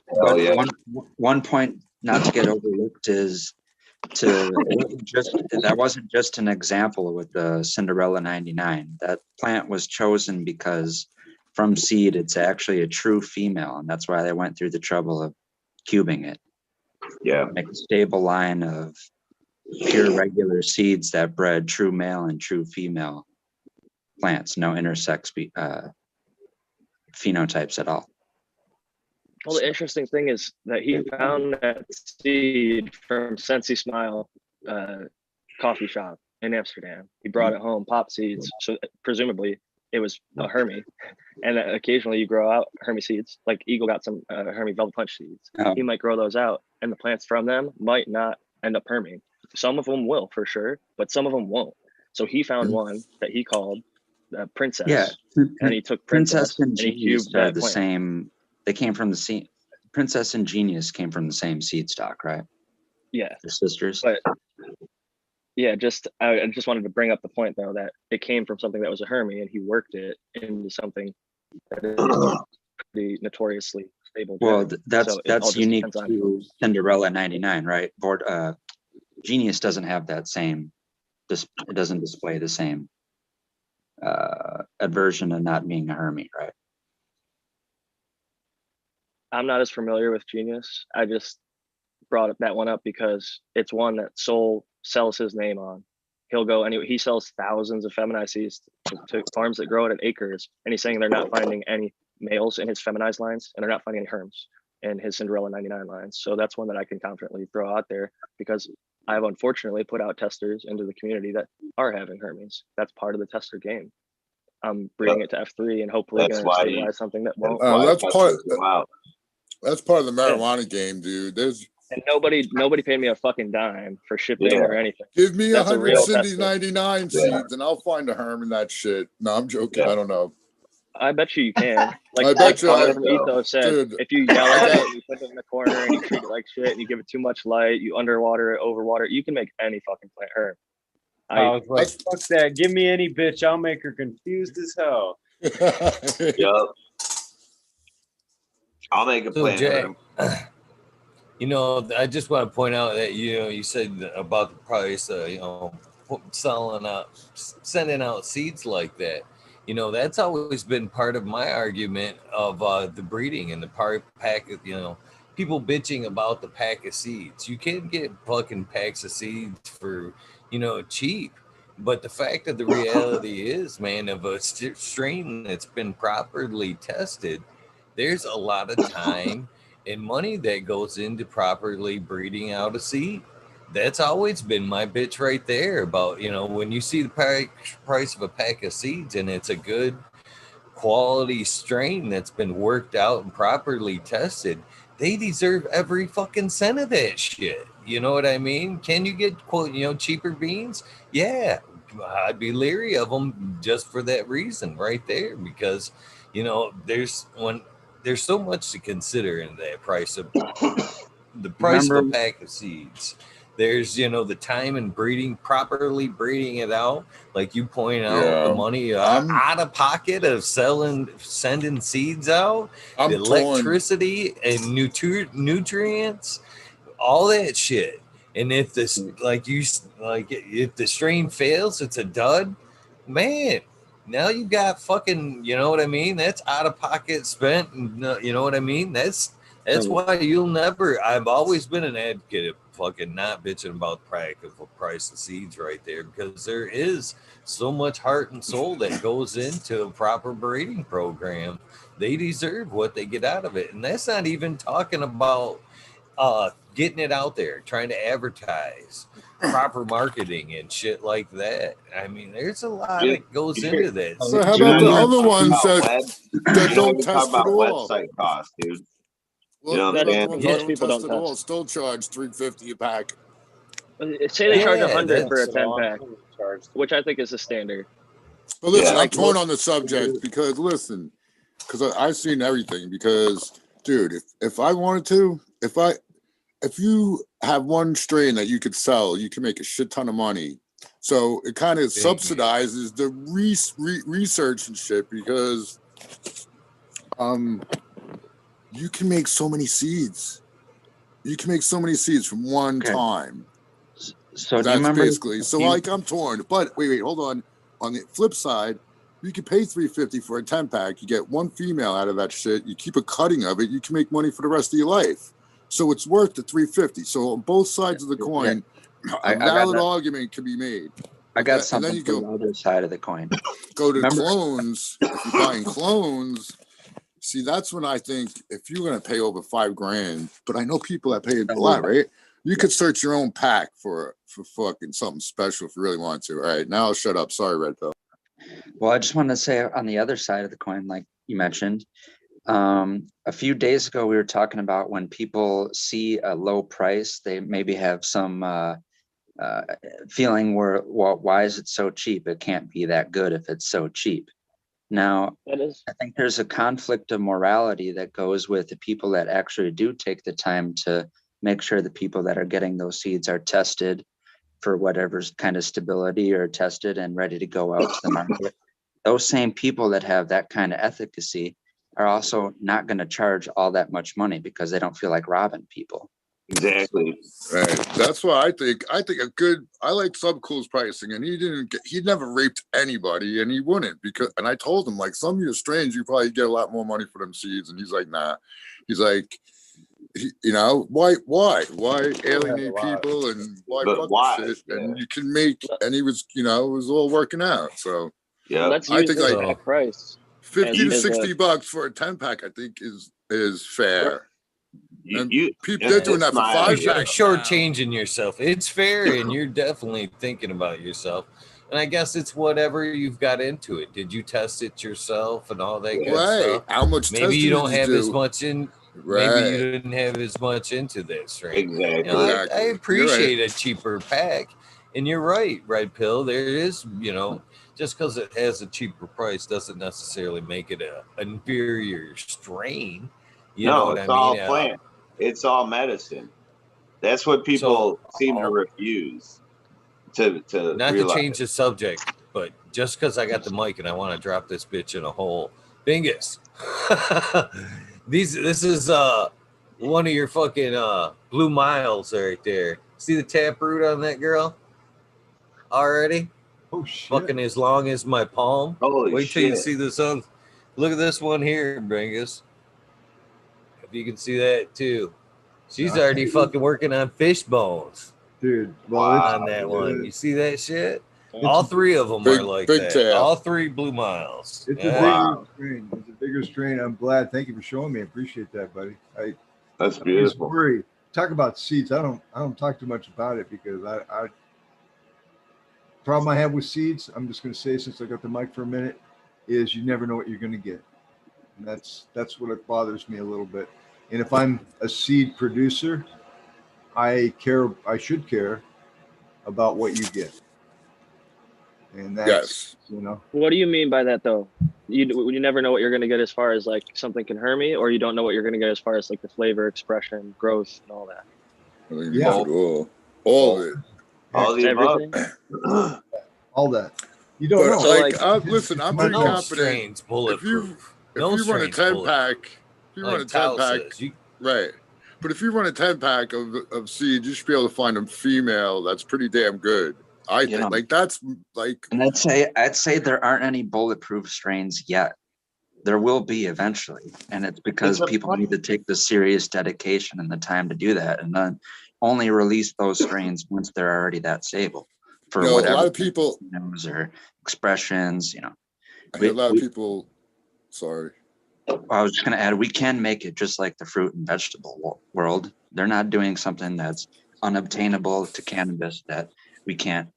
Speaker 4: One point not to get overlooked is that wasn't just an example with the Cinderella 99. That plant was chosen because from seed, it's actually a true female, and that's why they went through the trouble of cubing it.
Speaker 5: Yeah,
Speaker 4: make a stable line of pure regular seeds that bred true male and true female plants, no intersex phenotypes at all.
Speaker 7: Well, the interesting thing is that he found that seed from Sensi Smile coffee shop in Amsterdam. He brought it home, pop seeds. So presumably it was a Hermie. And occasionally you grow out Hermie seeds. Like Eagle got some Hermie Velvet Punch seeds.
Speaker 4: Oh.
Speaker 7: He might grow those out, and the plants from them might not end up Hermie. Some of them will for sure, but some of them won't. So he found one that he called Princess.
Speaker 4: Yeah,
Speaker 7: and he took
Speaker 4: Princess and
Speaker 7: he
Speaker 4: Genius
Speaker 7: cubed
Speaker 4: are
Speaker 7: that
Speaker 4: the
Speaker 7: plant.
Speaker 4: same. They came from the same. Princess and Genius came from the same seed stock, right?
Speaker 7: Yeah,
Speaker 4: They're sisters.
Speaker 7: but yeah, I just wanted to bring up the point though that it came from something that was a Hermie, and he worked it into something that is pretty notoriously stable.
Speaker 4: Well, that's
Speaker 7: So it all just
Speaker 4: unique
Speaker 7: depends on
Speaker 4: to
Speaker 7: who's-
Speaker 4: Cinderella 99, right? Genius doesn't have that same. It doesn't display the same aversion to not being a Hermie, right?
Speaker 7: I'm not as familiar with Genius. I just brought that one up because it's one that Soul sells his name on. he'll go anyway. He sells thousands of feminized seeds to farms that grow it in acres, and he's saying they're not finding any males in his feminized lines, and they're not finding any herms in his Cinderella 99 lines. So that's one that I can confidently throw out there, because I've unfortunately put out testers into the community that are having hermes. That's part of the tester game. I'm breeding it to F3 and hopefully going to stabilize something that won't.
Speaker 8: That's part of the marijuana game, dude.
Speaker 7: And nobody paid me a fucking dime for shipping or anything.
Speaker 8: Give me 100 Cindy's 99 seeds and I'll find a herm in that shit. No, I'm joking. I don't know.
Speaker 7: I bet you can.
Speaker 8: I bet you.
Speaker 7: Ethos said, dude, if you yell at it, you put it in the corner and you treat it like shit and you give it too much light, you underwater it, overwater it, you can make any fucking plant herm.
Speaker 6: I was like, fuck that. Give me any bitch. I'll make her confused as hell.
Speaker 5: Yup. I'll make a plant herm.
Speaker 1: You know, I just want to point out that, you know, you said about the price, you know, sending out seeds like that. You know, that's always been part of my argument of the breeding and the pack of, you know, people bitching about the pack of seeds. You can't get fucking packs of seeds for, you know, cheap. But the fact of the reality is, man, of a strain that's been properly tested, there's a lot of time and money that goes into properly breeding out a seed. That's always been my bitch right there about, you know, when you see the price of a pack of seeds and it's a good quality strain that's been worked out and properly tested, they deserve every fucking cent of that shit. You know what I mean? Can you get, quote, you know, cheaper beans? Yeah, I'd be leery of them just for that reason right there, because, you know, there's so much to consider in that price of the price of a pack of seeds. There's, you know, the time and properly breeding it out. Like you point out, the money out of pocket of sending seeds out, the electricity and nutrients, all that shit. And if this, if the strain fails, it's a dud, man. Now you got fucking, you know what I mean? That's out of pocket spent. You know what I mean? That's why you'll never. I've always been an advocate of fucking not bitching about the price of seeds right there, because there is so much heart and soul that goes into a proper breeding program. They deserve what they get out of it, and that's not even talking about getting it out there, trying to advertise, proper marketing and shit like that. I mean, there's a lot that goes into that.
Speaker 8: So how about the other ones that don't test at all?
Speaker 5: Website cost, dude.
Speaker 8: Well,
Speaker 7: most people don't test.
Speaker 8: Still charge $350 a pack.
Speaker 7: Say they charge $100 for a 10-pack, which I think is the standard.
Speaker 8: But listen, I'm torn on the subject because I've seen everything. Because, dude, if I wanted to, if you have one strain that you could sell, you can make a shit ton of money. So it kind of subsidizes the research and shit, because you can make so many seeds. You can make so many seeds from one time.
Speaker 4: So
Speaker 8: that's basically. So like I'm torn. But wait, hold on. On the flip side, you can pay $350 for a 10-pack. You get one female out of that shit. You keep a cutting of it. You can make money for the rest of your life. So it's worth the $350. So on both sides of the coin, a valid argument can be made.
Speaker 4: I got something from the other side of the coin.
Speaker 8: Go to clones. If you're buying clones, see, that's when I think if you're going to pay over $5,000, but I know people that pay a lot, right? You could search your own pack for fucking something special if you really want to. All right, now I'll shut up. Sorry, Redpill.
Speaker 4: Well, I just wanted to say on the other side of the coin, like you mentioned, a few days ago, we were talking about when people see a low price, they maybe have some feeling why is it so cheap? It can't be that good if it's so cheap. Now, I think there's a conflict of morality that goes with the people that actually do take the time to make sure the people that are getting those seeds are tested for whatever kind of stability, or tested and ready to go out to the market. Those same people that have that kind of efficacy are also not going to charge all that much money because they don't feel like robbing people.
Speaker 5: Exactly.
Speaker 8: Right. That's why I think I like Subcool's pricing, and he never raped anybody, and he wouldn't, and I told him, like, some of your strains, you probably get a lot more money for them seeds. And he's like, nah. He's like, you know, why alienate people and why
Speaker 5: But
Speaker 8: fuck
Speaker 5: why?
Speaker 8: with shit? And
Speaker 5: Yeah.
Speaker 8: you can make, and he was, you know, it was all working out. So
Speaker 5: Yeah.
Speaker 7: Let's
Speaker 8: I
Speaker 7: use
Speaker 8: think
Speaker 7: this
Speaker 8: like
Speaker 7: at price
Speaker 8: 50 to
Speaker 7: as a
Speaker 8: 60 bucks for a 10-pack, I think is fair. And
Speaker 5: You
Speaker 8: people, they're doing that for
Speaker 5: Smiley,
Speaker 8: 5
Speaker 1: You're
Speaker 8: packs.
Speaker 1: shortchanging yourself. It's fair, and you're definitely thinking about yourself. And I guess it's whatever you've got into it. Did you test it yourself and all that good
Speaker 8: Right.
Speaker 1: stuff?
Speaker 8: How much
Speaker 1: Maybe
Speaker 8: testing
Speaker 1: you don't
Speaker 8: did
Speaker 1: have
Speaker 8: you
Speaker 1: as
Speaker 8: do?
Speaker 1: much in.
Speaker 8: Right.
Speaker 1: Maybe you didn't have as much into this, right?
Speaker 5: Exactly.
Speaker 1: You know, I
Speaker 8: Exactly. You're right.
Speaker 1: appreciate a cheaper pack, and you're right, Red Pill. There is, you know, just because it has a cheaper price doesn't necessarily make it a inferior strain. You know
Speaker 5: No,
Speaker 1: what
Speaker 5: it's
Speaker 1: I
Speaker 5: all
Speaker 1: mean?
Speaker 5: plant. It's all medicine. That's what people seem to refuse to
Speaker 1: Not
Speaker 5: realize.
Speaker 1: to change the subject, but just because I got the mic and I want to drop this bitch in a hole, bingus. This is one of your fucking blue miles right there. See the taproot on that girl already?
Speaker 3: Oh shit.
Speaker 1: Fucking as long as my palm.
Speaker 5: Holy
Speaker 1: Wait till you
Speaker 5: shit.
Speaker 1: see this on. Look at this one here, bingus. If you can see that too. She's already fucking working on fish bones
Speaker 3: Dude, well,
Speaker 5: Wow.
Speaker 1: on that one. You see that shit?
Speaker 3: It's
Speaker 1: All
Speaker 3: a-
Speaker 1: three of them
Speaker 8: Big-
Speaker 1: are like
Speaker 8: big
Speaker 1: that.
Speaker 8: tail.
Speaker 1: All three blue miles.
Speaker 3: It's
Speaker 1: Yeah.
Speaker 3: a
Speaker 5: Wow.
Speaker 3: bigger strain. It's a bigger strain. I'm glad. Thank you for showing me. I appreciate that, buddy.
Speaker 5: That's
Speaker 3: I
Speaker 5: beautiful.
Speaker 3: worry. Talk about seeds. I don't talk too much about it because I problem I have with seeds, I'm just gonna say since I got the mic for a minute, is you never know what you're gonna get. And that's what it bothers me a little bit. And if I'm a seed producer, I should care about what you get. And that's
Speaker 8: Yes.
Speaker 3: you know.
Speaker 7: What do you mean by that, though? You never know what you're going to get as far as like something can harm me, or you don't know what you're going to get as far as like the flavor, expression, growth, and all that.
Speaker 8: I think
Speaker 3: Yeah.
Speaker 8: all of it.
Speaker 5: All the above.
Speaker 7: Everything.
Speaker 3: All that. You don't
Speaker 8: But
Speaker 3: know.
Speaker 8: like, listen, I'm pretty
Speaker 1: No
Speaker 8: confident.
Speaker 1: strains bulletproof.
Speaker 8: If
Speaker 1: No
Speaker 8: you run a
Speaker 1: strains
Speaker 8: 10-pack,
Speaker 1: bulletproof. Like Tao says,
Speaker 8: right? But if you run a 10-pack of seeds, you should be able to find a female that's pretty damn good. I think
Speaker 4: Yeah.
Speaker 8: like that's like,
Speaker 4: And I'd say there aren't any bulletproof strains yet. There will be eventually, and it's because people need to take the serious dedication and the time to do that, and then only release those strains once they're already that stable for
Speaker 8: you know,
Speaker 4: whatever
Speaker 8: a lot of people,
Speaker 4: or expressions. You know,
Speaker 8: I hear a lot of people. Sorry.
Speaker 4: I was just going to add, we can make it just like the fruit and vegetable world. They're not doing something that's unobtainable to cannabis that we can't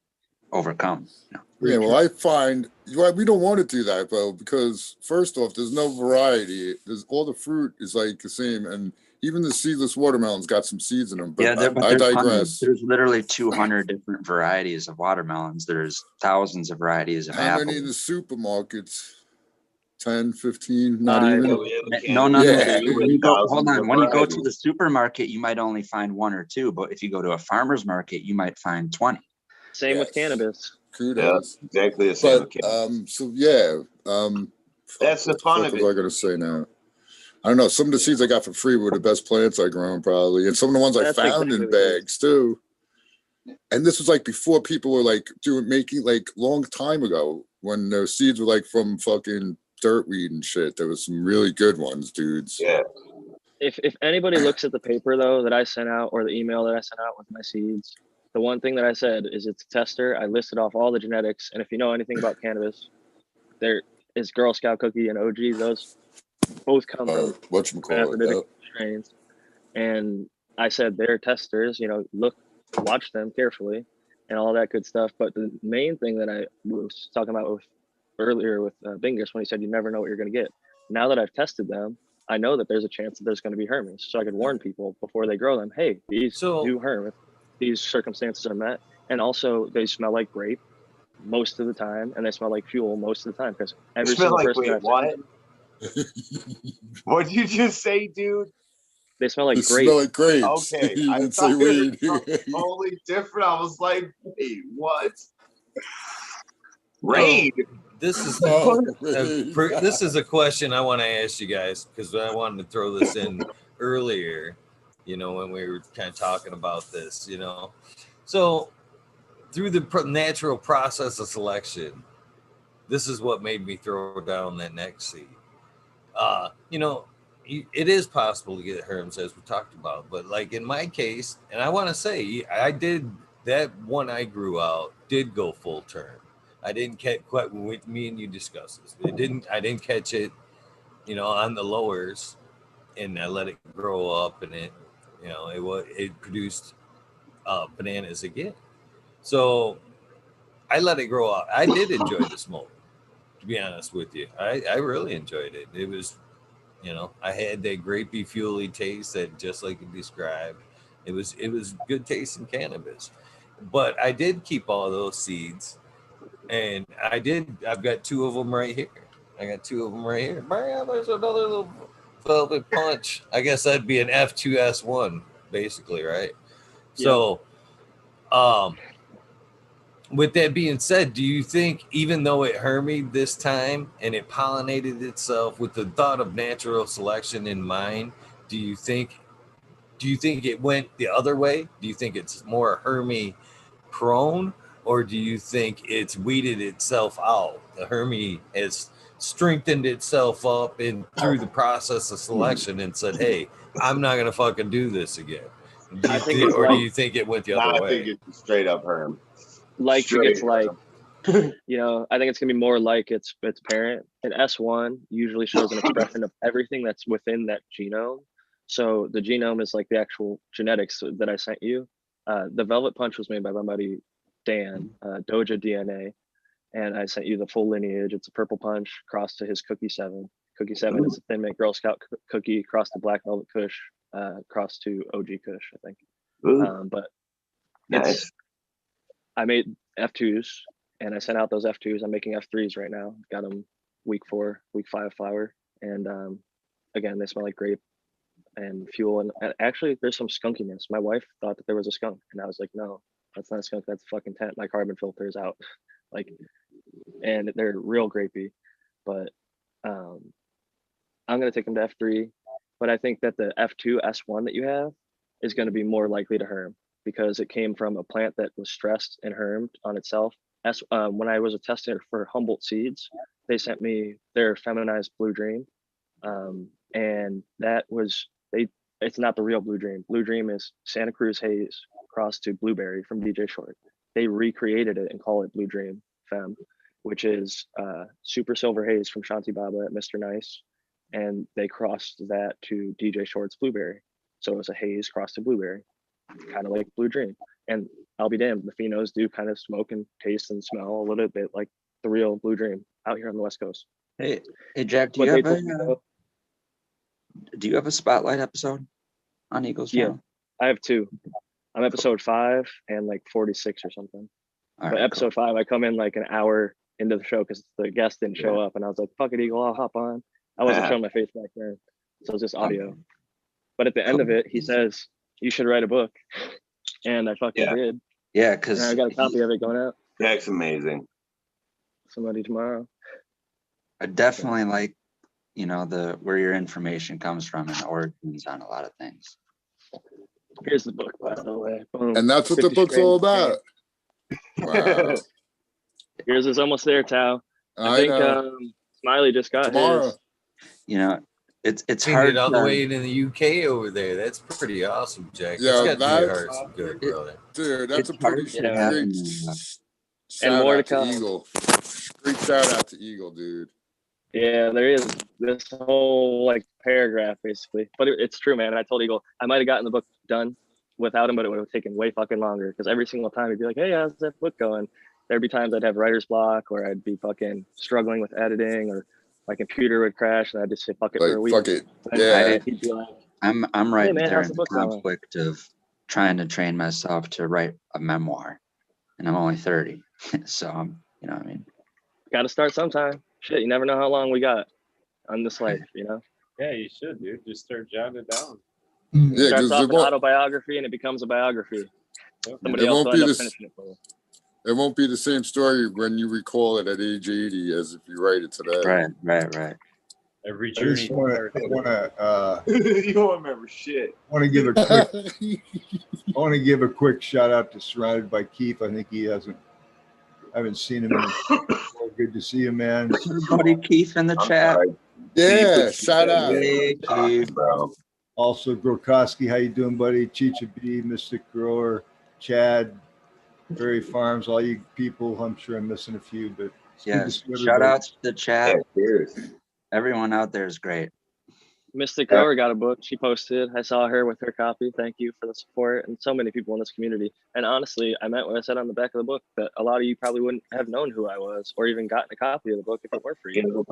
Speaker 4: overcome. You know?
Speaker 8: Yeah, well, I find we don't want to do that though, because first off, there's no variety. There's all the fruit is like the same, and even the seedless watermelon's got some seeds in them. But
Speaker 4: Yeah,
Speaker 8: I
Speaker 4: there's
Speaker 8: digress.
Speaker 4: hundreds. There's literally 200 different varieties of watermelons. There's thousands of varieties of
Speaker 8: How
Speaker 4: apples.
Speaker 8: many in the supermarkets? 10, 15, not even.
Speaker 4: No.
Speaker 8: Yeah.
Speaker 4: When you go, hold on. When you go to the supermarket, you might only find one or two, but if you go to a farmer's market, you might find 20.
Speaker 7: Same with cannabis.
Speaker 8: Kudos.
Speaker 5: Yeah, exactly the same.
Speaker 8: But so yeah,
Speaker 5: that's the fun of
Speaker 8: what
Speaker 5: it.
Speaker 8: was I gonna say now? I don't know. Some of the seeds I got for free were the best plants I grown probably, and some of the ones I found in bags too. And this was like before people were like making like long time ago when those seeds were like from fucking dirtweed and shit. There was some really good ones, dudes.
Speaker 5: Yeah.
Speaker 7: If anybody looks at the paper though that I sent out or the email that I sent out with my seeds, the one thing that I said is it's a tester. I listed off all the genetics, and if you know anything about cannabis, there is Girl Scout Cookie and OG. Those both come from hermaphroditic strains. And I said they're testers. You know, watch them carefully, and all that good stuff. But the main thing that I was talking about earlier with Bingus when he said you never know what you're going to get. Now that I've tested them, I know that there's a chance that there's going to be hermes, so I could warn people before they grow them. Hey, these do herm if these circumstances are met, and also they smell like grape most of the time, and they smell like fuel most of the time because every single person.
Speaker 5: What? What'd you just say, dude?
Speaker 7: They smell like
Speaker 8: They
Speaker 7: grape.
Speaker 8: smell like grapes.
Speaker 5: Okay,
Speaker 8: You
Speaker 5: I
Speaker 8: didn't
Speaker 5: thought
Speaker 8: say weed.
Speaker 5: it was totally different. I was like, wait, what? Raid.
Speaker 1: This is
Speaker 8: Raid.
Speaker 1: this is a question I want to ask you guys because I wanted to throw this in earlier. You know, when we were kind of talking about this. You know, so through the natural process of selection, this is what made me throw down that next seed. You know, it is possible to get herms, as we talked about. But like in my case, and I want to say, I did that one I grew out did go full term. I didn't catch quite with me and you discussed this. I didn't catch it, on the lowers, and I let it grow up, and it produced bananas again. So I let it grow up. I did enjoy the smoke, to be honest with you. I really enjoyed it. It was, I had that grapey, fuely taste that just like you described. It was good tasting cannabis. But I did keep all those seeds, and I've got two of them right here. I got two of them right here. Bam, there's another little velvet punch. I guess that'd be an F2S1, basically, right? So, with that being said, do you think, even though it hermied this time and it pollinated itself with the thought of natural selection in mind, do you think it went the other way? Do you think it's more hermy prone, or do you think it's weeded itself out? The hermy has strengthened itself up in through the process of selection and said, "Hey, I'm not gonna fucking do this again." Do you think it went the other way?
Speaker 5: I think it's straight up herm.
Speaker 7: Like it's like, I think it's gonna be more like its parent. An S1 usually shows an expression of everything that's within that genome. So the genome is like the actual genetics that I sent you. The Velvet Punch was made by my buddy Dan, Doja DNA, and I sent you the full lineage. It's a Purple Punch crossed to his Cookie 7. Cookie 7 is a Thin Mint Girl Scout cookie crossed to Black Velvet Kush, crossed to OG Kush, I think. But
Speaker 5: nice.
Speaker 7: I made F2s, and I sent out those F2s. I'm making F3s right now. Got them week 4, week 5 flower. And again, they smell like grape and fuel. And actually, there's some skunkiness. My wife thought that there was a skunk, and I was like, no, that's not a skunk. That's a fucking tent. My carbon filter is out. And they're real grapey. But I'm going to take them to F3. But I think that the F2 S1 that you have is going to be more likely to herm, because it came from a plant that was stressed and hermed on itself. When I was a tester for Humboldt Seeds, they sent me their feminized Blue Dream. And that was, it's not the real Blue Dream. Blue Dream is Santa Cruz Haze crossed to Blueberry from DJ Short. They recreated it and call it Blue Dream Femme, which is Super Silver Haze from Shanti Baba at Mr. Nice. And they crossed that to DJ Short's Blueberry. So it was a haze crossed to Blueberry, kind of like Blue Dream. And I'll be damned, the phenos do kind of smoke and taste and smell a little bit like the real Blue Dream out here on the West Coast.
Speaker 4: Hey Jack, do you have a spotlight episode on Eagles?
Speaker 7: Yeah, I have 2. I'm episode 5 and like 46 or something. But episode 5, I come in like an hour into the show because the guest didn't show up, and I was like, fuck it, Eagle, I'll hop on. I wasn't showing my face back then, so it was just audio. But at the end of it, he says, you should write a book. And I fucking did.
Speaker 4: Yeah, because
Speaker 7: I got a copy of it going out.
Speaker 5: That's amazing.
Speaker 7: Somebody tomorrow.
Speaker 4: I definitely like, where your information comes from and origins on a lot of things.
Speaker 7: Here's the book, by the way. Boom.
Speaker 8: And that's what the book's all about. Wow.
Speaker 7: Yours is almost there, Tao. I think Smiley just got
Speaker 4: tomorrow. His. It's hard
Speaker 1: all the way in the UK over there. That's pretty awesome, Jack.
Speaker 8: Yeah,
Speaker 1: it's got your heart some good, brother.
Speaker 8: Dude, that's a pretty great
Speaker 7: and more to come.
Speaker 8: Eagle. Great shout out to Eagle, dude.
Speaker 7: Yeah, there is this whole paragraph basically, but it's true, man. And I told Eagle I might have gotten the book done without him, but it would have taken way fucking longer, because every single time he'd be like, "Hey, how's that book going?" There'd be times I'd have writer's block, or I'd be fucking struggling with editing, or my computer would crash, and I'd just say fuck it for a week.
Speaker 8: Fuck it. Yeah.
Speaker 7: He'd be like,
Speaker 4: I'm right
Speaker 7: man,
Speaker 4: there in the conflict of trying to train myself to write a memoir, and I'm only 30, so I'm, what I mean.
Speaker 7: Got to start sometime. Shit, you never know how long we got on this life,
Speaker 6: Yeah, you should, dude. Just start jotting it down.
Speaker 7: It starts off an autobiography, and it becomes a biography. Somebody else will end up finishing it for you.
Speaker 8: It won't be the same story when you recall it at age 80 as if you write it today.
Speaker 4: Right.
Speaker 6: Every journey.
Speaker 3: You don't
Speaker 5: remember shit.
Speaker 3: I want to give a quick shout out to Surrounded by Keith. I think I haven't seen him in a good to see you, man.
Speaker 4: Everybody, Keith in the chat.
Speaker 8: Yeah, shout out.
Speaker 4: Hey, Keith.
Speaker 5: Bro.
Speaker 3: Also, Grokowski, how you doing, buddy? Chicha B, Mystic Grower, Chad, Berry Farms, all you people. I'm sure I'm missing a few, but it's good to
Speaker 4: Yes,
Speaker 3: see
Speaker 4: shout
Speaker 3: everybody.
Speaker 4: outs to the chat.
Speaker 5: Yeah, cheers.
Speaker 4: Everyone out there is great.
Speaker 7: Mystic Grower got a book. She posted. I saw her with her copy. Thank you for the support, and so many people in this community. And honestly, I meant what I said on the back of the book, that a lot of you probably wouldn't have known who I was or even gotten a copy of the book if it weren't for you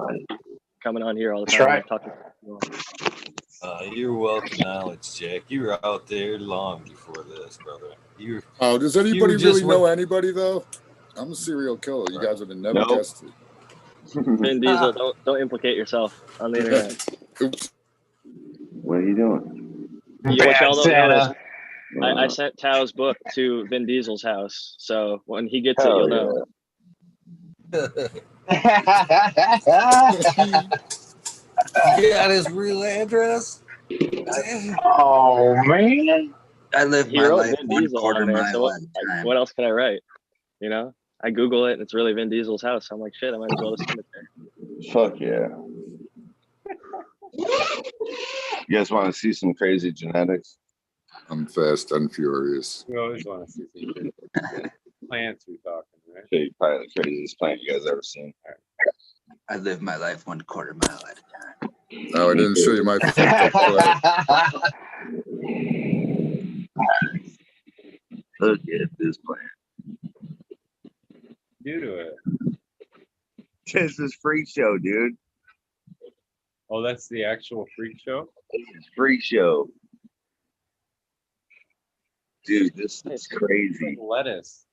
Speaker 7: coming on here all the
Speaker 2: That's
Speaker 7: time.
Speaker 2: right.
Speaker 7: Talking to people.
Speaker 1: You're welcome, knowledge, Jack. You were out there long before this, brother.
Speaker 8: Oh, does anybody
Speaker 1: just
Speaker 8: really know anybody though? I'm a serial killer. You guys would have never
Speaker 5: Nope.
Speaker 8: guessed it.
Speaker 7: Vin Diesel, don't implicate yourself on the internet.
Speaker 8: Oops.
Speaker 5: What are you doing?
Speaker 7: What
Speaker 2: Bad
Speaker 7: y'all don't know is
Speaker 2: Santa.
Speaker 7: I sent Tao's book to Vin Diesel's house, so when he gets it,
Speaker 5: Hell
Speaker 7: you'll know.
Speaker 1: You got his real address?
Speaker 2: Oh man.
Speaker 4: I live
Speaker 7: He
Speaker 4: my
Speaker 7: wrote
Speaker 4: life
Speaker 7: Vin
Speaker 4: 1/4
Speaker 7: Diesel on there,
Speaker 4: mile
Speaker 7: so
Speaker 4: at a time.
Speaker 7: what else can I write? You know, I Google it and it's really Vin Diesel's house. I'm like, shit, I might as well just send it there.
Speaker 5: Fuck yeah. You guys want to see some crazy genetics?
Speaker 8: I'm fast and furious.
Speaker 6: We always want to see some plants we're talking, right?
Speaker 5: Show you probably the craziest plant you guys ever seen.
Speaker 4: I live my life 1/4 mile at a time.
Speaker 8: No, I didn't show you my fucked up plant.
Speaker 5: Look at this plant.
Speaker 6: Due to it.
Speaker 5: This is freak show, dude.
Speaker 6: Oh, that's the actual freak show?
Speaker 5: It's freak show. Dude, this is crazy.
Speaker 6: Lettuce.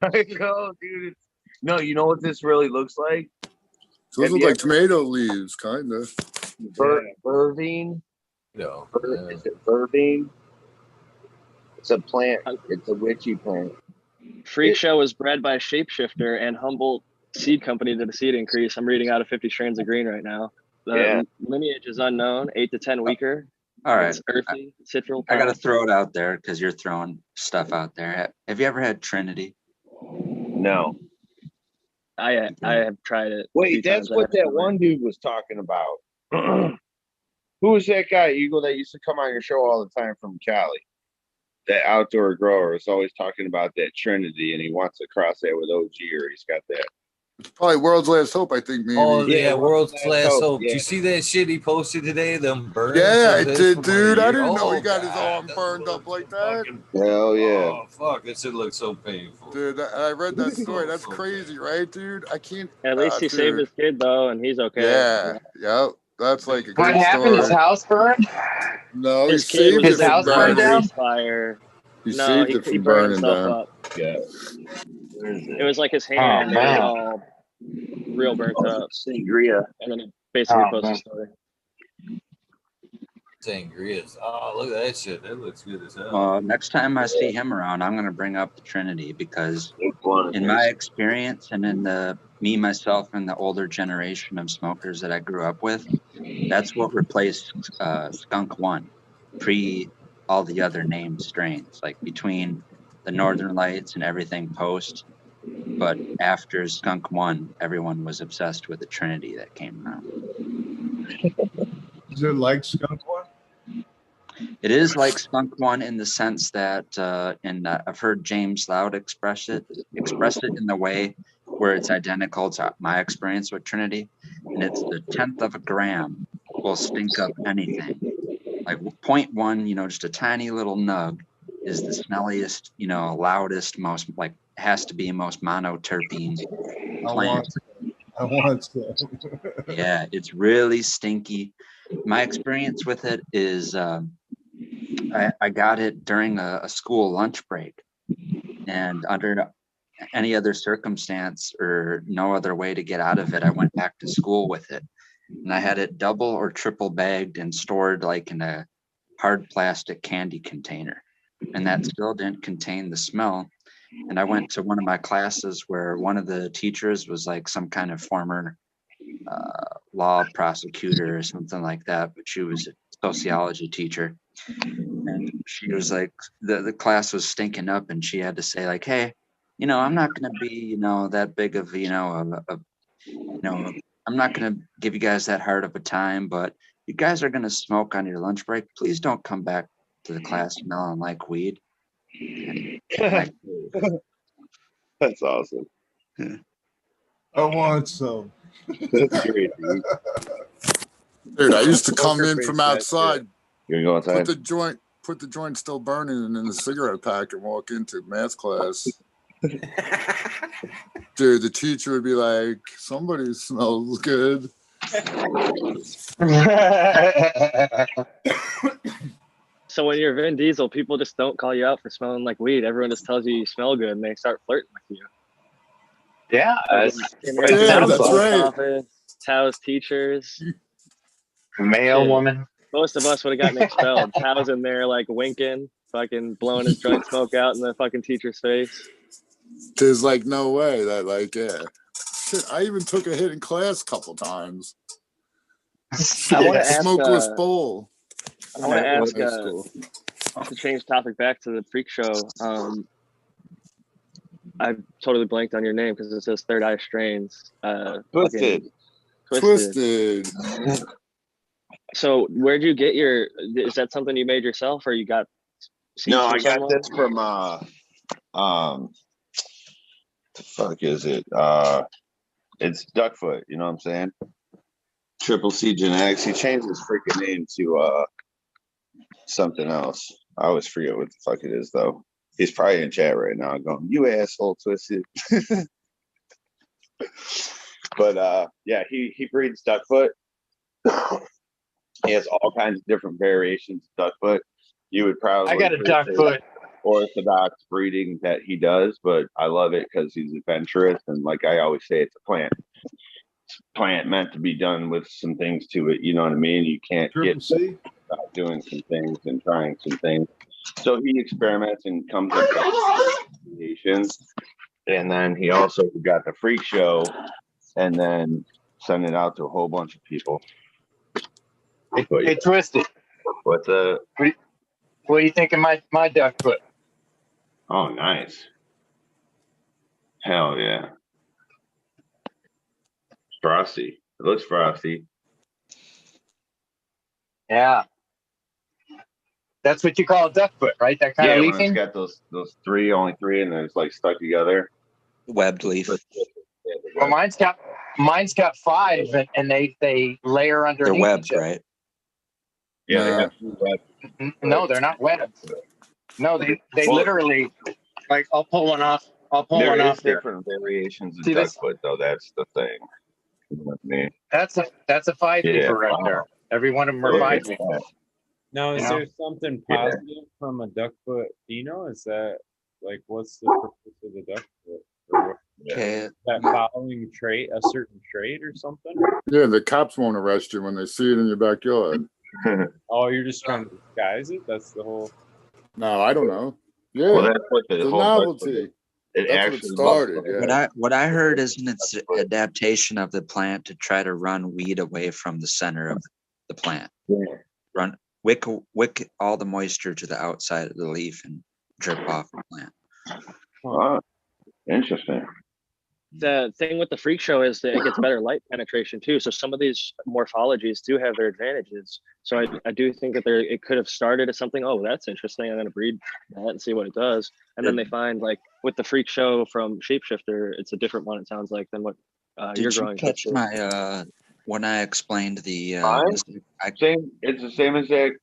Speaker 5: I know, dude. No, you know what this really looks like?
Speaker 8: Those look like tomato leaves, kind of.
Speaker 5: Vervine.
Speaker 1: No.
Speaker 5: Is it vervine? It's a plant. It's a witchy plant.
Speaker 7: Freak Show was bred by Shapeshifter and Humboldt Seed Company to the seed increase. I'm reading out of 50 Strains of Green right now. The lineage is unknown, 8 to 10 weaker.
Speaker 4: All right.
Speaker 7: It's earthy, citral.
Speaker 4: I got to throw it out there because you're throwing stuff out there. Have you ever had Trinity?
Speaker 5: No.
Speaker 7: I have tried it.
Speaker 5: Wait, that's what that one dude was talking about. Who was that guy, Eagle, that used to come on your show all the time from Cali? That outdoor grower is always talking about that Trinity, and he wants to cross that with OG, or he's got that.
Speaker 8: Probably World's Last Hope, I think, maybe.
Speaker 1: Oh, yeah, World's Last Hope.
Speaker 5: Yeah.
Speaker 1: Did you see that shit he posted today? Them burns?
Speaker 8: Yeah, I
Speaker 1: of this
Speaker 8: did,
Speaker 1: from
Speaker 8: dude.
Speaker 1: a
Speaker 8: I
Speaker 1: year?
Speaker 8: didn't know he
Speaker 1: Oh,
Speaker 8: got his
Speaker 1: God,
Speaker 8: arm
Speaker 1: that
Speaker 8: burned
Speaker 1: looks
Speaker 8: up like that.
Speaker 5: Hell yeah.
Speaker 1: Oh, fuck. That shit looks so painful.
Speaker 8: Dude, I read that story. That's crazy, right, dude? I can't.
Speaker 7: At least he saved his kid, though, and he's okay.
Speaker 8: Yeah, yeah. That's like a
Speaker 2: What
Speaker 8: great
Speaker 2: happened? His
Speaker 8: story.
Speaker 2: house burned?
Speaker 8: No,
Speaker 7: His
Speaker 8: he
Speaker 7: kid
Speaker 8: saved
Speaker 7: was
Speaker 8: it from
Speaker 2: house burned
Speaker 8: burning.
Speaker 2: down?
Speaker 7: fire.
Speaker 8: He
Speaker 7: No,
Speaker 8: saved
Speaker 7: he
Speaker 8: it from
Speaker 7: burned
Speaker 8: burning
Speaker 7: himself
Speaker 8: down.
Speaker 7: up.
Speaker 5: Yeah. Where is
Speaker 7: It was like his hand. It was
Speaker 2: man.
Speaker 7: all real burnt up.
Speaker 5: Sangria.
Speaker 7: And then he basically
Speaker 2: Oh,
Speaker 7: posted
Speaker 2: man.
Speaker 7: a story.
Speaker 1: Sangrias. Oh, look at that shit. That looks good as hell.
Speaker 4: Next time I see him around, I'm going to bring up the Trinity because
Speaker 5: One
Speaker 4: in my experience and in me, myself, and the older generation of smokers that I grew up with, that's what replaced Skunk One, pre all the other named strains, like between the Northern Lights and everything post. But after Skunk One, everyone was obsessed with the Trinity that came around.
Speaker 3: Is it like Skunk One?
Speaker 4: It is like Skunk One in the sense that, and I've heard James Loud express it in the way where it's identical to my experience with Trinity, and it's the 1/10 of a gram will stink up anything. Like 0.1, just a tiny little nug is the smelliest, loudest, most like has to be most monoterpene plant.
Speaker 3: I want to.
Speaker 4: Yeah, it's really stinky. My experience with it is I got it during a school lunch break, and under any other circumstance or no other way to get out of it, I went back to school with it. And I had it double or triple bagged and stored like in a hard plastic candy container. And that still didn't contain the smell. And I went to one of my classes where one of the teachers was like some kind of former law prosecutor or something like that, but she was a sociology teacher. And she was like, the class was stinking up, and she had to say like, hey, I'm not going to be, that big of, I'm not gonna give you guys that hard of a time, but you guys are gonna smoke on your lunch break. Please don't come back to the class smelling like weed.
Speaker 5: That's awesome.
Speaker 3: I want some.
Speaker 5: That's great, dude.
Speaker 8: Dude, I used to come
Speaker 6: Poker
Speaker 8: in
Speaker 6: face
Speaker 8: from
Speaker 6: that
Speaker 8: outside,
Speaker 5: You gonna go
Speaker 8: put
Speaker 5: outside?
Speaker 8: the joint still burning and in the cigarette pack and walk into math class. Dude, the teacher would be like, somebody smells good.
Speaker 7: So when you're Vin Diesel, people just don't call you out for smelling like weed. Everyone just tells you you smell good, and they start flirting with you.
Speaker 2: Yeah,
Speaker 7: Like
Speaker 2: that's
Speaker 7: in
Speaker 2: what it
Speaker 7: your
Speaker 2: sounds
Speaker 8: that's
Speaker 2: like.
Speaker 8: right.
Speaker 7: office, Tao's teachers.
Speaker 2: Male
Speaker 7: Shit.
Speaker 2: woman.
Speaker 7: Most of us would have gotten expelled. Tao's in there like winking, fucking blowing his joint smoke out in the fucking teacher's face.
Speaker 8: There's like no way that like, yeah. Shit, I even took a hit in class a couple times.
Speaker 7: I want to ask.
Speaker 8: Smokeless bowl.
Speaker 7: I want to ask
Speaker 8: High school.
Speaker 7: to change topic back to the freak show. I totally blanked on your name because it says Third Eye Strains.
Speaker 5: Twisted.
Speaker 8: Twisted.
Speaker 7: So where'd you get your? Is that something you made yourself, or you got? Seeds
Speaker 5: No,
Speaker 7: from
Speaker 5: I got
Speaker 7: someone?
Speaker 5: this from the fuck is it? It's Duckfoot, you know what I'm saying? Triple C Genetics. He changed his freaking name to something else. I always forget what the fuck it is though. He's probably in chat right now going, "You asshole, Twisted." But yeah, he breeds Duckfoot. He has all kinds of different variations of Duckfoot. You would probably
Speaker 2: I got a Duckfoot.
Speaker 5: orthodox breeding that he does, but I love it because he's adventurous, and like I always say, it's a plant. It's a plant meant to be done with some things to it. You know what I mean? You can't
Speaker 3: Triple
Speaker 5: get
Speaker 3: C.
Speaker 5: without doing some things and trying some things. So he experiments and comes up with creations, and then he also got the freak show, and then sent it out to a whole bunch of people.
Speaker 2: Hey, Twisted.
Speaker 5: What's a?
Speaker 2: What do you think of my Duckfoot?
Speaker 5: Oh, nice. Hell yeah. Frosty. It looks frosty.
Speaker 2: Yeah. That's what you call a Duckfoot, right? That kind
Speaker 5: Yeah,
Speaker 2: of
Speaker 5: when it's
Speaker 2: leafing?
Speaker 5: got those only three, and then it's like stuck together.
Speaker 4: Webbed leaf.
Speaker 2: Well, mine's got five, and they layer underneath.
Speaker 4: They're webbed,
Speaker 2: each other.
Speaker 4: right?
Speaker 5: Yeah, they
Speaker 8: Nah.
Speaker 5: have two web.
Speaker 2: No, they're not webbed. No, they
Speaker 5: Well,
Speaker 2: literally, like, I'll pull one off.
Speaker 5: There is
Speaker 2: Here.
Speaker 5: different variations of
Speaker 2: See this?
Speaker 5: Duckfoot, though. That's the thing. You know what I mean?
Speaker 2: That's a five
Speaker 5: Yeah.
Speaker 2: leafer right there. Every one of them are
Speaker 5: Look
Speaker 2: five
Speaker 5: at
Speaker 2: leafer.
Speaker 5: that.
Speaker 6: Now, is
Speaker 2: You know?
Speaker 6: there something
Speaker 5: Yeah.
Speaker 6: positive from a Duckfoot pheno? Is that like what's the purpose of the Duckfoot? Or what,
Speaker 4: Okay.
Speaker 6: is that following trait, a certain trait or something?
Speaker 8: Yeah, the cops won't arrest you when they see it in your backyard.
Speaker 6: Oh, you're just trying to disguise it? That's the whole.
Speaker 8: No, I don't know. Yeah,
Speaker 5: Well, that's what the
Speaker 8: the
Speaker 5: whole
Speaker 8: novelty.
Speaker 5: It
Speaker 8: That's what it
Speaker 5: actually
Speaker 8: started.
Speaker 5: looks
Speaker 8: Yeah.
Speaker 4: What I heard is its adaptation of the plant to try to run weed away from the center of the plant.
Speaker 5: Yeah.
Speaker 4: Wick all the moisture to the outside of the leaf and drip off the plant.
Speaker 5: Oh, interesting.
Speaker 7: The thing with the freak show is that it gets better light penetration too. So some of these morphologies do have their advantages. So I do think that it could have started as something, oh, that's interesting, I'm going to breed that and see what it does. And then they find, like, with the freak show from Shapeshifter, it's a different one, it sounds like, than what you're
Speaker 4: Did you
Speaker 7: growing.
Speaker 4: catch my when I explained the
Speaker 5: It's the same as that.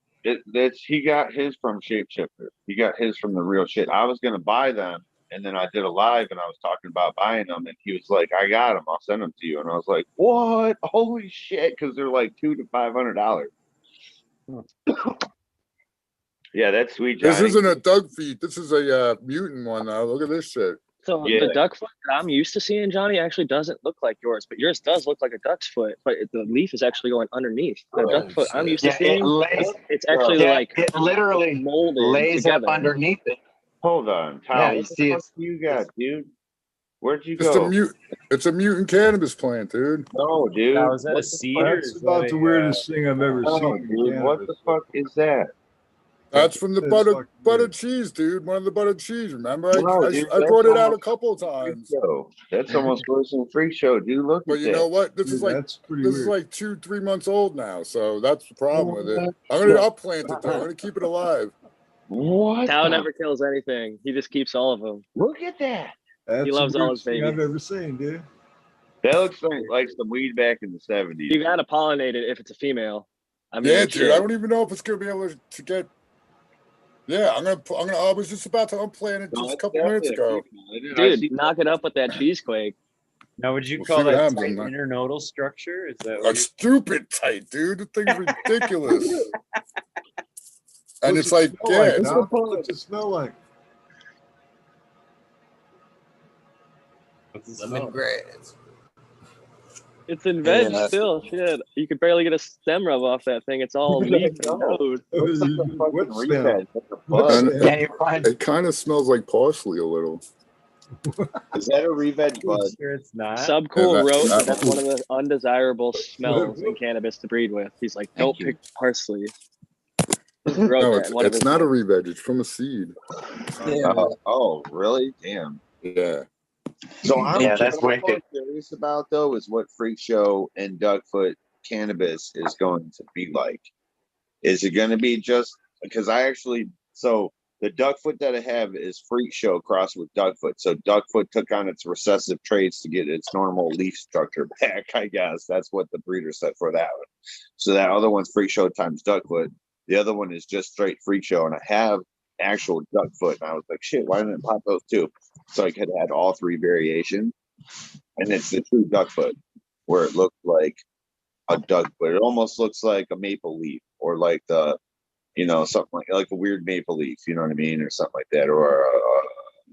Speaker 5: He got his from Shapeshifter. He got his from the real shit. I was gonna buy them, and then I did a live, and I was talking about buying them, and he was like, "I got them. I'll send them to you." And I was like, "What? Holy shit!" Because they're like $200 to $500. Yeah, that's sweet.
Speaker 8: This
Speaker 5: Johnny.
Speaker 8: isn't a Doug feed. This is a mutant one now. Look at this shit.
Speaker 7: So
Speaker 5: Yeah.
Speaker 7: the duck foot that I'm used to seeing, Johnny, actually doesn't look like yours, but yours does look like a duck's foot, but the leaf is actually going underneath. The duck foot I'm used to seeing, it's actually like
Speaker 2: it literally
Speaker 7: molded
Speaker 2: lays
Speaker 7: together.
Speaker 2: up underneath it.
Speaker 5: Hold on, Tom.
Speaker 2: Yeah,
Speaker 5: What
Speaker 2: you
Speaker 5: the
Speaker 2: see
Speaker 5: fuck
Speaker 2: it's-
Speaker 5: you got, dude? Where'd you
Speaker 8: It's
Speaker 5: go?
Speaker 8: It's a mutant cannabis plant, dude.
Speaker 5: No, dude.
Speaker 6: Now, is that
Speaker 5: What
Speaker 6: a
Speaker 5: the
Speaker 6: seed
Speaker 5: fuck?
Speaker 6: or
Speaker 3: That's
Speaker 6: is
Speaker 3: about
Speaker 6: that
Speaker 3: the
Speaker 6: a,
Speaker 3: weirdest thing I've ever
Speaker 5: No,
Speaker 3: seen. in
Speaker 5: dude. What
Speaker 3: cannabis.
Speaker 5: the fuck is that?
Speaker 8: That's from the
Speaker 3: It's
Speaker 8: butter
Speaker 3: fucking
Speaker 8: butter
Speaker 3: weird.
Speaker 8: cheese, dude. One of the butter cheese. Remember,
Speaker 5: No, dude,
Speaker 8: I
Speaker 5: that's
Speaker 8: brought it out a
Speaker 5: almost
Speaker 8: couple of
Speaker 5: Freak
Speaker 8: times.
Speaker 5: Show. That's almost worse than Freak Show, dude. Look
Speaker 8: But
Speaker 5: at
Speaker 8: you know
Speaker 5: that.
Speaker 8: what? This
Speaker 3: Dude,
Speaker 8: is like
Speaker 3: that's pretty weird.
Speaker 8: 2-3 months old now, so that's the problem with it.
Speaker 5: What?
Speaker 8: I'll plant it though. I'm gonna keep it alive.
Speaker 5: What?
Speaker 7: Tao
Speaker 5: the-
Speaker 7: never kills anything. He just keeps all of them.
Speaker 5: Look at that.
Speaker 3: That's
Speaker 7: loves
Speaker 3: the
Speaker 7: all
Speaker 3: weirdest
Speaker 7: his
Speaker 3: thing I've
Speaker 7: babies.
Speaker 3: ever seen, dude.
Speaker 5: That looks like some weed back in the 70s.
Speaker 7: You gotta pollinate it if it's a female. I mean,
Speaker 8: Yeah,
Speaker 7: shit.
Speaker 8: dude. I don't even know if it's gonna be able to get. Yeah, I'm gonna. I was just about to unplant it
Speaker 5: No,
Speaker 8: just a
Speaker 5: it's
Speaker 8: couple minutes
Speaker 5: definitely a
Speaker 8: ago.
Speaker 5: female. I
Speaker 7: Dude,
Speaker 5: see-
Speaker 7: knock it up with that cheesequake.
Speaker 6: Now, would you
Speaker 8: We'll
Speaker 6: call
Speaker 8: see what
Speaker 6: that
Speaker 8: happens.
Speaker 6: tight
Speaker 8: I'm not-
Speaker 6: internodal structure? Is that what
Speaker 8: Like stupid tight, dude. The thing's ridiculous. And
Speaker 3: What's
Speaker 8: it's
Speaker 3: it
Speaker 8: like,
Speaker 3: smell
Speaker 8: yeah,
Speaker 3: like,
Speaker 8: it's
Speaker 3: Doc? What's it smell like?
Speaker 6: what's it smell?
Speaker 1: Lemongrass.
Speaker 7: It's in veg
Speaker 4: Yeah.
Speaker 7: still. Shit, you could barely get a stem rub off that thing. It's all leaf and node.
Speaker 5: Looks like a fucking
Speaker 3: What smell?
Speaker 5: revenge. What the
Speaker 3: What
Speaker 5: fuck?
Speaker 8: And-
Speaker 3: smell?
Speaker 2: Can you find?
Speaker 8: it kind of smells like parsley a little.
Speaker 5: Is that a revenge
Speaker 6: You
Speaker 5: bud?
Speaker 6: sure it's not?
Speaker 7: Subcool
Speaker 8: that-
Speaker 7: wrote
Speaker 8: that-
Speaker 7: that's one of the undesirable smells in cannabis to breed with. He's like, don't
Speaker 4: Thank you.
Speaker 7: pick parsley. He wrote
Speaker 8: No,
Speaker 7: that in one of
Speaker 8: it's
Speaker 7: his
Speaker 8: not a
Speaker 7: notes.
Speaker 8: re-veg. It's from a seed.
Speaker 5: Oh, really? Damn.
Speaker 8: Yeah.
Speaker 5: So I'm
Speaker 2: Yeah, that's
Speaker 5: what I'm
Speaker 2: wicked.
Speaker 5: curious about though is what Freak Show and Duckfoot Cannabis is going to be like. Is it going to be just because so the Duckfoot that I have is Freak Show crossed with Duckfoot. So Duckfoot took on its recessive traits to get its normal leaf structure back, I guess. That's what the breeder said for that one. So that other one's Freak Show times Duckfoot. The other one is just straight Freak Show. And I have actual Duckfoot. And I was like, shit, why didn't it pop those two? So I could add all three variations. And it's the true Duckfoot, where it looks like a duck, but it almost looks like a maple leaf or like something like a weird maple leaf, you know what I mean? Or something like that, or a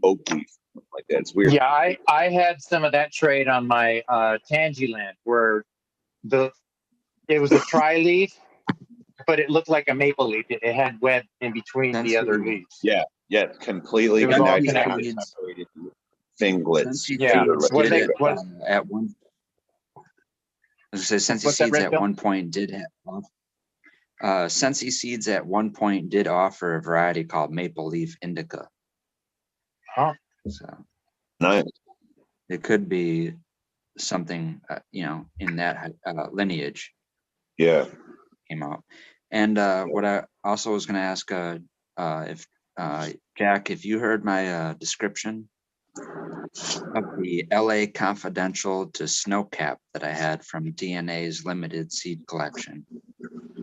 Speaker 5: oak leaf, something like that. It's weird.
Speaker 2: Yeah, I had some of that trait on my Tangiland where it was a tri-leaf, but it looked like a maple leaf. It had web in between the other leaves.
Speaker 5: Yeah, completely
Speaker 2: It was all
Speaker 5: connected.
Speaker 2: connected.
Speaker 5: Separated finglets.
Speaker 2: Yeah.
Speaker 5: What
Speaker 2: they- what-
Speaker 4: at one. I was gonna say, Sensi
Speaker 2: What's that,
Speaker 4: Seeds at
Speaker 2: Redpill?
Speaker 4: one point did have. Sensi Seeds at one point did offer a variety called Maple Leaf Indica.
Speaker 2: Huh.
Speaker 4: So
Speaker 5: Nice.
Speaker 4: it could be something, in that lineage
Speaker 5: Yeah.
Speaker 4: came out. And what I also was going to ask, if Jack, if you heard my description of the LA Confidential to Snowcap that I had from DNA's limited seed collection.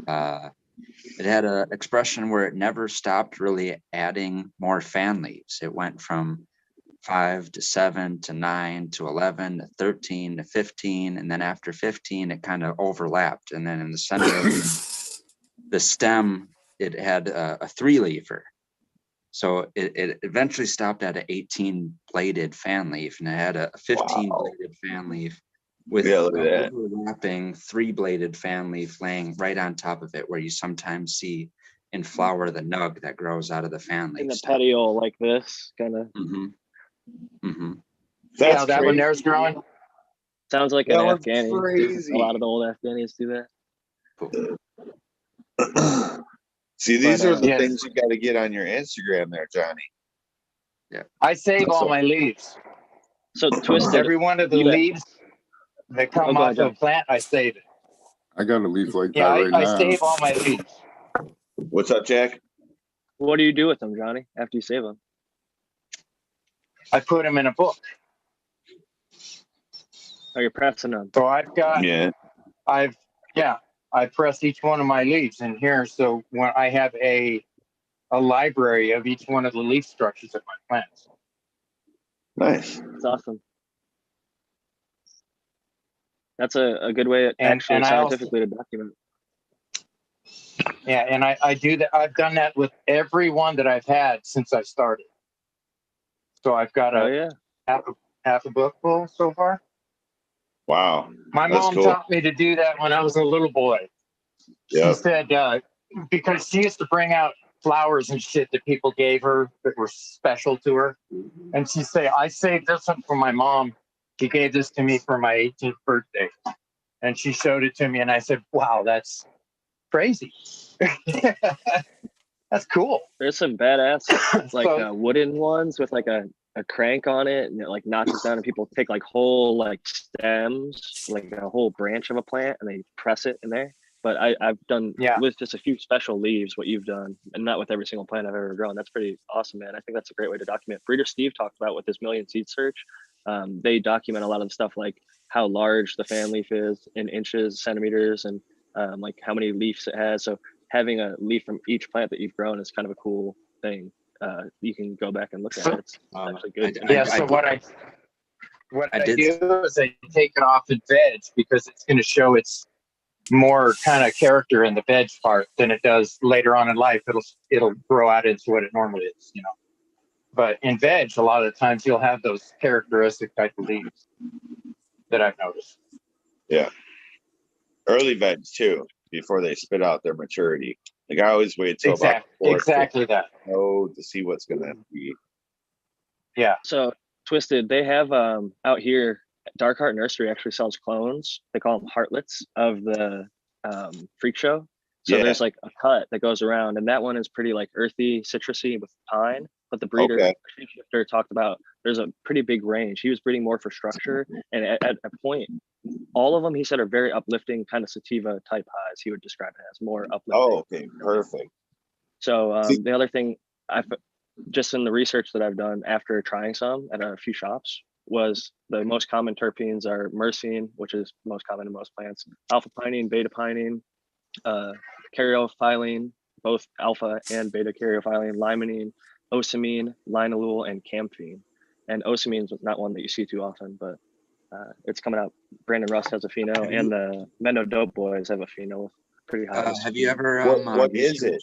Speaker 4: It had an expression where it never stopped really adding more fan leaves. It went from 5 to 7 to 9 to 11 to 13 to 15. And then after 15, it kind of overlapped. And then in the center of the stem, it had a 3-leafer. So it eventually stopped at an 18 bladed fan leaf, and it had a 15 bladed fan leaf with
Speaker 5: look at that.
Speaker 4: overlapping 3-bladed fan leaf laying right on top of it, where you sometimes see in flower the nug that grows out of the fan leaf.
Speaker 7: In the petiole like this, kind of.
Speaker 4: Mm-hmm. Mm-hmm.
Speaker 2: Yeah, that one there's growing.
Speaker 7: Sounds like an
Speaker 5: That one's
Speaker 7: Afghani.
Speaker 5: crazy.
Speaker 7: A lot of the old Afghanis do that.
Speaker 4: Cool.
Speaker 5: See, these are the
Speaker 2: yes.
Speaker 5: things you got to get on your Instagram there, Johnny.
Speaker 2: I save all my leaves.
Speaker 7: So twisted.
Speaker 2: Every one of the
Speaker 7: You bet.
Speaker 2: leaves that come
Speaker 7: go
Speaker 2: off
Speaker 7: ahead, John.
Speaker 2: the plant, I save it.
Speaker 8: I got a leaf like
Speaker 2: Yeah,
Speaker 8: that right
Speaker 2: I
Speaker 8: now.
Speaker 2: save all my leaves.
Speaker 5: What's up, Jack?
Speaker 7: What do you do with them, Johnny, after you save them?
Speaker 2: I put them in a book.
Speaker 7: Are you pressing them?
Speaker 2: So I've got,
Speaker 5: Yeah.
Speaker 2: I press each one of my leaves in here. So when I have a library of each one of the leaf structures of my plants.
Speaker 5: Nice.
Speaker 7: That's awesome. That's a good way actually
Speaker 2: and I also-
Speaker 7: scientifically to document.
Speaker 2: Yeah, and I do that. I've done that with every one that I've had since I started. So I've got
Speaker 7: Oh yeah.
Speaker 2: half a book full so far.
Speaker 5: Wow.
Speaker 2: My
Speaker 5: That's
Speaker 2: mom
Speaker 5: cool.
Speaker 2: taught me to do that when I was a little boy.
Speaker 5: Yeah.
Speaker 2: She said, because she used to bring out flowers and shit that people gave her that were special to her. And she'd say, I saved this one for my mom. She gave this to me for my 18th birthday. And she showed it to me and I said, wow, that's crazy. That's cool.
Speaker 7: There's some badass like
Speaker 2: So-
Speaker 7: wooden ones with like a crank on it, and it like notches down, and people take like whole like stems, like a whole branch of a plant, and they press it in there. But I've done with just a few special leaves what you've done, and not with every single plant I've ever grown. That's pretty awesome, man. I think that's a great way to document. Breeder Steve talked about with this million seed search. They document a lot of the stuff like how large the fan leaf is in inches, centimeters, and like how many leaves it has. So having a leaf from each plant that you've grown is kind of a cool thing. You can go back and look at it. It's actually good.
Speaker 2: So what I do is I take it off in veg because it's going to show its more kind of character in the veg part than it does later on in life. It'll grow out into what it normally is, you know. But in veg, a lot of the times you'll have those characteristic type of leaves that I've noticed.
Speaker 5: Yeah. Early veg too, before they spit out their maturity. Like I always wait till
Speaker 2: exactly that.
Speaker 5: To see what's gonna be.
Speaker 2: Yeah.
Speaker 7: So Twisted, they have out here, Dark Heart Nursery actually sells clones. They call them heartlets of the freak show. So there's like a cut that goes around, and that one is pretty like earthy, citrusy with pine. But the breeder shifter talked about there's a pretty big range. He was breeding more for structure, and at a point, all of them he said are very uplifting, kind of sativa type highs. He would describe it as more uplifting.
Speaker 5: Oh, okay, perfect.
Speaker 7: So the other thing I've just in the research that I've done after trying some at a few shops was the most common terpenes are myrcene, which is most common in most plants, alpha pinene, beta pinene, caryophyllene, both alpha and beta caryophyllene, limonene, ocimene, linalool, and camphene. And ocimene is not one that you see too often, but it's coming out. Brandon Rust has a pheno, and the Mendo Dope Boys have a pheno with pretty high.
Speaker 4: Have you ever?
Speaker 5: What is it?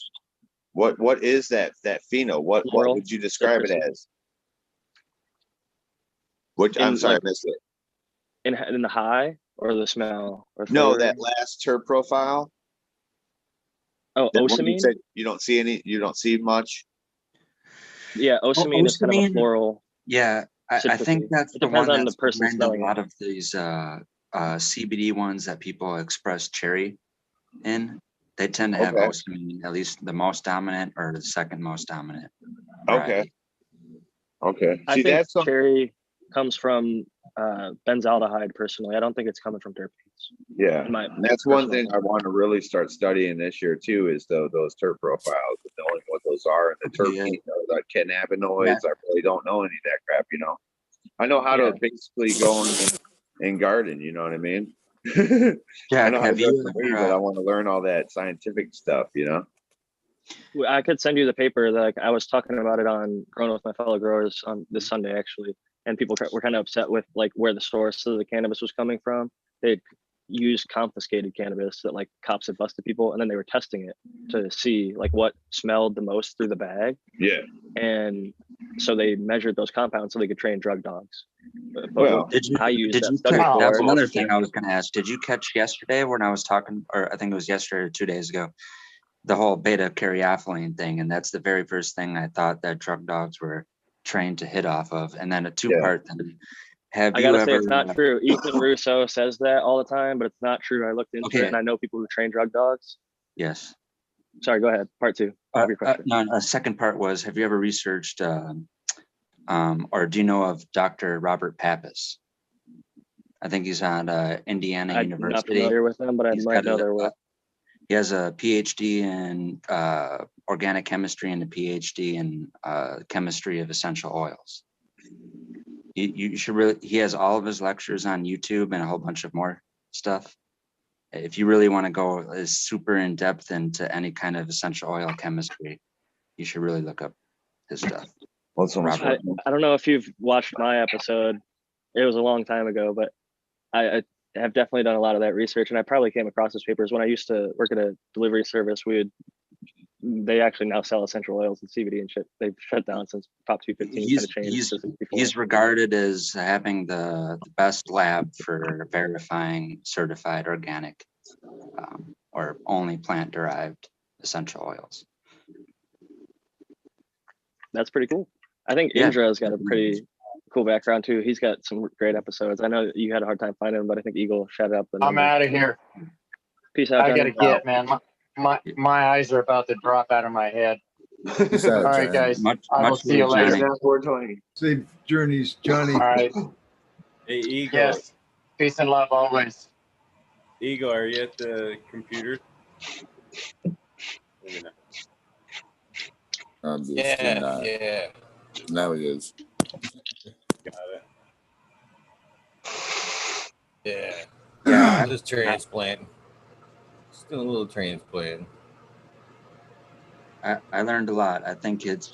Speaker 5: What is that pheno? What would you describe it as? I'm sorry, I missed it.
Speaker 7: In the high or the smell? Or
Speaker 5: no, that last terp profile.
Speaker 7: Oh, ocimene.
Speaker 5: You don't see any. You don't see much.
Speaker 7: Yeah, ocimene is kind of a floral.
Speaker 4: Yeah, I think that's
Speaker 7: it depends on the person smelling
Speaker 4: a lot of these CBD ones that people express cherry in. They tend to have ocimene, at least the most dominant or the second most dominant.
Speaker 5: Okay. Okay.
Speaker 7: I think cherry comes from benzaldehyde. Personally, I don't think it's coming from terpenes.
Speaker 5: Yeah, that's one thing I want to really start studying this year too. Is those terp profiles, knowing what those are, and the terpene, the cannabinoids. I really don't know any of that crap. You know, I know how to basically go and garden. You know what I mean?
Speaker 4: Yeah,
Speaker 5: I know how to do it, but I want to learn all that scientific stuff. You know.
Speaker 7: I could send you the paper that I was talking about it on Growing with My Fellow Growers on this Sunday actually, and people were kind of upset with like where the source of the cannabis was coming from. They'd used confiscated cannabis that like cops had busted people, and then they were testing it to see like what smelled the most through the bag.
Speaker 5: Yeah.
Speaker 7: And so they measured those compounds so they could train drug dogs.
Speaker 5: Well,
Speaker 4: did you catch, that's another thing I was going to ask. Did you catch yesterday when I was talking, or I think it was yesterday or 2 days ago, the whole beta caryophyllene thing? And that's the very first thing I thought that drug dogs were trained to hit off of. And then a two-part thing. I
Speaker 7: gotta say, it's not true. Ethan Russo says that all the time, but it's not true. I looked into it, and I know people who train drug dogs.
Speaker 4: Yes.
Speaker 7: Sorry, go ahead. Part two. Your question.
Speaker 4: No, second part was, have you ever researched, or do you know of Dr. Robert Pappas? I think he's on Indiana University.
Speaker 7: I'm not familiar with him, but I might know their work.
Speaker 4: He has a PhD in organic chemistry and a PhD in chemistry of essential oils. You should really, he has all of his lectures on YouTube and a whole bunch of more stuff. If you really want to go super in depth into any kind of essential oil chemistry, you should really look up his stuff.
Speaker 7: I don't know if you've watched my episode. It was a long time ago, but I have definitely done a lot of that research, and I probably came across his papers when I used to work at a delivery service. They actually now sell essential oils and CBD and shit. They've shut down since Prop 215.
Speaker 4: He's regarded as having the best lab for verifying certified organic or only plant derived essential oils.
Speaker 7: That's pretty cool. I think Indra's got a pretty cool background too. He's got some great episodes. I know you had a hard time finding him, but I think Eagle shut up.
Speaker 2: I'm out of here.
Speaker 7: Peace out.
Speaker 2: I gotta get, man. My eyes are about to drop out of my head.
Speaker 8: Peace
Speaker 2: All
Speaker 8: out,
Speaker 2: right,
Speaker 8: John.
Speaker 2: guys.
Speaker 4: Much,
Speaker 2: I will
Speaker 4: much
Speaker 2: see you
Speaker 4: love,
Speaker 2: later.
Speaker 4: Johnny.
Speaker 5: Down 420.
Speaker 3: Safe journeys, Johnny.
Speaker 2: All right.
Speaker 6: Hey, Eagle.
Speaker 2: Yes. Peace and love always.
Speaker 6: Eagle, are you at the computer? Maybe not.
Speaker 8: Obviously not.
Speaker 1: Yeah.
Speaker 8: Now he is.
Speaker 6: Got it.
Speaker 1: Yeah.
Speaker 4: Yeah,
Speaker 1: Just transplant. Just doing a little transplant.
Speaker 4: I learned a lot. I think it's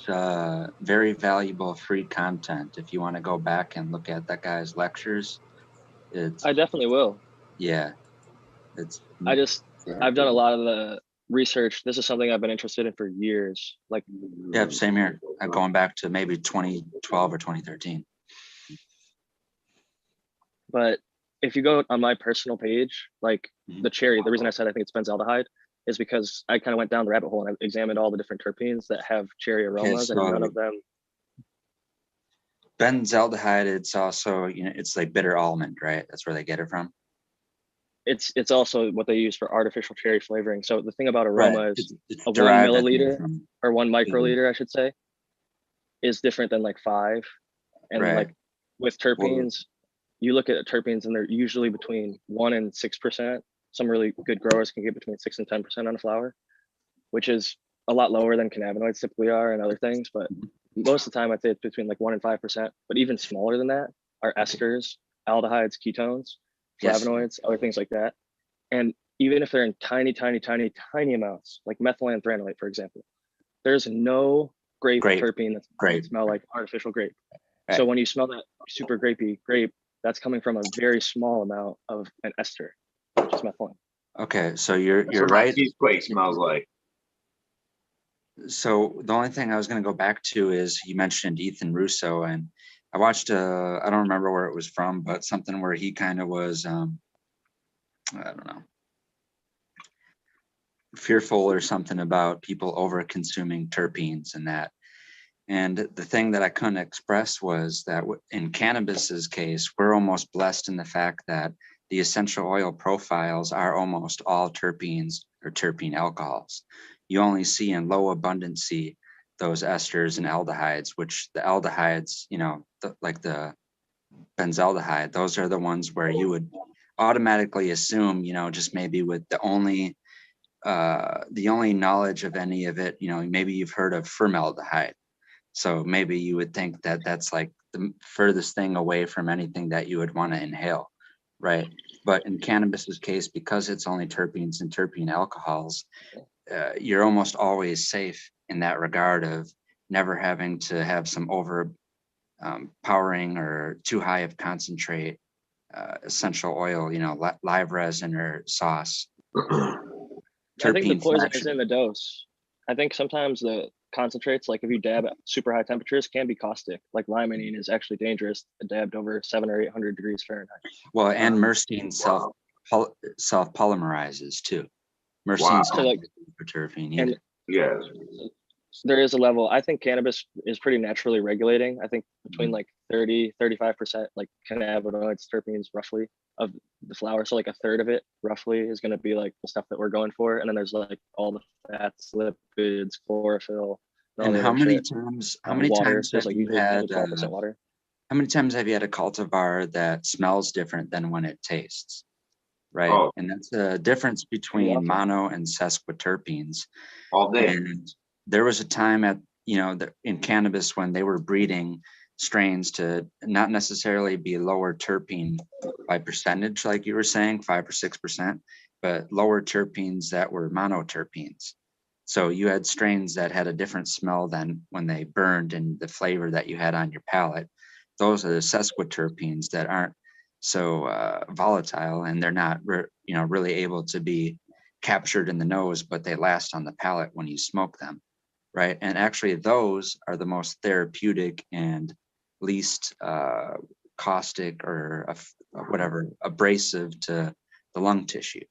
Speaker 4: very valuable free content. If you want to go back and look at that guy's lectures, it's
Speaker 7: I definitely will.
Speaker 4: yeah, it's
Speaker 7: I've done a lot of the research. This is something I've been interested in for years. Like,
Speaker 4: yeah, same here. I'm going back to maybe 2012 or 2013.
Speaker 7: but if you go on my personal page, like the cherry, the reason I said I think it's benzaldehyde is because I kind of went down the rabbit hole and I examined all the different terpenes that have cherry aromas, and none of them.
Speaker 4: Benzaldehyde, it's also, you know, it's like bitter almond, right? That's where they get it from.
Speaker 7: It's also what they use for artificial cherry flavoring. So the thing about aroma
Speaker 4: Right.
Speaker 7: is
Speaker 4: It's
Speaker 7: a 1
Speaker 4: derived, I think,
Speaker 7: milliliter
Speaker 4: from
Speaker 7: or 1 microliter, I should say, is different than like 5. And
Speaker 4: Right.
Speaker 7: like with terpenes, you look at terpenes and they're usually between 1 and 6%. Some really good growers can get between 6 and 10% on a flower, which is a lot lower than cannabinoids typically are and other things. But most of the time, I'd say it's between like 1 and 5%. But even smaller than that are esters, aldehydes, ketones,
Speaker 4: Yes.
Speaker 7: flavonoids, other things like that. And even if they're in tiny, tiny, tiny, tiny amounts, like methylantranolate, for example, there's no grape terpene that
Speaker 4: Grape.
Speaker 7: smell like artificial grape.
Speaker 4: Right.
Speaker 7: So when you smell that super grapey grape, that's coming from a very small amount of an ester, which is methylene.
Speaker 4: Okay, so you're
Speaker 5: That's what my
Speaker 4: right.
Speaker 5: cheesequake smells like.
Speaker 4: So the only thing I was going to go back to is you mentioned Ethan Russo, and I watched I don't remember where it was from, but something where he kind of was I don't know, fearful or something about people over consuming terpenes and that. And the thing that I couldn't express was that in cannabis's case, we're almost blessed in the fact that the essential oil profiles are almost all terpenes or terpene alcohols. You only see in low abundancy those esters and aldehydes, which the aldehydes, you know, like the benzaldehyde, those are the ones where you would automatically assume, you know, just maybe with the only knowledge of any of it, you know, maybe you've heard of formaldehyde. So maybe you would think that that's like the furthest thing away from anything that you would want to inhale, right? But in cannabis's case, because it's only terpenes and terpene alcohols, you're almost always safe in that regard of never having to have some over powering or too high of concentrate essential oil, you know, live resin or sauce.
Speaker 7: I think the poison is in the dose. I think sometimes the concentrates, like if you dab at super high temperatures, can be caustic. Like limonene is actually dangerous, dabbed over 700 or 800 degrees Fahrenheit.
Speaker 4: Well, and myrcene self polymerizes too. Myrcene's
Speaker 7: So like
Speaker 4: for terpene either.
Speaker 5: Yeah.
Speaker 7: There is a level. I think cannabis is pretty naturally regulating. I think between like 30-35% like cannabinoids, terpenes roughly of the flower. So like a third of it roughly is going to be like the stuff that we're going for. And then there's like all the fats, lipids, chlorophyll.
Speaker 4: And how many times have you had,
Speaker 7: 12% water.
Speaker 4: how many times have you had a cultivar that smells different than when it tastes? Right.
Speaker 5: Oh.
Speaker 4: And that's the difference between mono and sesquiterpenes.
Speaker 5: All day.
Speaker 4: And there was a time at, you know, in cannabis when they were breeding strains to not necessarily be lower terpene by percentage, like you were saying, 5 or 6%, but lower terpenes that were monoterpenes. So you had strains that had a different smell than when they burned and the flavor that you had on your palate. Those are the sesquiterpenes that aren't so volatile, and they're not, you know, really able to be captured in the nose, but they last on the palate when you smoke them. Right. And actually, those are the most therapeutic and least caustic or whatever abrasive to the lung tissue.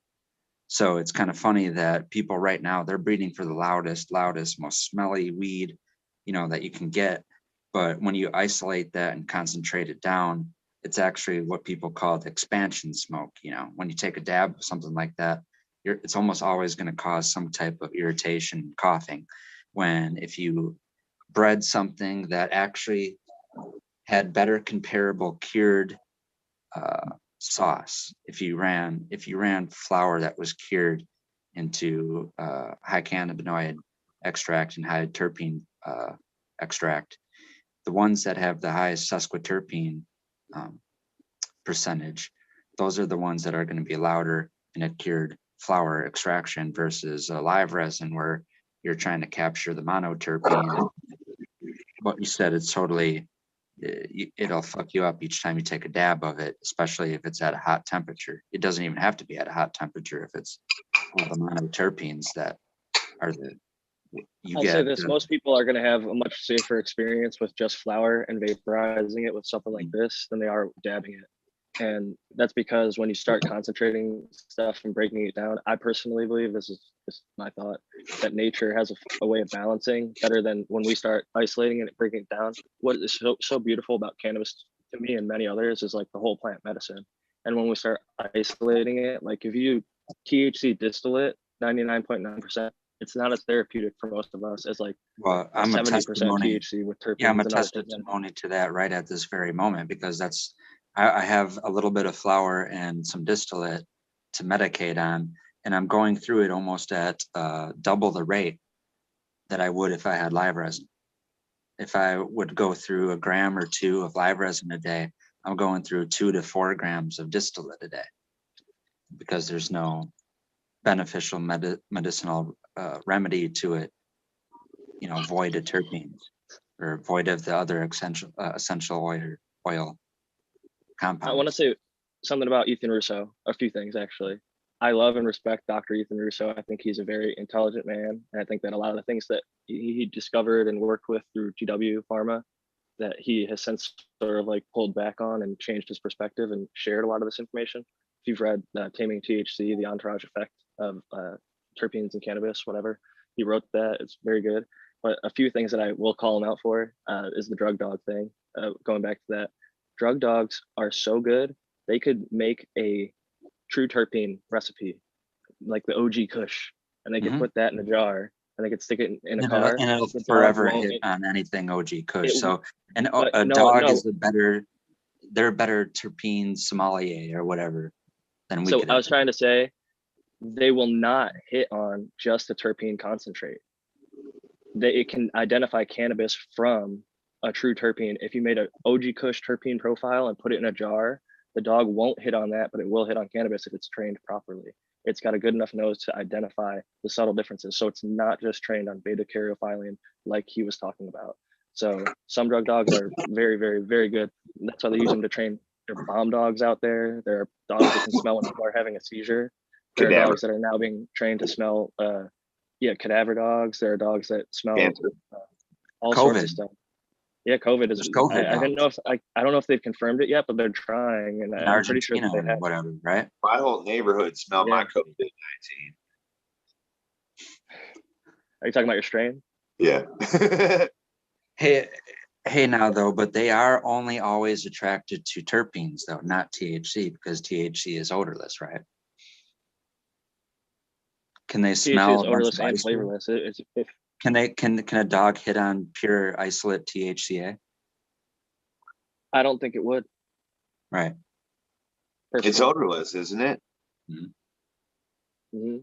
Speaker 4: So it's kind of funny that people right now, they're breeding for the loudest, most smelly weed, you know, that you can get. But when you isolate that and concentrate it down, it's actually what people call the expansion smoke. You know, when you take a dab of something like that, it's almost always going to cause some type of irritation, coughing. when if you bred something that actually had better comparable cured sauce, if you ran flour that was cured into high cannabinoid extract and high terpene extract, the ones that have the highest sesquiterpene percentage, those are the ones that are going to be louder in a cured flour extraction versus a live resin where you're trying to capture the monoterpene. What you said, it's totally, it'll fuck you up each time you take a dab of it, especially if it's at a hot temperature. It doesn't even have to be at a hot temperature if it's all the monoterpenes that are
Speaker 7: I'll say this, most people are going to have a much safer experience with just flour and vaporizing it with something like this than they are dabbing it. And that's because when you start concentrating stuff and breaking it down, I personally believe, this is just my thought, that nature has a way of balancing better than when we start isolating it and breaking it down. What is so beautiful about cannabis to me and many others is like the whole plant medicine. And when we start isolating it, like if you THC distillate 99.9%, it's not as therapeutic for most of us as like
Speaker 4: I'm
Speaker 7: 70%
Speaker 4: a testimony.
Speaker 7: THC with terpenes.
Speaker 4: Yeah, I'm a
Speaker 7: and other things.
Speaker 4: testimony to that right at this very moment, because I have a little bit of flour and some distillate to medicate on, and I'm going through it almost at double the rate that I would if I had live resin. If I would go through a gram or two of live resin a day, I'm going through 2 to 4 grams of distillate a day, because there's no beneficial medicinal remedy to it, void of terpenes or void of the other essential oil compounds.
Speaker 7: I want to say something about Ethan Russo, a few things actually. I love and respect Dr. Ethan Russo. I think he's a very intelligent man. And I think that a lot of the things that he discovered and worked with through GW Pharma that he has since sort of like pulled back on and changed his perspective and shared a lot of this information. If you've read Taming THC, the entourage effect of terpenes and cannabis, whatever, he wrote that. It's very good. But a few things that I will call him out for is the drug dog thing. Going back to that, drug dogs are so good, they could make a true terpene recipe, like the OG Kush, and they could put that in a jar and they could stick it in a car.
Speaker 4: And it'll forever hit on anything OG Kush. Dog is they're a better terpene sommelier or whatever than we could.
Speaker 7: I was trying to say, they will not hit on just a terpene concentrate. It can identify cannabis from a true terpene. If you made an OG Kush terpene profile and put it in a jar, the dog won't hit on that, but it will hit on cannabis if it's trained properly. It's got a good enough nose to identify the subtle differences. So it's not just trained on beta caryophyllene like he was talking about. So some drug dogs are very, very, very good. That's why they use them to train. There are bomb dogs out there. There are dogs that can smell when people are having a seizure. There are dogs that are now being trained to smell, cadaver dogs. There are dogs that smell all sorts of stuff. Yeah, COVID is. I don't know if I don't know if they've confirmed it yet, but they're trying, and I'm pretty sure that they have.
Speaker 4: Whatever, right?
Speaker 5: My whole neighborhood smelled my COVID-19.
Speaker 7: Are you talking about your strain?
Speaker 5: Yeah.
Speaker 4: Hey, now though, but they are only always attracted to terpenes, though, not THC, because THC is odorless, right? Can they smell?
Speaker 7: THC is odorless and flavorless.
Speaker 4: Can a dog hit on pure isolate THCA?
Speaker 7: I don't think it would.
Speaker 4: Right.
Speaker 7: Personally.
Speaker 5: It's odorless, isn't it?
Speaker 7: Mm-hmm.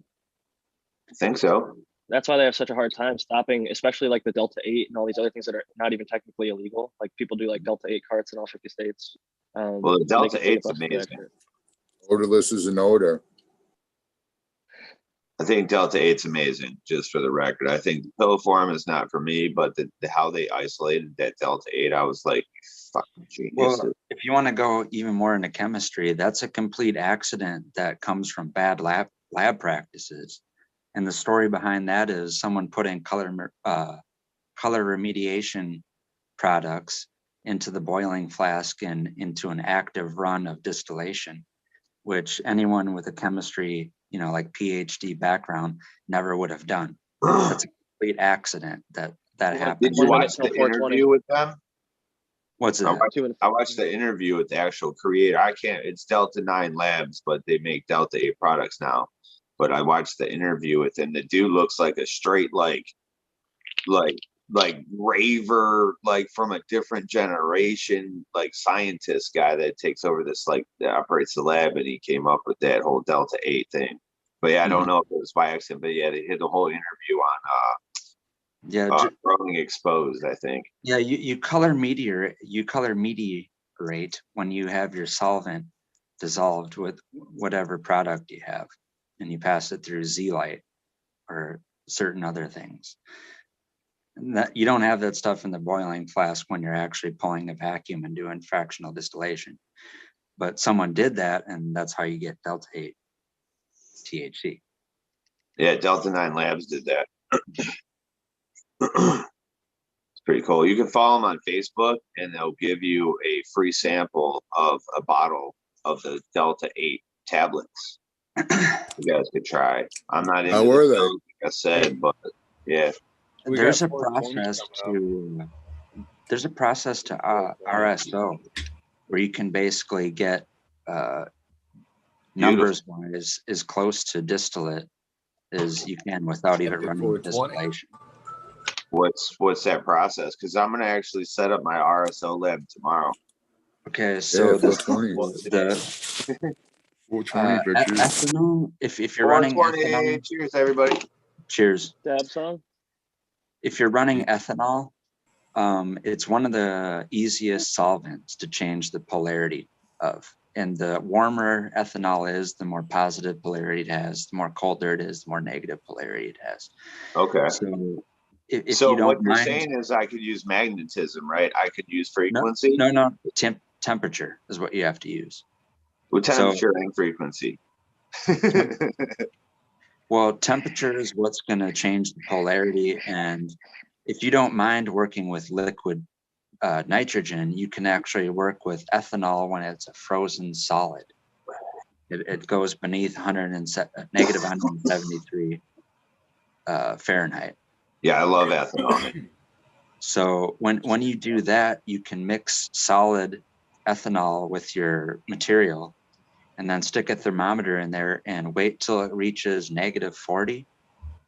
Speaker 5: I think so.
Speaker 7: That's why they have such a hard time stopping, especially like the Delta 8 and all these other things that are not even technically illegal. Like people do like Delta 8 carts in all 50 states.
Speaker 5: Well, the Delta 8's amazing.
Speaker 8: Odorless is an odor.
Speaker 5: I think Delta 8's amazing, just for the record. I think the pill form is not for me, but how they isolated that Delta 8, I was like, fucking genius.
Speaker 4: Well, if you want to go even more into chemistry, that's a complete accident that comes from bad lab practices. And the story behind that is someone putting color remediation products into the boiling flask and into an active run of distillation, which anyone with a chemistry, like PhD background never would have done. That's a complete accident that happened.
Speaker 5: Did you watch the interview with them?
Speaker 4: What's it?
Speaker 5: I watched the interview with the actual creator. It's Delta 9 Labs, but they make Delta 8 products now. But I watched the interview with him. The dude looks like a straight, like, like raver, like from a different generation, like scientist guy that takes over this, like that operates the lab, and he came up with that whole Delta 8 thing. But yeah, I don't know if it was by accident, but yeah, they did the whole interview on Growing Exposed, I think.
Speaker 4: Yeah, you color mediate when you have your solvent dissolved with whatever product you have, and you pass it through Z light or certain other things. And that you don't have that stuff in the boiling flask when you're actually pulling a vacuum and doing fractional distillation. But someone did that, and that's how you get Delta 8 THC.
Speaker 5: Yeah, Delta 9 Labs did that. It's pretty cool. You can follow them on Facebook, and they'll give you a free sample of a bottle of the Delta 8 tablets. You guys could try. I'm not into
Speaker 8: How were they?
Speaker 5: Like I said, but yeah.
Speaker 4: There's a process to RSO where you can basically get numbers wise as close to distillate as you can without even running distillation.
Speaker 5: What's that process? Because I'm gonna actually set up my RSO lab tomorrow.
Speaker 4: Okay, so
Speaker 8: the 420 bitches.
Speaker 4: ethanol. If you're running ethanol,
Speaker 5: cheers everybody.
Speaker 4: Cheers.
Speaker 7: Dab song.
Speaker 4: If you're running ethanol, it's one of the easiest solvents to change the polarity of. And the warmer ethanol is, the more positive polarity it has. The more colder it is, the more negative polarity it has.
Speaker 5: Okay.
Speaker 4: So if
Speaker 5: so
Speaker 4: you don't
Speaker 5: what you're
Speaker 4: mind,
Speaker 5: saying is I could use magnetism, right? I could use frequency.
Speaker 4: No. Temperature is what you have to use.
Speaker 5: Well, temperature and frequency.
Speaker 4: Well, temperature is what's going to change the polarity. And if you don't mind working with liquid nitrogen, you can actually work with ethanol when it's a frozen solid. It goes beneath negative 173 Fahrenheit.
Speaker 5: Yeah, I love ethanol.
Speaker 4: So when you do that, you can mix solid ethanol with your material and then stick a thermometer in there and wait till it reaches negative 40.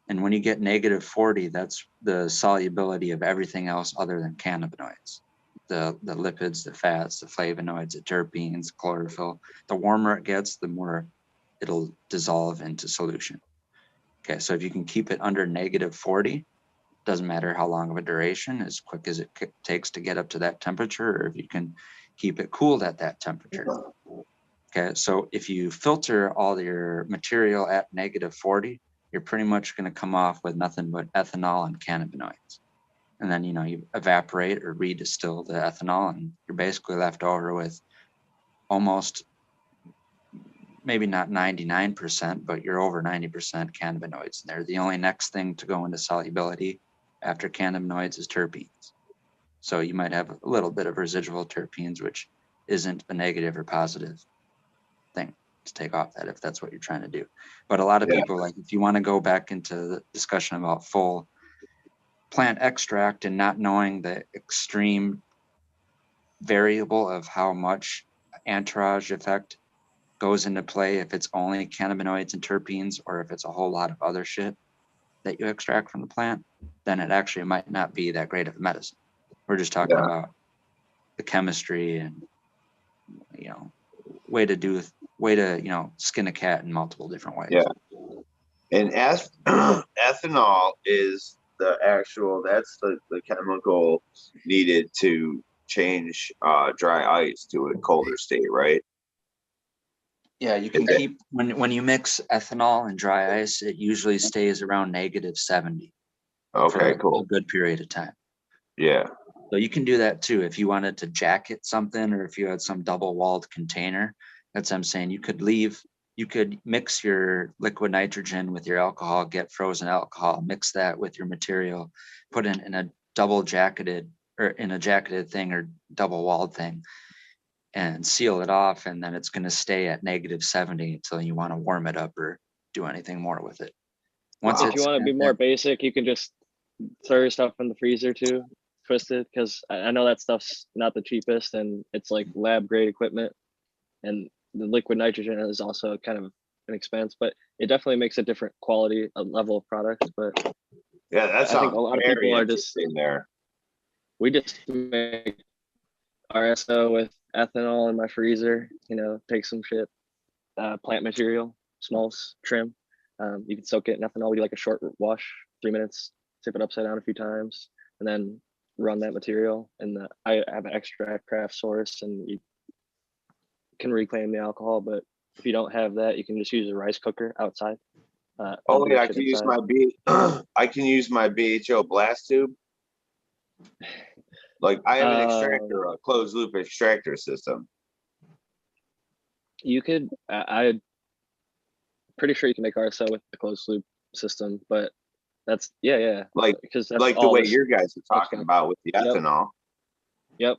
Speaker 4: And when you get negative 40, that's the solubility of everything else other than cannabinoids. The lipids, the fats, the flavonoids, the terpenes, chlorophyll. The warmer it gets, the more it'll dissolve into solution. Okay, so if you can keep it under negative 40, doesn't matter how long of a duration, as quick as it takes to get up to that temperature, or if you can keep it cooled at that temperature. Okay, so if you filter all your material at negative 40, you're pretty much going to come off with nothing but ethanol and cannabinoids. And then, you evaporate or redistill the ethanol, and you're basically left over with almost, maybe not 99%, but you're over 90% cannabinoids in there. The only next thing to go into solubility after cannabinoids is terpenes. So you might have a little bit of residual terpenes, which isn't a negative or positive thing to take off that if that's what you're trying to do. But a lot of people, like, if you want to go back into the discussion about full plant extract and not knowing the extreme variable of how much entourage effect goes into play, if it's only cannabinoids and terpenes or if it's a whole lot of other shit that you extract from the plant, then it actually might not be that great of a medicine. We're just talking about the chemistry and way to skin a cat in multiple different ways.
Speaker 5: Yeah. And ethanol is that's the chemical needed to change dry ice to a colder state, right?
Speaker 4: Yeah, you can keep when you mix ethanol and dry ice, it usually stays around negative 70.
Speaker 5: Okay,
Speaker 4: for a good period of time.
Speaker 5: Yeah.
Speaker 4: So you can do that too if you wanted to jacket something, or if you had some double-walled container. That's what I'm saying. You could mix your liquid nitrogen with your alcohol, get frozen alcohol, mix that with your material, put it in a double jacketed or in a jacketed thing or double-walled thing, and seal it off, and then it's going to stay at negative 70 until you want to warm it up or do anything more with it.
Speaker 7: If you want to be more basic, you can just throw your stuff in the freezer too, twist it, because I know that stuff's not the cheapest and it's like lab grade equipment, and the liquid nitrogen is also kind of an expense, but it definitely makes a different quality, a level of products. But
Speaker 5: Yeah, that
Speaker 7: I think
Speaker 5: sounds
Speaker 7: a lot of
Speaker 5: very
Speaker 7: people are just,
Speaker 5: interesting there.
Speaker 7: we just make RSO with ethanol in my freezer, you know, take some shit, plant material, smalls, trim. You can soak it in ethanol. We do like a short wash, 3 minutes, tip it upside down a few times, and then run that material. And I have an extract craft source, and you can reclaim the alcohol. But if you don't have that, you can just use a rice cooker outside.
Speaker 5: Oh yeah, I can use my I can use my BHO blast tube. Like I have an extractor, a closed loop extractor system.
Speaker 7: You could, I'm pretty sure you can make RSO with the closed loop system, but that's
Speaker 5: Like
Speaker 7: because that's
Speaker 5: like the way your guys are talking about with the ethanol.
Speaker 7: Yep.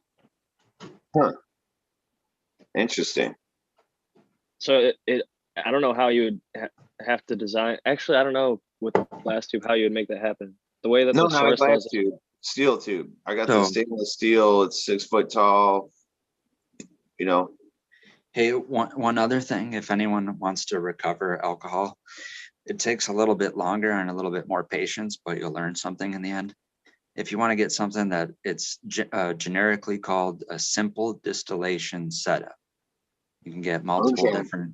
Speaker 5: Huh. Interesting.
Speaker 7: So I don't know how you would have to design. Actually, I don't know with the blast tube how you would make that happen. The way that
Speaker 5: No,
Speaker 7: the
Speaker 5: not
Speaker 7: source
Speaker 5: glass
Speaker 7: was,
Speaker 5: tube, steel tube. I got the stainless steel. It's 6 foot tall. You know.
Speaker 4: Hey, one other thing, if anyone wants to recover alcohol, it takes a little bit longer and a little bit more patience, but you'll learn something in the end. If you want to get something that it's generically called a simple distillation setup, you can get multiple different,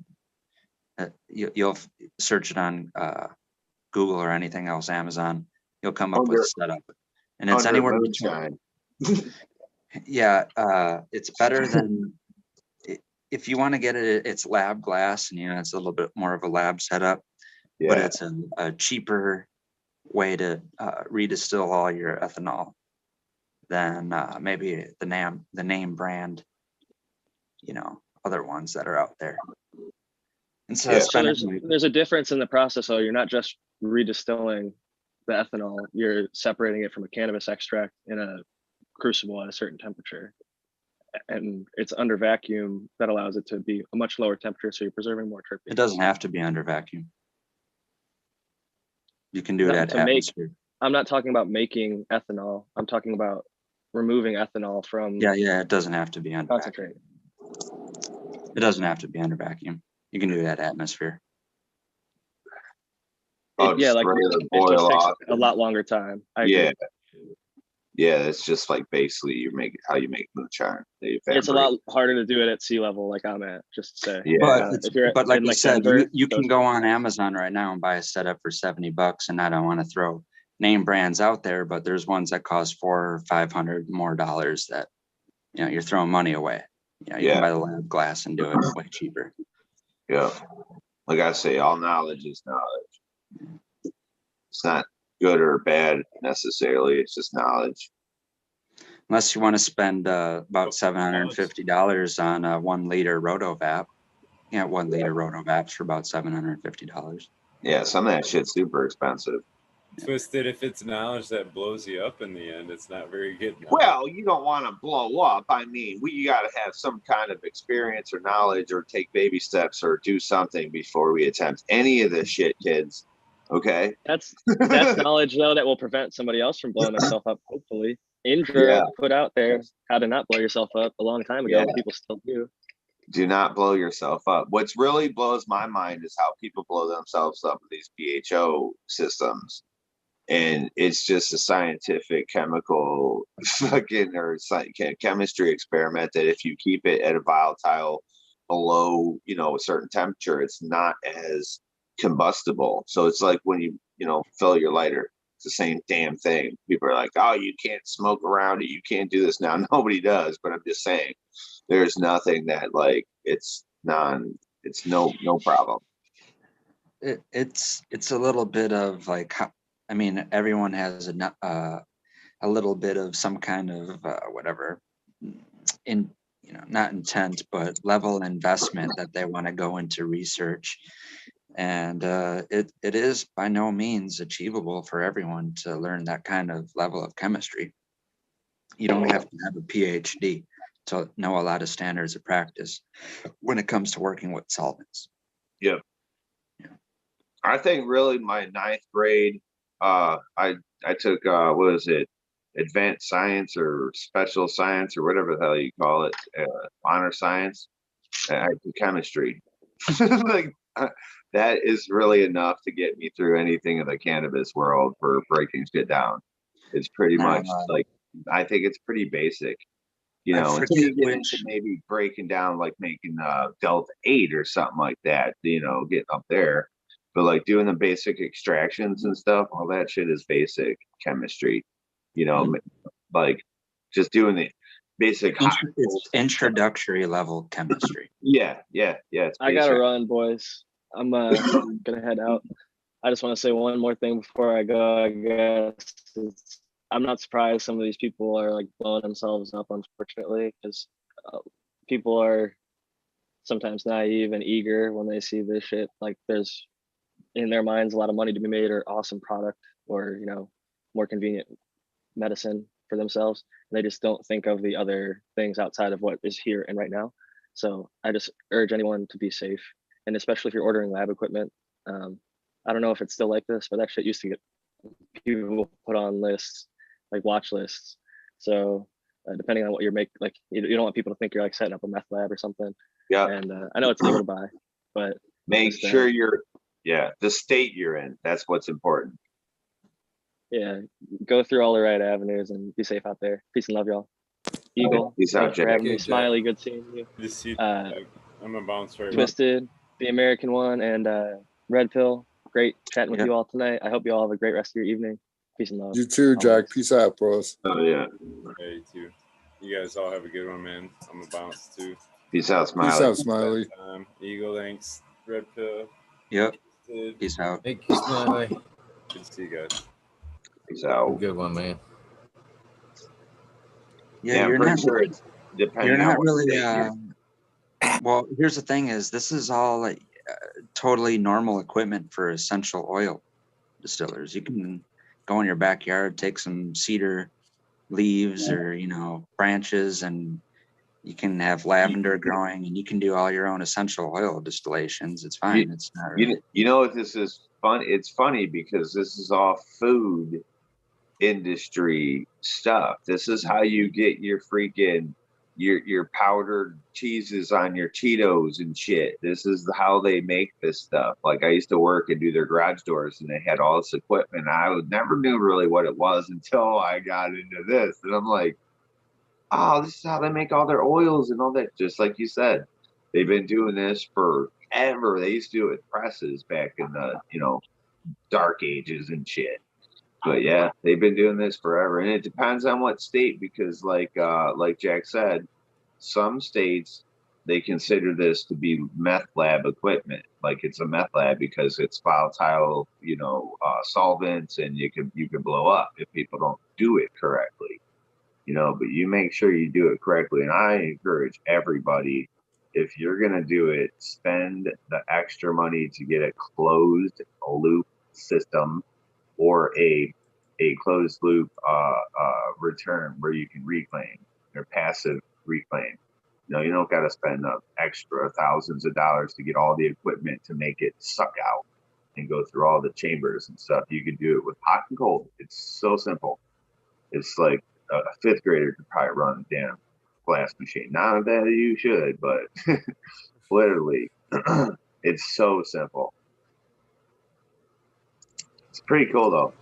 Speaker 4: you'll search it on Google or anything else, Amazon, you'll come up with a setup. And it's anywhere between. Yeah, it's better than, if you want to get it, it's lab glass, and it's a little bit more of a lab setup, but it's a cheaper way to redistill all your ethanol than maybe the name brand, other ones that are out there. And so
Speaker 7: there's a difference in the process, though. You're not just redistilling the ethanol, you're separating it from a cannabis extract in a crucible at a certain temperature. And it's under vacuum that allows it to be a much lower temperature, so you're preserving more terpenes.
Speaker 4: It doesn't have to be under vacuum. You can do it at atmosphere.
Speaker 7: I'm not talking about making ethanol. I'm talking about removing ethanol from.
Speaker 4: Yeah, it doesn't have to be under
Speaker 7: concentrate.
Speaker 4: It doesn't have to be under vacuum. You can do it at atmosphere.
Speaker 7: It just takes a lot longer time. I agree.
Speaker 5: Yeah, it's just like basically how you make moonshine.
Speaker 7: It's a lot harder to do it at sea level, like I'm at, just to say.
Speaker 4: Yeah, but like you said, you can go on Amazon right now and buy a setup for $70, and I don't want to throw name brands out there, but there's ones that cost $400 or $500 more that you're throwing money away. You can buy the lab glass and do it way cheaper.
Speaker 5: Yeah, like I say, all knowledge is knowledge. It's not good or bad necessarily. It's just knowledge.
Speaker 4: Unless you want to spend about $750 on a 1 liter rotovap. 1 liter rotovaps for about $750.
Speaker 5: Yeah, some of that shit's super expensive.
Speaker 6: Twisted, if it's knowledge that blows you up in the end, it's not very good knowledge.
Speaker 5: Well, you don't want to blow up. I mean, you got to have some kind of experience or knowledge, or take baby steps, or do something before we attempt any of this shit, kids. Okay.
Speaker 7: That's knowledge, though, that will prevent somebody else from blowing themselves up, hopefully. Indra put out there how to not blow yourself up a long time ago, and people still do.
Speaker 5: Do not blow yourself up. What's really blows my mind is how people blow themselves up with these BHO systems. And it's just a scientific chemical chemistry experiment that if you keep it at a volatile below, a certain temperature, it's not as combustible. So it's like when you fill your lighter, it's the same damn thing. People are like, oh, you can't smoke around it, you can't do this. Now nobody does, but I'm just saying there's nothing that it's no problem.
Speaker 4: It's a little bit of everyone has a little bit of some kind of whatever not intent, but level of investment that they want to go into research. And it is by no means achievable for everyone to learn that kind of level of chemistry. You don't have to have a PhD to know a lot of standards of practice when it comes to working with solvents.
Speaker 5: Yeah. I think really my 9th grade, I took what is it, advanced science or special science or whatever the hell you call it, honor science. I took chemistry. that is really enough to get me through anything in the cannabis world for breaking shit down. It's pretty much like, I think it's pretty basic, you
Speaker 4: I
Speaker 5: know, until
Speaker 4: forget
Speaker 5: you get into
Speaker 4: which.
Speaker 5: maybe breaking down, like making Delta 8 or something like that, you know, getting up there. But like doing the basic extractions and stuff, all that shit is basic chemistry, you know, like just doing the basic
Speaker 4: It's introductory level chemistry.
Speaker 5: Yeah. It's
Speaker 7: I gotta
Speaker 5: basic.
Speaker 7: run, boys. I'm gonna head out. I just want to say one more thing before I go. I guess I'm not surprised some of these people are like blowing themselves up, unfortunately, because people are sometimes naive and eager when they see this shit. Like there's in their minds a lot of money to be made, or awesome product, or more convenient medicine for themselves. And they just don't think of the other things outside of what is here and right now. So I just urge anyone to be safe, and especially if you're ordering lab equipment. I don't know if it's still like this, but that shit used to get people put on lists, like watch lists. So depending on what you're making, like you don't want people to think you're like setting up a meth lab or something.
Speaker 5: Yeah.
Speaker 7: And I know it's legal to buy, but
Speaker 5: Make
Speaker 7: just,
Speaker 5: sure the state you're in. That's what's important.
Speaker 7: yeah, go through all the right avenues and be safe out there. Peace and love, y'all. Eagle,
Speaker 5: Peace out,
Speaker 7: thanks for
Speaker 5: Jack.
Speaker 7: having me.
Speaker 1: Good job.
Speaker 7: Smiley, good seeing you.
Speaker 6: Good to see you.
Speaker 7: Uh,
Speaker 6: I'm gonna bounce right back.
Speaker 7: Twisted, the American one, and Red Pill. Great chatting with
Speaker 4: Yep.
Speaker 7: you all tonight. I hope you all have a great rest of your evening. Peace and love.
Speaker 8: You too, Jack.
Speaker 7: Always.
Speaker 8: Peace out, bros.
Speaker 5: Oh yeah.
Speaker 6: Hey, you too. You guys all have a good one, man. I'm gonna bounce too.
Speaker 5: Peace out, Smiley.
Speaker 8: Peace out, Smiley.
Speaker 6: Eagle, thanks. Red Pill.
Speaker 4: Yep.
Speaker 6: Twisted.
Speaker 4: Peace out.
Speaker 1: Thank you, Smiley.
Speaker 6: Good to see you guys.
Speaker 5: Peace out.
Speaker 1: Good one, man.
Speaker 4: Yeah, you're
Speaker 5: I'm pretty
Speaker 4: not.
Speaker 5: sure it's depending
Speaker 4: You're
Speaker 5: on
Speaker 4: not
Speaker 5: what
Speaker 4: really.
Speaker 5: state you're
Speaker 4: Well, here's the thing: is this is all like totally normal equipment for essential oil distillers. You can go in your backyard, take some cedar leaves or branches, and you can have lavender growing, and you can do all your own essential oil distillations. It's fine. It's not really.
Speaker 5: You know what this is fun? It's funny because this is all food industry stuff. This is how you get your freaking your powdered cheeses on your Cheetos and shit. This is how they make this stuff. Like I used to work and do their garage doors, and they had all this equipment. I never knew really what it was until I got into this, and I'm like, oh, this is how they make all their oils and all that. Just like you said, they've been doing this forever. They used to do it with presses back in the dark ages and shit. But yeah, they've been doing this forever, and it depends on what state, because like Jack said, some states they consider this to be meth lab equipment, like it's a meth lab because it's volatile, solvents, and you can blow up if people don't do it correctly, But you make sure you do it correctly, and I encourage everybody, if you're gonna do it, spend the extra money to get a closed loop system or a closed loop return where you can reclaim or passive reclaim. You don't got to spend extra thousands of dollars to get all the equipment to make it suck out and go through all the chambers and stuff. You can do it with hot and cold. It's so simple. It's like a fifth grader could probably run a damn glass machine. Not that you should, but literally, it's so simple. It's pretty cool though.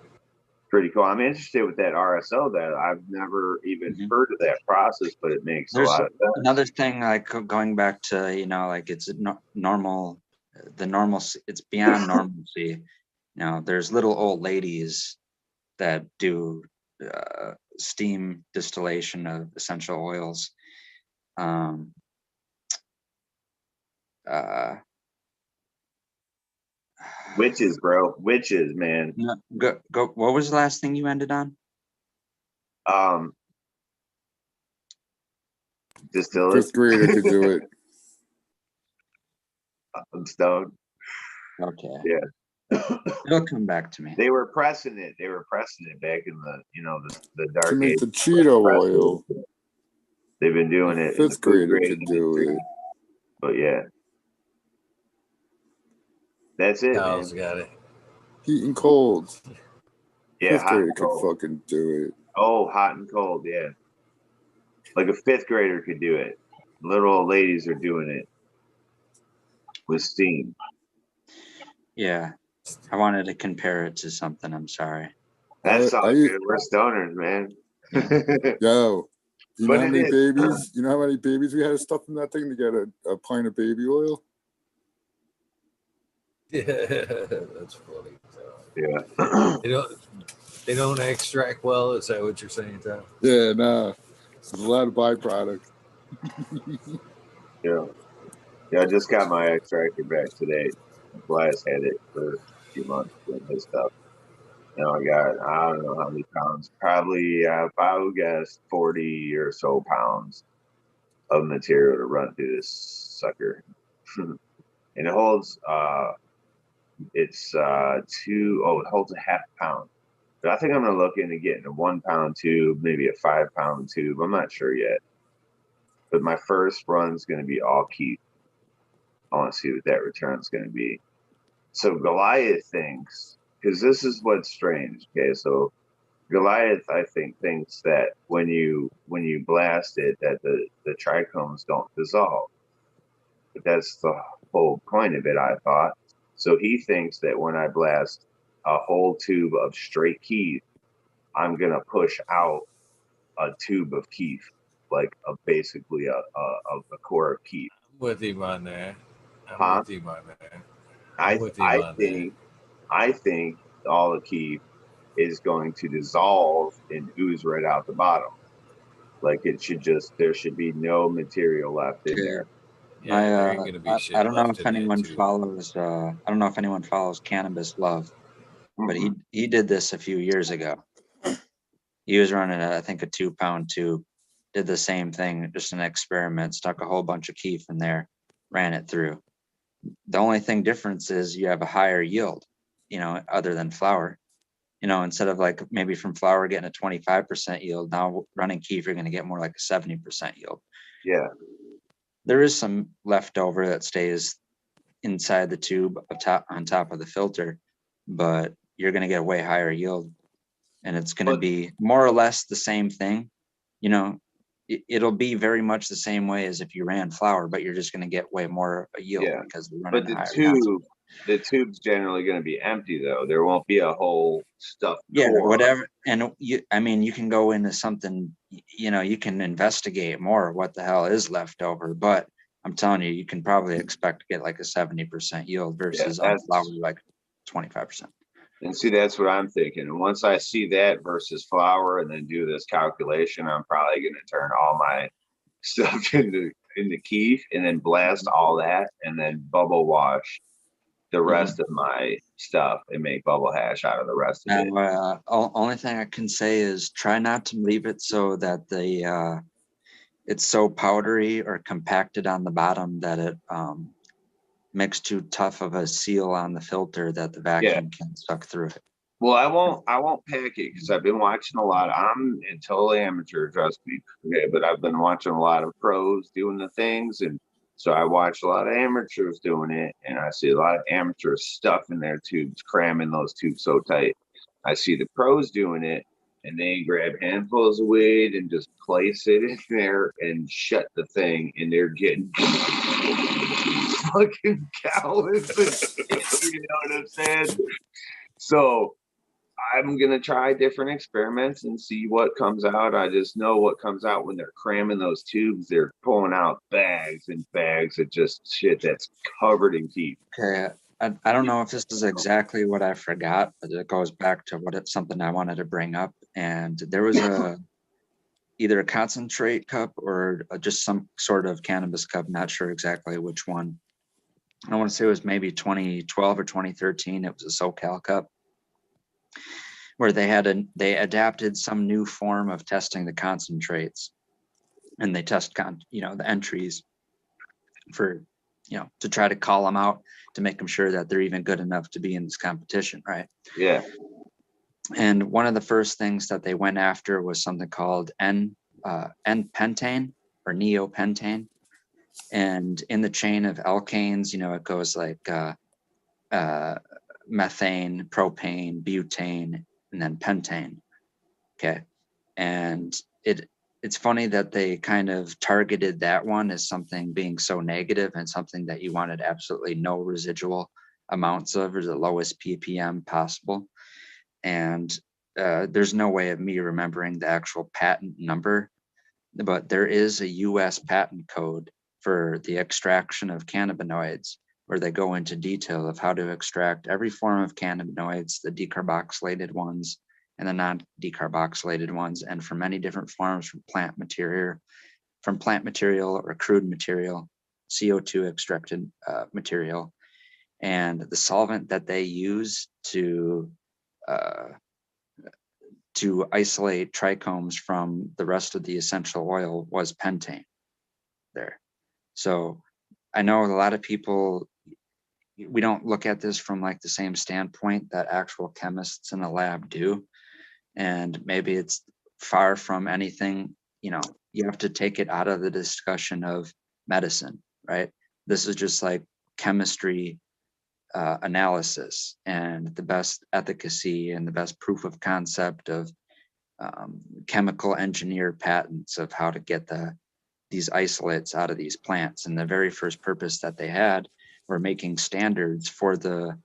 Speaker 5: Pretty cool. I'm interested with that RSO. That I've never even heard of that process, but it makes a lot of sense.
Speaker 4: Another thing, like going back to like it's normal, it's beyond normalcy. There's little old ladies that do steam distillation of essential oils.
Speaker 5: Witches, bro. Witches, man.
Speaker 4: No, go. What was the last thing you ended on?
Speaker 5: Distillers.
Speaker 8: Fifth grader could do it.
Speaker 5: I'm stoned.
Speaker 4: Okay.
Speaker 5: Yeah.
Speaker 4: It'll come back to me.
Speaker 5: They were pressing it. They were pressing it back in the dark
Speaker 8: To make
Speaker 5: age.
Speaker 8: the Cheeto oil.
Speaker 5: They've been doing it.
Speaker 8: Fifth grader could do it.
Speaker 5: But yeah. That's it,
Speaker 1: Kyle's
Speaker 5: man.
Speaker 1: got it.
Speaker 8: Heat and cold.
Speaker 5: Yeah,
Speaker 8: Fifth grader could fucking do it.
Speaker 5: Oh, hot and cold, yeah. Like a fifth grader could do it. Little old ladies are doing it with steam.
Speaker 4: Yeah, I wanted to compare it to something. I'm sorry.
Speaker 5: That's all
Speaker 8: I
Speaker 5: good. We're stoners, man.
Speaker 8: yo, you know
Speaker 5: But
Speaker 8: how
Speaker 5: it
Speaker 8: many
Speaker 5: is.
Speaker 8: babies? You know how many babies we had to stuff in that thing to get a pint of baby oil?
Speaker 1: Yeah, that's funny.
Speaker 5: Yeah.
Speaker 1: They don't extract well. Is that what you're saying, Tom?
Speaker 8: Yeah, nah. There's a lot of byproduct.
Speaker 5: Yeah. Yeah, I just got my extractor back today. Glass had it for a few months doing his stuff. Now I got, I don't know how many pounds, probably, if I would guess 40 or so pounds of material to run through this sucker. And it holds, it's it holds a half pound. But I think I'm going to look into getting a 1 pound tube, maybe a 5 pound tube. I'm not sure yet. But my first run's going to be all keep. I want to see what that return's going to be. So Goliath thinks, because this is what's strange. Okay, so Goliath, I think, thinks that when you blast it, that the trichomes don't dissolve. But that's the whole point of it, I thought. So he thinks that when I blast a whole tube of straight keef, I'm gonna push out a tube of keef, like basically a core of keef.
Speaker 1: I'm with him on that. I'm
Speaker 5: Huh?
Speaker 1: with him on that.
Speaker 5: I
Speaker 1: I'm with him on that.
Speaker 5: I think all the keef is going to dissolve and ooze right out the bottom. Like it should just, there should be no material left in there.
Speaker 1: Yeah, there
Speaker 4: My
Speaker 1: ain't gonna be
Speaker 4: I
Speaker 1: shit
Speaker 4: don't know
Speaker 1: left
Speaker 4: if
Speaker 1: in that
Speaker 4: anyone
Speaker 1: tube.
Speaker 4: follows I don't know if anyone follows Cannabis Love, but he did this a few years ago. He was running I think a 2 pound tube, did the same thing, just an experiment, stuck a whole bunch of keef in there, ran it through. The only thing difference is you have a higher yield, other than flower. Instead of like maybe from flower getting a 25% yield, now running keef, you're going to get more like a 70% yield.
Speaker 5: Yeah.
Speaker 4: There is some leftover that stays inside the tube on top of the filter, but you're going to get a way higher yield, and it's going to be more or less the same thing. It'll be very much the same way as if you ran flower, but you're just going to get way more a yield because we're running
Speaker 5: But
Speaker 4: a higher
Speaker 5: the tube's generally going to be empty though. There won't be a whole stuffed core.
Speaker 4: Whatever. And you can go into something, you can investigate more what the hell is left over, but I'm telling you, you can probably expect to get like a 70% yield versus on flower like 25%.
Speaker 5: And see, that's what I'm thinking. And once I see that versus flower and then do this calculation, I'm probably going to turn all my stuff into keef and then blast all that and then bubble wash the rest of my stuff and make bubble hash out of the rest of it.
Speaker 4: Only thing I can say is try not to leave it so that it's so powdery or compacted on the bottom that it makes too tough of a seal on the filter that the vacuum can suck through it.
Speaker 5: Well, I won't pack it because I've been watching a lot. I'm totally amateur, trust me. Okay, but I've been watching a lot of pros doing the things, and so I watch a lot of amateurs doing it, and I see a lot of amateurs stuffing their tubes, cramming those tubes so tight. I see the pros doing it, and they grab handfuls of weed and just place it in there and shut the thing, and they're getting fucking gallons of shit, you know what I'm saying? So I'm going to try different experiments and see what comes out. I just know what comes out when they're cramming those tubes. They're pulling out bags and bags of just shit that's covered in keef.
Speaker 4: Okay. I don't know if this is exactly what I forgot, but it goes back to something I wanted to bring up. And there was either a concentrate cup or just some sort of cannabis cup, not sure exactly which one. I want to say it was maybe 2012 or 2013. It was a SoCal cup where they adapted some new form of testing the concentrates, and they test the entries for to try to call them out to make them sure that they're even good enough to be in this competition, right?
Speaker 5: Yeah.
Speaker 4: And one of the first things that they went after was something called N-pentane or neopentane. And in the chain of alkanes, it goes like methane, propane, butane, and then pentane. Okay. And it's funny that they kind of targeted that one as something being so negative and something that you wanted absolutely no residual amounts of, or the lowest ppm possible. And there's no way of me remembering the actual patent number, but there is a US patent code for the extraction of cannabinoids, where they go into detail of how to extract every form of cannabinoids, the decarboxylated ones and the non-decarboxylated ones, and from many different forms, from plant material or crude material, CO2 extracted material, and the solvent that they use to isolate trichomes from the rest of the essential oil was pentane there. So I know a lot of people, we don't look at this from like the same standpoint that actual chemists in the lab do. And maybe it's far from anything, you know, you have to take it out of the discussion of medicine, right? This is just like chemistry analysis and the best efficacy and the best proof of concept of chemical engineered patents of how to get these isolates out of these plants. And the very first purpose that they had were making standards for the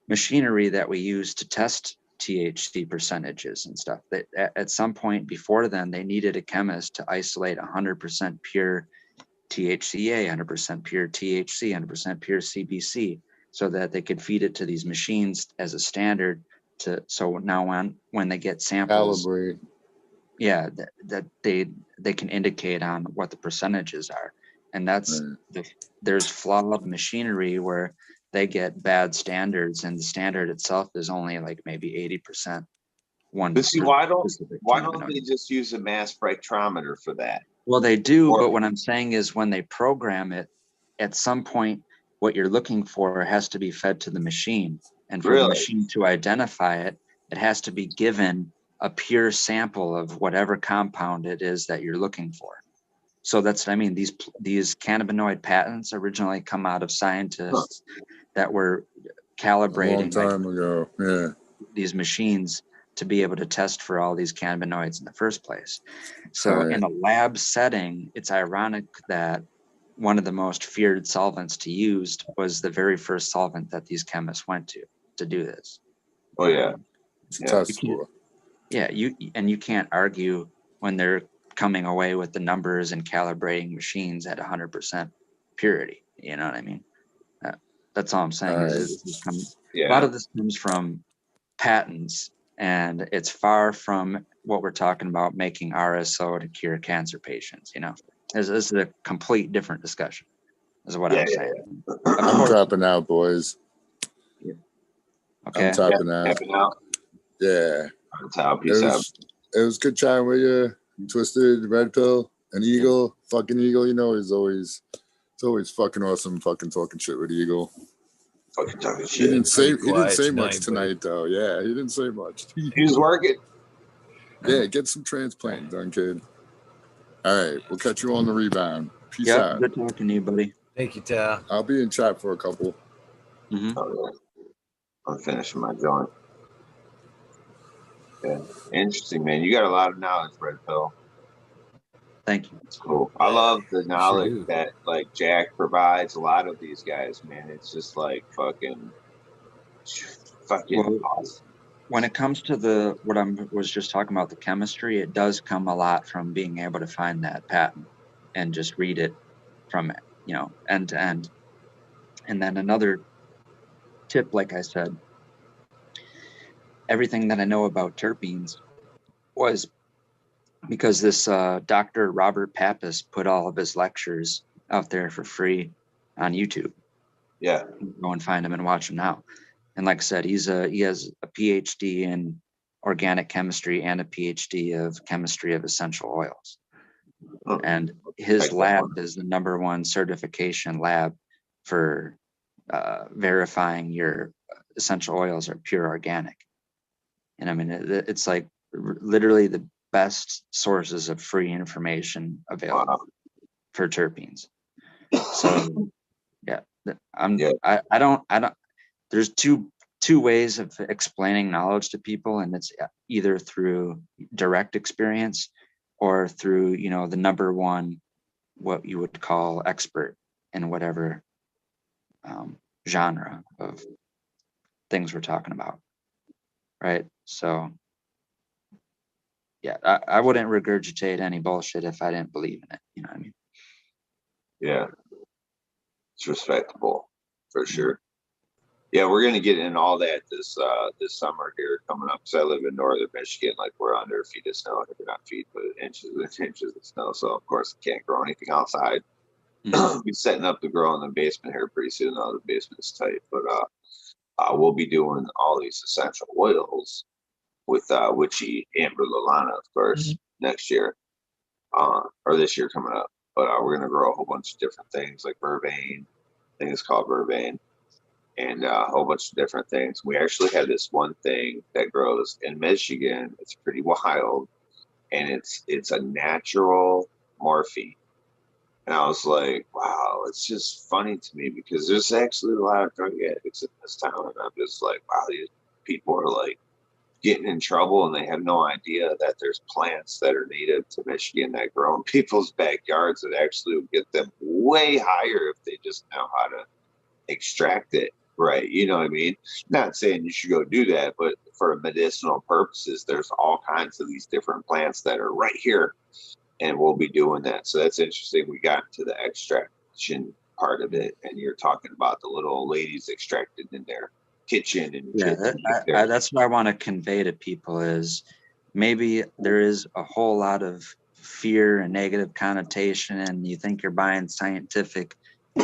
Speaker 4: machinery that we use to test THC percentages and stuff. That at some point before then, they needed a chemist to isolate 100% pure THCA, 100% pure THC, 100% pure CBC, so that they could feed it to these machines as a standard. So now when they get samples,
Speaker 8: Calibrate.
Speaker 4: yeah, that they can indicate on what the percentages are. And that's there's flawed machinery where they get bad standards, and the standard itself is only like maybe 80%.
Speaker 5: But see, why don't they just use a mass spectrometer for that?
Speaker 4: Well, they do, but what I'm saying is when they program it, at some point, what you're looking for has to be fed to the machine. And for the machine to identify it, it has to be given a pure sample of whatever compound it is that you're looking for. So that's what I mean. These cannabinoid patents originally come out of scientists that were calibrating
Speaker 8: a long time ago. Yeah.
Speaker 4: These machines to be able to test for all these cannabinoids in the first place. So in a lab setting, it's ironic that one of the most feared solvents to use was the very first solvent that these chemists went to do this.
Speaker 5: Oh yeah.
Speaker 4: You can't argue when they're coming away with the numbers and calibrating machines at 100% purity. You know what I mean? That's all I'm saying. A lot of this comes from patents, and it's far from what we're talking about making RSO to cure cancer patients. You know, this is a complete different discussion. Is what I'm saying.
Speaker 8: I'm tapping out, boys.
Speaker 4: Okay.
Speaker 8: I'm tapping out. Yeah. It was good chatting with you. Twisted, Red Pill, and Eagle. Fucking Eagle, you know, it's always fucking awesome fucking talking shit with Eagle.
Speaker 5: Fucking talking shit.
Speaker 8: He didn't say much tonight, though. Yeah, he didn't say much.
Speaker 5: He was working.
Speaker 8: Yeah, get some transplant done, kid. All right, we'll catch you on the rebound. Peace out.
Speaker 4: Good talking to you, buddy.
Speaker 1: Thank you, Ta.
Speaker 8: I'll be in chat for a couple.
Speaker 5: I'm finishing my joint. Yeah, interesting, man. You got a lot of knowledge, Red Pill.
Speaker 4: Thank you.
Speaker 5: It's cool. I love the knowledge that like Jack provides a lot of these guys, man. It's just like fucking awesome.
Speaker 4: When it comes to what I was just talking about, the chemistry, it does come a lot from being able to find that patent and just read it from, you know, end to end. And then another tip, like I said, everything that I know about terpenes was because this Dr. Robert Pappas put all of his lectures out there for free on YouTube.
Speaker 5: Yeah.
Speaker 4: Go and find him and watch him now. And like I said, he has a PhD in organic chemistry and a PhD of chemistry of essential oils. And his lab is the #1 certification lab for verifying your essential oils are pure organic. And I mean, it's like literally the best sources of free information available for terpenes. So yeah, I don't, there's two ways of explaining knowledge to people, and it's either through direct experience or through, you know, the #1, what you would call expert in whatever genre of things we're talking about, right? So yeah, I wouldn't regurgitate any bullshit if I didn't believe in it. You know what I mean?
Speaker 5: Yeah, it's respectable for sure. Yeah, we're gonna get in all that this summer here coming up. Because I live in northern Michigan, like we're under feet of snow. If not feet, but inches and inches of snow. So of course, can't grow anything outside. Be setting up to grow in the basement here pretty soon. Though the basement is tight, but we'll be doing all these essential oils with witchy amber lalana, of course, next year, or this year coming up. But we're gonna grow a whole bunch of different things like vervain. I think it's called vervain. And a whole bunch of different things. We actually have this one thing that grows in Michigan. It's pretty wild, and it's a natural morphine. And I was like, wow, it's just funny to me because there's actually a lot of drug addicts in this town, and I'm just like, wow, these people are like getting in trouble, and they have no idea that there's plants that are native to Michigan that grow in people's backyards that actually will get them way higher if they just know how to extract it. Right, you know what I mean? Not saying you should go do that, but for medicinal purposes, there's all kinds of these different plants that are right here, and we'll be doing that. So that's interesting. We got to the extraction part of it, and you're talking about the little old ladies extracted in their kitchen and
Speaker 4: yeah, that's what I want to convey to people is maybe there is a whole lot of fear and negative connotation, and you think you're buying scientific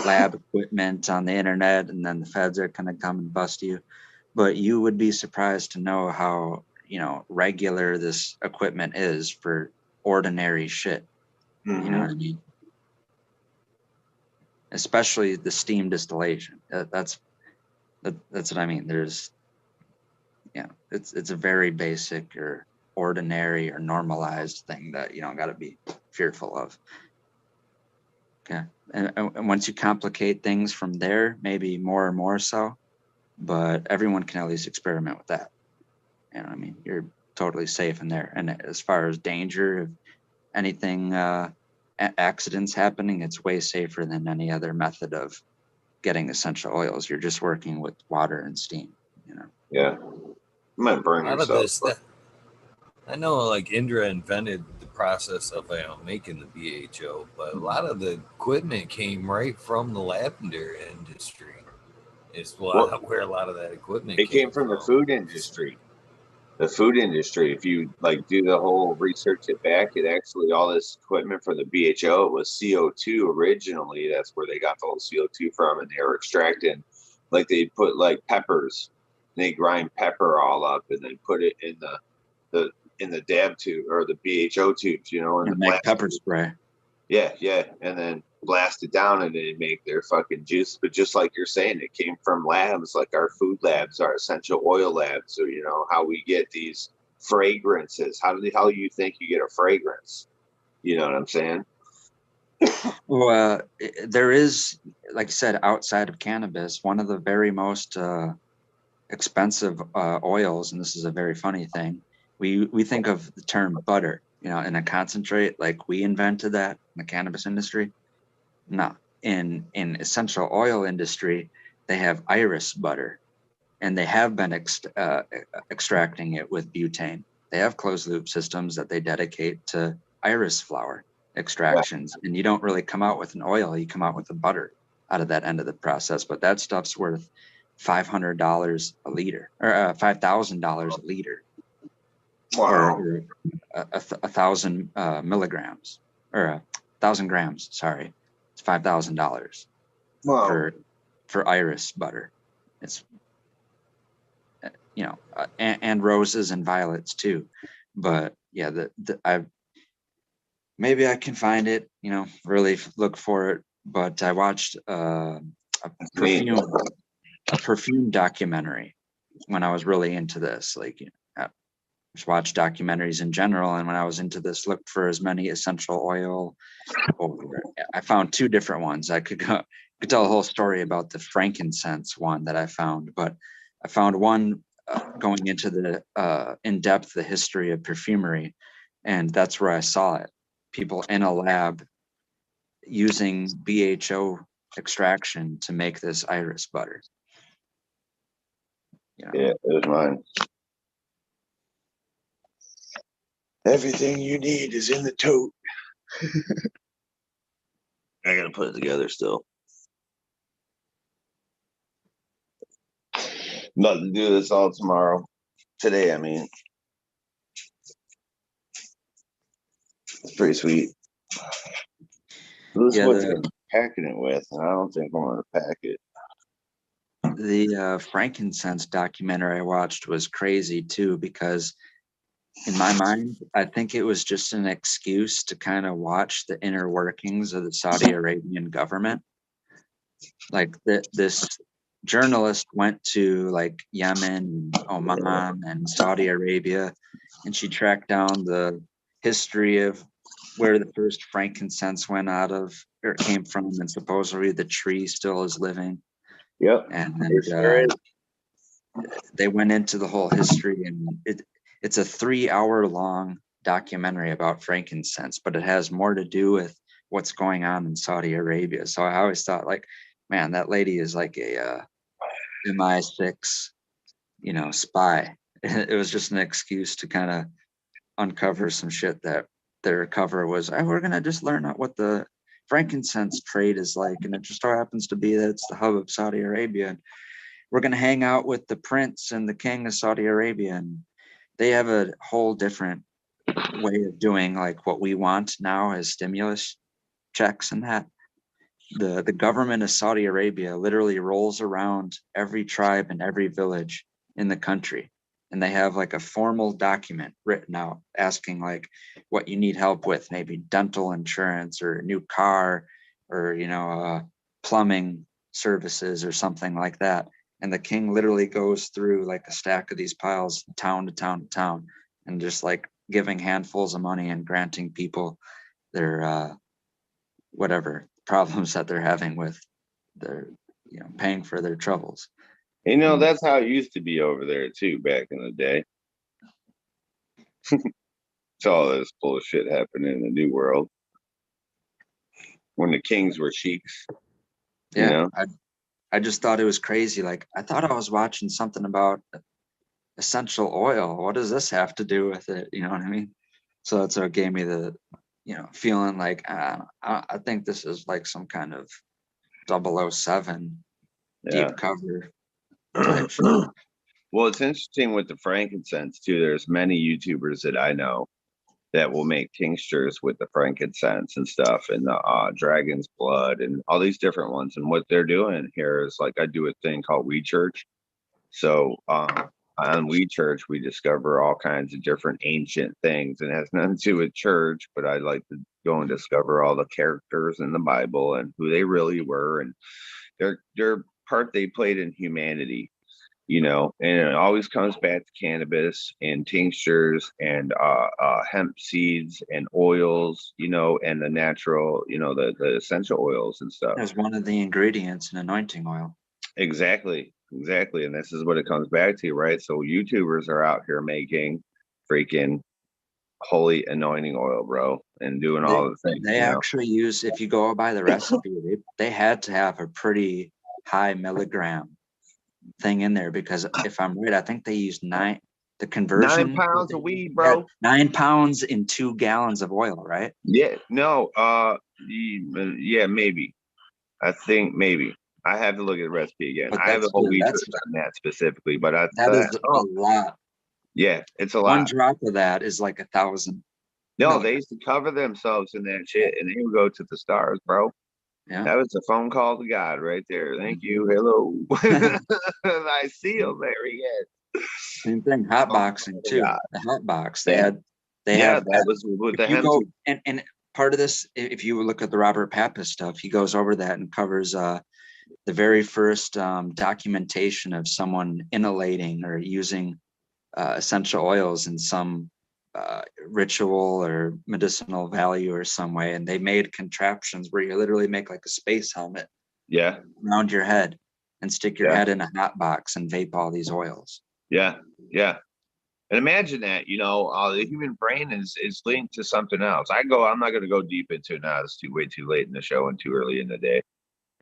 Speaker 4: lab equipment on the internet, and then the feds are going to come and bust you. But you would be surprised to know how, you know, regular this equipment is for ordinary shit. You know what I mean? Especially the steam distillation. That's what I mean. There's, yeah, it's a very basic or ordinary or normalized thing that you don't got to be fearful of. Okay. And once you complicate things from there, maybe more and more so, but everyone can at least experiment with that. You know what I mean? You're totally safe in there. And as far as danger, if anything, accidents happening, it's way safer than any other method of getting essential oils. You're just working with water and steam, you know?
Speaker 5: Yeah. You might burn yourself.
Speaker 1: I know like Indra invented the process of making the BHO, but a lot of the equipment came right from the lavender industry. It's where a lot of that equipment
Speaker 5: came from the food industry. The food industry, if you like do the whole research it back, it actually all this equipment for the BHO, it was CO2 originally. That's where they got the whole CO2 from, and they were extracting, like they put like peppers, and they grind pepper all up, and then put it in the dab tube or the BHO tubes, you know,
Speaker 4: and make pepper spray.
Speaker 5: Yeah, and then blast it down and they make their fucking juice. But just like you're saying, it came from labs, like our food labs, our essential oil labs. So you know how we get these fragrances. How you think you get a fragrance? You know what I'm saying?
Speaker 4: Well, there is, like I said, outside of cannabis, one of the very most expensive oils, and this is a very funny thing. We think of the term butter, you know, in a concentrate, like we invented that in the cannabis industry. No, in essential oil industry, they have iris butter, and they have been extracting it with butane. They have closed loop systems that they dedicate to iris flower extractions, and you don't really come out with an oil, you come out with a butter out of that end of the process. But that stuff's worth $500 a liter, or $5,000 a liter.
Speaker 5: Wow.
Speaker 4: Or 1,000 milligrams, or 1,000 grams. Sorry, it's $5,000 for iris butter. It's you know, and roses and violets too. But yeah, maybe I can find it. You know, really look for it. But I watched a perfume documentary when I was really into this. Like, you know, just watch documentaries in general, and when I was into this, looked for as many essential oil. I found two different ones. I could tell a whole story about the frankincense one that I found, but I found one going into the in-depth the history of perfumery, and that's where I saw it. People in a lab using BHO extraction to make this iris butter. You know?
Speaker 5: Yeah, it was mine. Everything you need is in the tote. I gotta put it together still. Nothing to do this all tomorrow. Today, I mean. It's pretty sweet. This is what they're packing it with, and I don't think I'm gonna pack it.
Speaker 4: The frankincense documentary I watched was crazy too, because in my mind, I think it was just an excuse to kind of watch the inner workings of the Saudi Arabian government. Like this journalist went to like Yemen, Oman, and Saudi Arabia, and she tracked down the history of where the first frankincense went out of, or it came from, and supposedly the tree still is living.
Speaker 5: Yep.
Speaker 4: And they went into the whole history, and it's a 3-hour long documentary about frankincense, but it has more to do with what's going on in Saudi Arabia. So I always thought, like, man, that lady is like a MI6, spy. It was just an excuse to kind of uncover some shit that their cover was, we're going to just learn what the frankincense trade is like. And it just so happens to be that it's the hub of Saudi Arabia. And we're going to hang out with the prince and the king of Saudi Arabia. And they have a whole different way of doing like what we want now as stimulus checks and that. The government of Saudi Arabia literally rolls around every tribe and every village in the country. And they have like a formal document written out asking like what you need help with, maybe dental insurance or a new car or, plumbing services or something like that. And the king literally goes through like a stack of these piles, town to town to town, and just like giving handfuls of money and granting people their whatever problems that they're having with their, paying for their troubles.
Speaker 5: That's how it used to be over there too, back in the day. It's all this bullshit happening in the new world. When the kings were sheiks.
Speaker 4: Yeah. I just thought it was crazy. Like, I thought I was watching something about essential oil. What does this have to do with it? You know what I mean? So that's what gave me the, feeling like, I think this is like some kind of 007 deep cover type shit.
Speaker 5: Well, it's interesting with the frankincense too. There's many YouTubers that I know that will make tinctures with the frankincense and stuff, and the dragon's blood and all these different ones. And what they're doing here is like, I do a thing called Weed Church. So on Weed Church, we discover all kinds of different ancient things, and it has nothing to do with church, but I like to go and discover all the characters in the Bible and who they really were and their part they played in humanity. And it always comes back to cannabis and tinctures and hemp seeds and oils, and the natural, the essential oils and stuff.
Speaker 4: There's one of the ingredients in anointing oil.
Speaker 5: Exactly. And this is what it comes back to, right? So YouTubers are out here making freaking holy anointing oil, bro, and doing all the things.
Speaker 4: They actually use, if you go by the recipe, they had to have a pretty high milligram thing in there, because if I'm right, I think they used the conversion
Speaker 5: 9 pounds of weed, bro.
Speaker 4: 9 pounds in 2 gallons of oil, right?
Speaker 5: Yeah, no, yeah, maybe. I think maybe. I have to look at the recipe again. I have a whole weed on that specifically, but
Speaker 4: that is a lot.
Speaker 5: Yeah, it's a lot.
Speaker 4: One drop of that is like 1,000.
Speaker 5: No, they used to cover themselves in that shit, and they would go to the stars, bro.
Speaker 4: Yeah.
Speaker 5: That was a phone call to God right there. Thank you. Hello. I see him. There he is.
Speaker 4: Same thing. Hot boxing too.
Speaker 5: God.
Speaker 4: The hot box. They
Speaker 5: have that was with the hemp.
Speaker 4: And part of this, if you look at the Robert Pappas stuff, he goes over that and covers the very first documentation of someone inhalating or using essential oils in some ritual or medicinal value or some way. And they made contraptions where you literally make like a space helmet around your head and stick your head in a hot box and vape all these oils.
Speaker 5: Yeah. And imagine that, the human brain is linked to something else. I'm not going to go deep into it now. It's way too late in the show and too early in the day.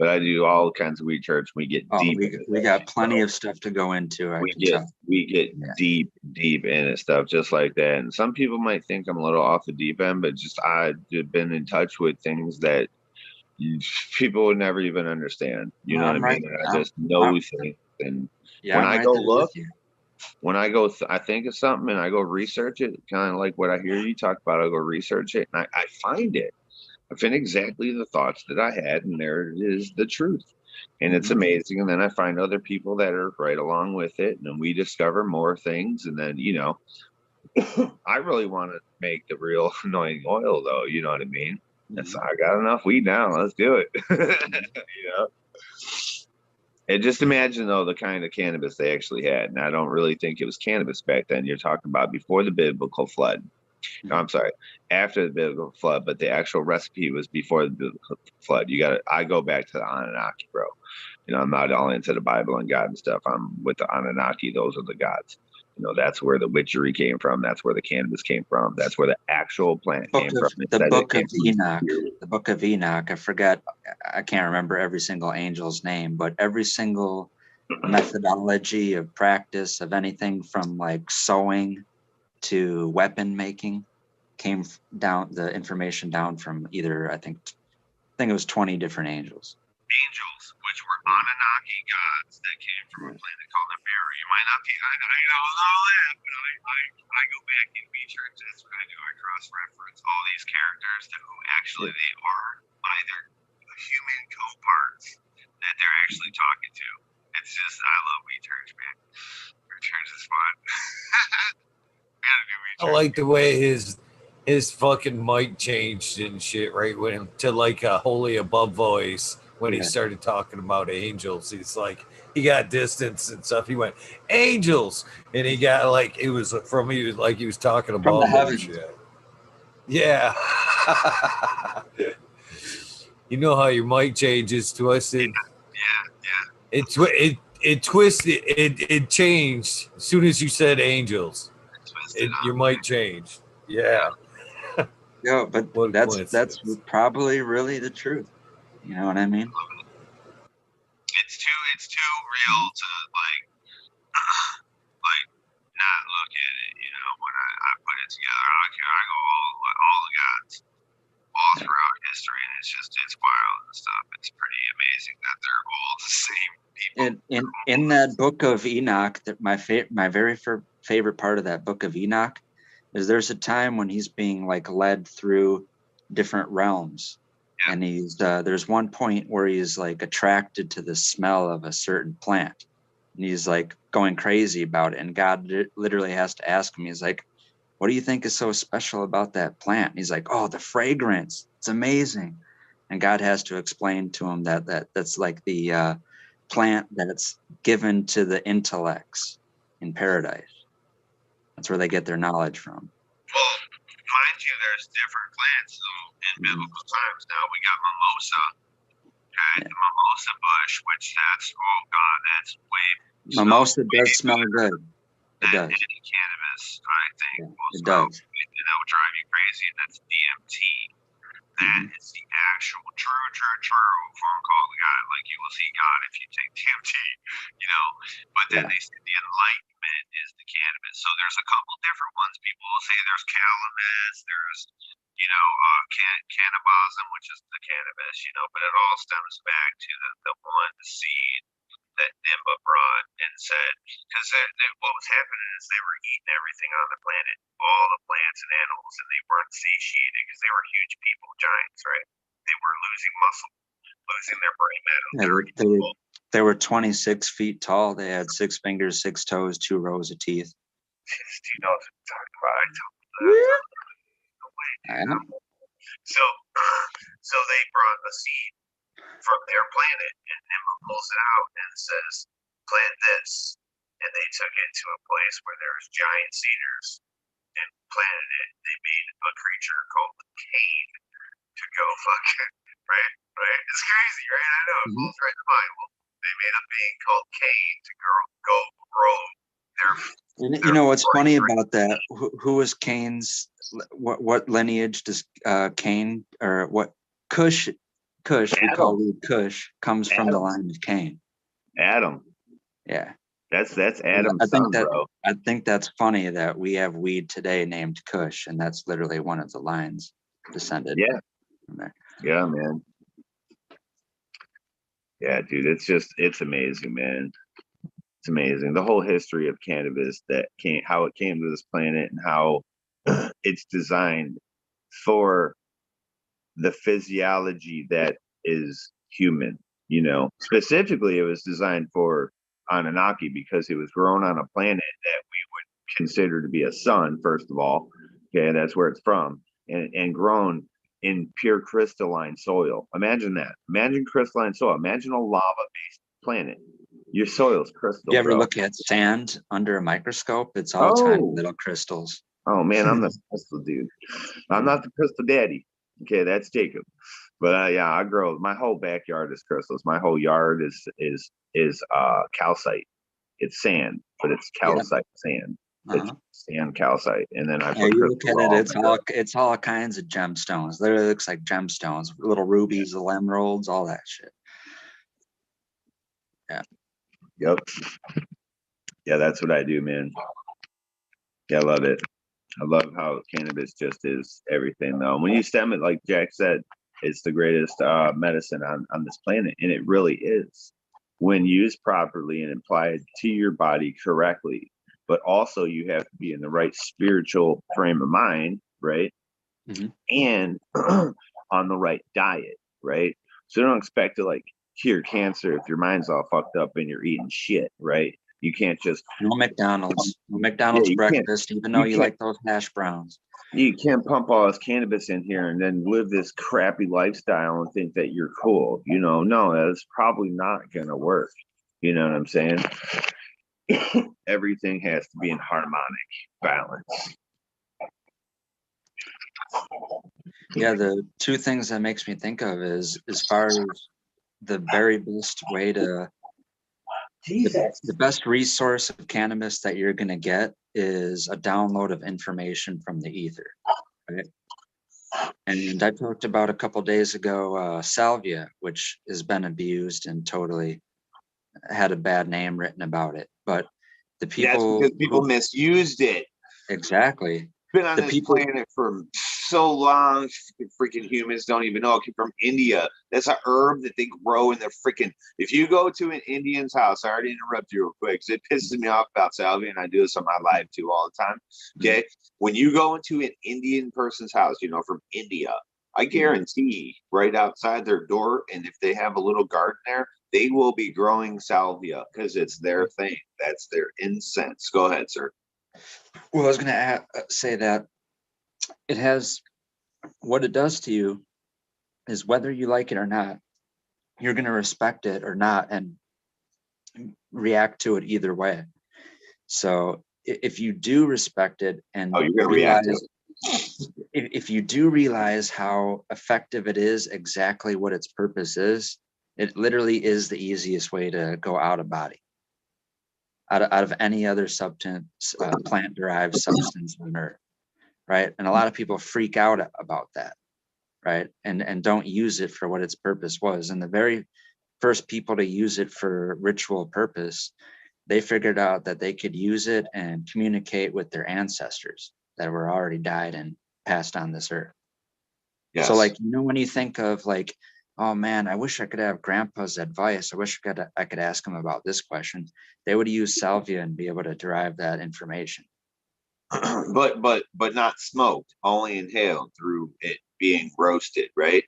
Speaker 5: but I do all kinds of research. We get deep.
Speaker 4: We got plenty of stuff to go into.
Speaker 5: We get deep into stuff just like that. And some people might think I'm a little off the deep end, but just I've been in touch with things that people would never even understand. You know what I mean? I just know things. And when I go look, when I go, I think of something and I go research it, kind of like what I hear you talk about. I go research it and I find it. I find exactly the thoughts that I had, and there is the truth. And it's amazing. And then I find other people that are right along with it, and then we discover more things. And then, you know, I really want to make the real annoying oil, though. You know what I mean? That's I got enough weed now. Let's do it. You know. And just imagine, though, the kind of cannabis they actually had. And I don't really think it was cannabis back then. You're talking about before the biblical flood. No, I'm sorry, after the biblical flood, but the actual recipe was before the biblical flood. I go back to the Anunnaki, bro. You know, I'm not all into the Bible and God and stuff. I'm with the Anunnaki. Those are the gods. You know, that's where the witchery came from. That's where the cannabis came from. That's where the actual plant came from.
Speaker 4: The Book of Enoch. The Book of Enoch. I can't remember every single angel's name, but every single methodology of practice of anything from like sewing to weapon making came down, the information down from either, I think it was 20 different angels.
Speaker 5: Angels, which were Anunnaki gods that came from a planet called the Fairy. You might not be, I don't know that, but I go back and research. That's what I do. I cross-reference all these characters to who actually they are, either human co-parts that they're actually talking to. It's just, I love research, man. Research is fun.
Speaker 1: I like the way his fucking mic changed and shit, right? When to like a holy above voice when he started talking about angels. He's like, he got distance and stuff. He went angels, and he got like it was from he was like he was talking about
Speaker 4: the heavens.
Speaker 1: shit. Yeah. You know how your mic changes, twisted.
Speaker 5: Yeah.
Speaker 1: It twisted. It changed as soon as you said angels. Your mic changed. Yeah.
Speaker 4: Yeah, but that's probably really the truth. You know what I mean?
Speaker 5: It's too real to like not look at it. You know, when I put it together, I go all the gods all throughout history, and it's wild and stuff. It's pretty amazing that they're all the same people.
Speaker 4: In that Book of Enoch, that my very favorite part of that Book of Enoch is there's a time when he's being like led through different realms, and there's one point where he's like attracted to the smell of a certain plant, and he's like going crazy about it, and God literally has to ask him, he's like, what do you think is so special about that plant? And he's like, oh, the fragrance, it's amazing. And God has to explain to him that's like the plant that it's given to the intellects in paradise. That's where they get their knowledge from.
Speaker 5: Well, mind you, there's different plants. So in biblical times now, we got mimosa. Okay, the mimosa bush, which that's way.
Speaker 4: Mimosa does smell good. It does.
Speaker 5: Any cannabis, I think.
Speaker 4: Yeah, it does.
Speaker 5: And that will drive you crazy, and that's DMT. That is the actual true phone call to God. Like you will see God if you take DMT, you know. But then they say the enlightenment is the cannabis. So there's a couple different ones. People will say there's cannabis, there's cannabism, which is the cannabis, you know. But it all stems back to the one seed that Nimba brought and said, because what was happening is they were eating everything on the planet, all the plants and animals, and they weren't satiated because they were huge people, giants, right? They were losing muscle, losing their brain matter.
Speaker 4: They were 26 feet tall. They had 6 fingers, 6 toes, 2 rows of teeth.
Speaker 5: Do you know what I'm talking about?
Speaker 4: I know.
Speaker 5: So they brought a seed from their planet, and Nimba pulls it out and says, plant this. And they took it to a place where there was giant cedars and planted it. They made a creature called the cane to go fucking, right? It's crazy, right? I know, it falls right in the Bible. They made a being called Cain to go grow their.
Speaker 4: You know what's funny about that? Who was Cain's? What lineage does Cain, or what Cush Kush, we
Speaker 5: Adam.
Speaker 4: call weed Kush, comes from the
Speaker 5: Adam.
Speaker 4: line of Cain.
Speaker 5: Adam.
Speaker 4: Yeah.
Speaker 5: That's Adam's son, bro.
Speaker 4: I think that's funny that we have weed today named Kush, and that's literally one of the lines descended from there.
Speaker 5: Yeah, man. Yeah, dude, it's amazing, man. It's amazing. The whole history of cannabis, how it came to this planet and how it's designed for the physiology that is human. You know, specifically, it was designed for Anunnaki because it was grown on a planet that we would consider to be a sun, first of all. Okay, that's where it's from, and grown in pure crystalline soil. Imagine that. Imagine crystalline soil. Imagine a lava-based planet. Your soil's crystal.
Speaker 4: You ever
Speaker 5: bro.
Speaker 4: look at sand under a microscope? It's all tiny little crystals.
Speaker 5: Oh man, I'm the crystal dude. I'm not the crystal daddy. Okay, that's Jacob. But yeah, I grow. My whole backyard is crystals. My whole yard is calcite. It's sand, but it's calcite sand. It's sand calcite, and then I put
Speaker 4: you look
Speaker 5: crystal
Speaker 4: at it. It's all kinds of gemstones. Literally looks like gemstones, little rubies, little emeralds, all that shit. Yeah.
Speaker 5: Yep. Yeah, that's what I do, man. Yeah, I love it. I love how cannabis just is everything, though. When you stem it, like Jack said, it's the greatest medicine on this planet, and it really is when used properly and applied to your body correctly. But also, you have to be in the right spiritual frame of mind, right?
Speaker 4: Mm-hmm.
Speaker 5: And on the right diet, right? So don't expect to like cure cancer if your mind's all fucked up and you're eating shit, right? You can't just
Speaker 4: no McDonald's breakfast, even though you like those hash browns.
Speaker 5: You can't pump all this cannabis in here and then live this crappy lifestyle and think that you're cool. You know, no, that's probably not gonna work. You know what I'm saying? Everything has to be in harmonic balance.
Speaker 4: Yeah, the two things that makes me think of is as far as the very best way to the best resource of cannabis that you're going to get is a download of information from the ether, right? And I talked about a couple days ago salvia, which has been abused and totally had a bad name written about it. But the people,
Speaker 5: that's because people misused it.
Speaker 4: Exactly.
Speaker 5: Been on this planet for so long, freaking humans don't even know it came from India. That's a herb that they grow in their freaking. If you go to an Indian's house, I already interrupt you real quick because it pisses me off about salvia, and I do this on my live too all the time. Okay, when you go into an Indian person's house, you know, from India, I guarantee right outside their door, and if they have a little garden there, they will be growing salvia because it's their thing. That's their incense. Go ahead, sir.
Speaker 4: Well, I was going to say that it has, what it does to you is whether you like it or not, you're going to respect it or not and react to it either way. So if you do respect it and if you do realize how effective it is, exactly what its purpose is, it literally is the easiest way to go out of body. Out of any other substance, plant-derived substance on earth, right? And a lot of people freak out about that, right? And don't use it for what its purpose was. And the very first people to use it for ritual purpose, they figured out that they could use it and communicate with their ancestors that were already died and passed on this earth. Yes. So like, you know, when you think of like, oh man, I wish I could have grandpa's advice. I wish I could ask him about this question. They would use salvia and be able to derive that information.
Speaker 5: but not smoked, only inhaled through it being roasted, right?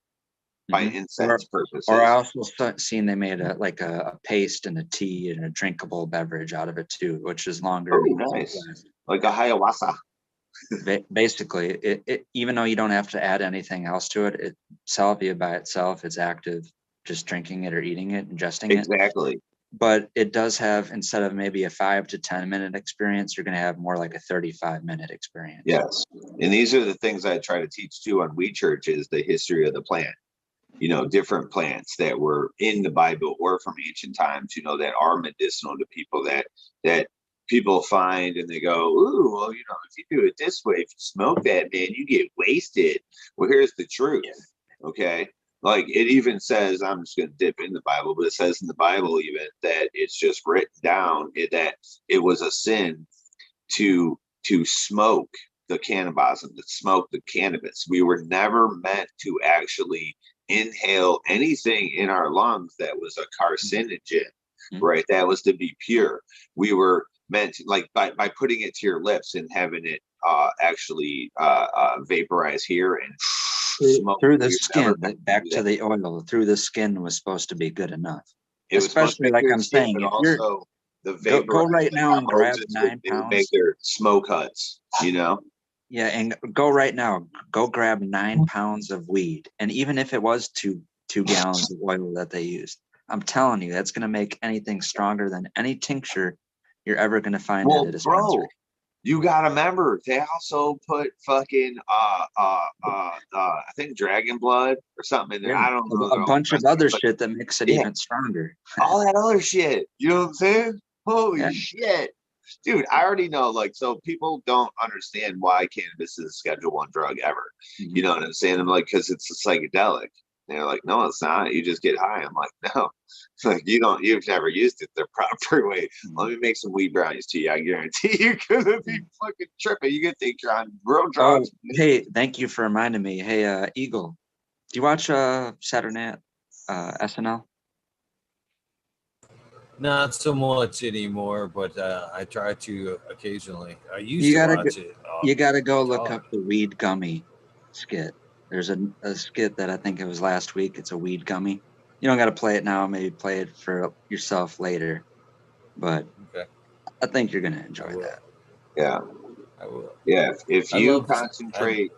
Speaker 5: By incense purposes.
Speaker 4: Or I also seen they made a paste and a tea and a drinkable beverage out of it too, which is longer.
Speaker 5: Oh, nice. Like a ayahuasca.
Speaker 4: Basically, it even though you don't have to add anything else to it, salvia by itself is active, just drinking it or eating it, ingesting it.
Speaker 5: Exactly.
Speaker 4: But it does have, instead of maybe a 5 to 10 minute experience, you're going to have more like a 35-minute experience.
Speaker 5: Yes. And these are the things I try to teach too on Weed Church is the history of the plant. You know, different plants that were in the Bible or from ancient times, you know, that are medicinal to people that people find and they go, ooh, well, you know, if you do it this way, if you smoke that, man, you get wasted. Well, here's the truth. Okay. Like it even says, I'm just going to dip in the Bible, but it says in the Bible even that it's just written down that it was a sin to smoke the cannabis, to smoke the cannabis. We were never meant to actually inhale anything in our lungs that was a carcinogen, right? That was to be pure. We were meant to, like by putting it to your lips and having it actually vaporize here and smoke
Speaker 4: through the skin, back to the oil, through the skin was supposed to be good enough.
Speaker 5: It was
Speaker 4: especially like I'm
Speaker 5: skin,
Speaker 4: saying,
Speaker 5: but
Speaker 4: if you're
Speaker 5: also the vapor.
Speaker 4: go right now and grab 9
Speaker 5: they would
Speaker 4: pounds.
Speaker 5: make their smoke huts, you know.
Speaker 4: Yeah, and go right now. Go grab 9 pounds of weed, and even if it was two gallons of oil that they used, I'm telling you, that's going to make anything stronger than any tincture you're ever going to find at a dispensary.
Speaker 5: Bro, you gotta remember they also put fucking I think dragon blood or something in there. I don't know.
Speaker 4: A bunch of other shit that makes it even stronger.
Speaker 5: All that other shit. You know what I'm saying? Holy shit. Dude, I already know, like, so people don't understand why cannabis is a Schedule 1 drug ever. You know what I'm saying? I'm like, because it's a psychedelic. And they're like, no, it's not. You just get high. I'm like, no. It's like, you've never used it the proper way. Let me make some weed brownies to you. I guarantee you're gonna be fucking tripping. You can think you're on real drugs.
Speaker 4: Oh, hey, thank you for reminding me. Hey, Eagle, do you watch Saturday Night SNL?
Speaker 1: Not so much anymore, but I try to occasionally. I used to watch it.
Speaker 4: You gotta go look up the weed gummy skit. There's a skit that I think it was last week. It's a weed gummy. You don't got to play it now. Maybe play it for yourself later. But I think you're gonna enjoy that.
Speaker 5: Yeah,
Speaker 1: I will.
Speaker 5: Yeah, if you concentrate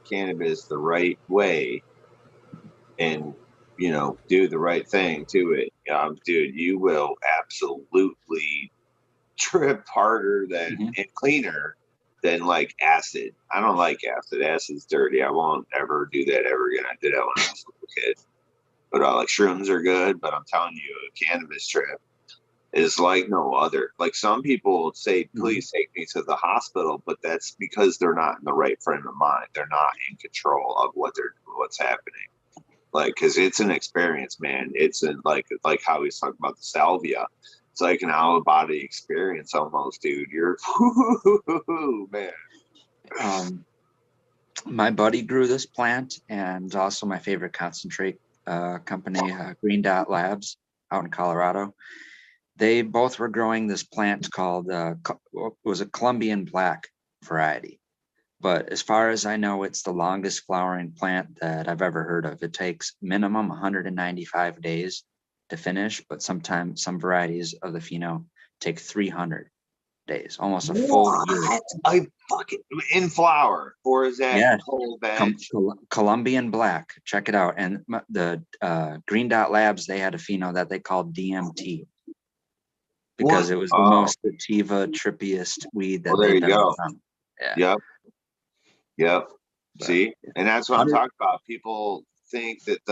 Speaker 5: cannabis the right way, and do the right thing to it, dude, you will absolutely trip harder than and cleaner than like acid. I don't like acid. Acid's dirty. I won't ever do that ever again. I did that when I was a little kid. But like shrooms are good, but I'm telling you, a cannabis trip is like no other. Like some people say, please take me to the hospital, but that's because they're not in the right frame of mind. They're not in control of what's happening. Like, cause it's an experience, man. It's like how he's talking about the salvia. It's like an out of body experience almost, dude. You're man.
Speaker 4: My buddy grew this plant, and also my favorite concentrate company, Green Dot Labs, out in Colorado. They both were growing this plant called was a Colombian black variety. But as far as I know, it's the longest flowering plant that I've ever heard of. It takes minimum 195 days to finish, but sometimes some varieties of the pheno take 300 days, almost a full year.
Speaker 5: I fucking in flower, or is that whole batch?
Speaker 4: Colombian black. Check it out. And the Green Dot Labs, they had a pheno that they called DMT because it was the most sativa, trippiest weed that they've ever found.
Speaker 5: Yeah. Yep. See, and that's what I'm talking about. People think that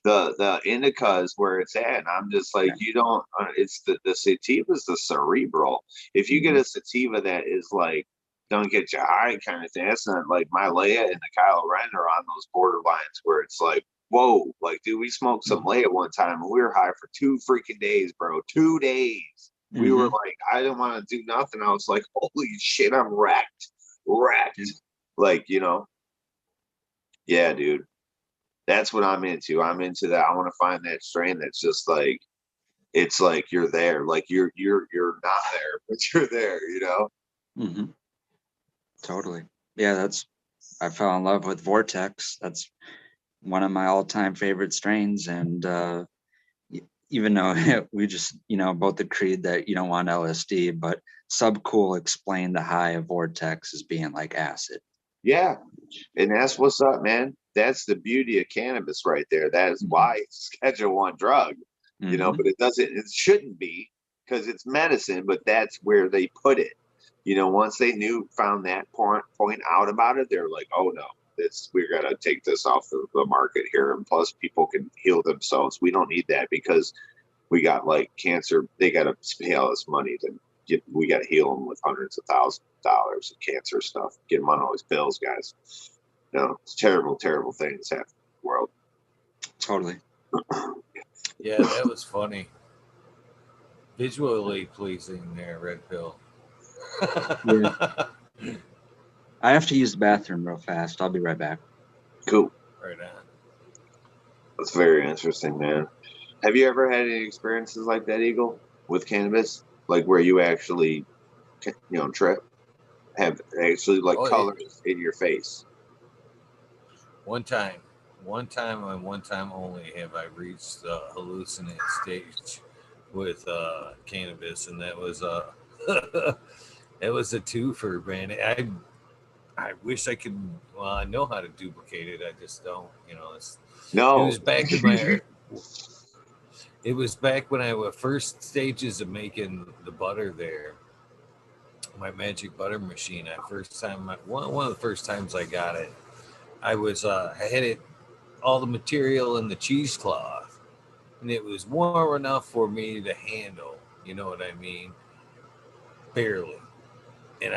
Speaker 5: the indica is where it's at, and I'm just like, you don't. It's the sativa is the cerebral. If you get a sativa that is like don't get you high kind of thing, that's not like my Leia and the Kyle Ren are on those borderlines where it's like, whoa, like dude, we smoked some Leia one time and we were high for 2 freaking days, bro. 2 days. We were like, I didn't want to do nothing. I was like, holy shit, I'm wrecked. Like, yeah, dude, that's what I'm into. I'm into that. I want to find that strain that's just like, it's like you're there, like you're not there, but you're there,
Speaker 4: Totally. Yeah, I fell in love with Vortex. That's one of my all-time favorite strains, and even though we just both agreed that you don't want LSD, but Subcool explained the high of Vortex as being like acid.
Speaker 5: Yeah, and that's what's up, man. That's the beauty of cannabis right there. That is why it's a Schedule 1 drug, but it shouldn't be, because it's medicine, but that's where they put it. Once they found that point out about it, they're like, oh no, we're gonna take this off the market here, and plus people can heal themselves. We don't need that because we got like cancer. They gotta pay all this money we got to heal them with hundreds of thousands of dollars of cancer stuff. Get them on all these pills, guys. No, it's a terrible, terrible thing that's happening in the world.
Speaker 4: Totally.
Speaker 1: Yeah, that was funny. Visually pleasing there, red pill.
Speaker 4: Yeah. I have to use the bathroom real fast. I'll be right back.
Speaker 5: Cool.
Speaker 1: Right on.
Speaker 5: That's very interesting, man. Have you ever had any experiences like that, Eagle, with cannabis? Like where you actually, trip, have actually like
Speaker 1: Oh, yeah.
Speaker 5: colors in your face?
Speaker 1: One time and one time only have I reached the hallucinate stage with cannabis, and that was it was a twofer, man. I wish I could. Well, I know how to duplicate it. I just don't. It
Speaker 5: No.
Speaker 1: was back in my. It was back when I was first stages of making the butter there. My magic butter machine. One of the first times I got it, I had it all the material in the cheesecloth, and it was warm enough for me to handle. You know what I mean? Barely. And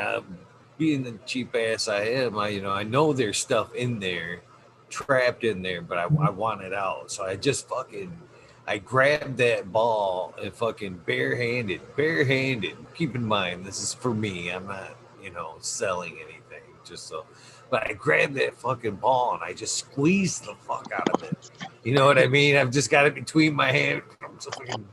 Speaker 1: being the cheap ass I am, I know there's stuff in there, trapped in there, but I want it out. So I grabbed that ball and fucking barehanded. Keep in mind, this is for me. I'm not, selling anything. Just so, but I grabbed that fucking ball and I just squeezed the fuck out of it. You know what I mean? I've just got it between my hands. I'm so fucking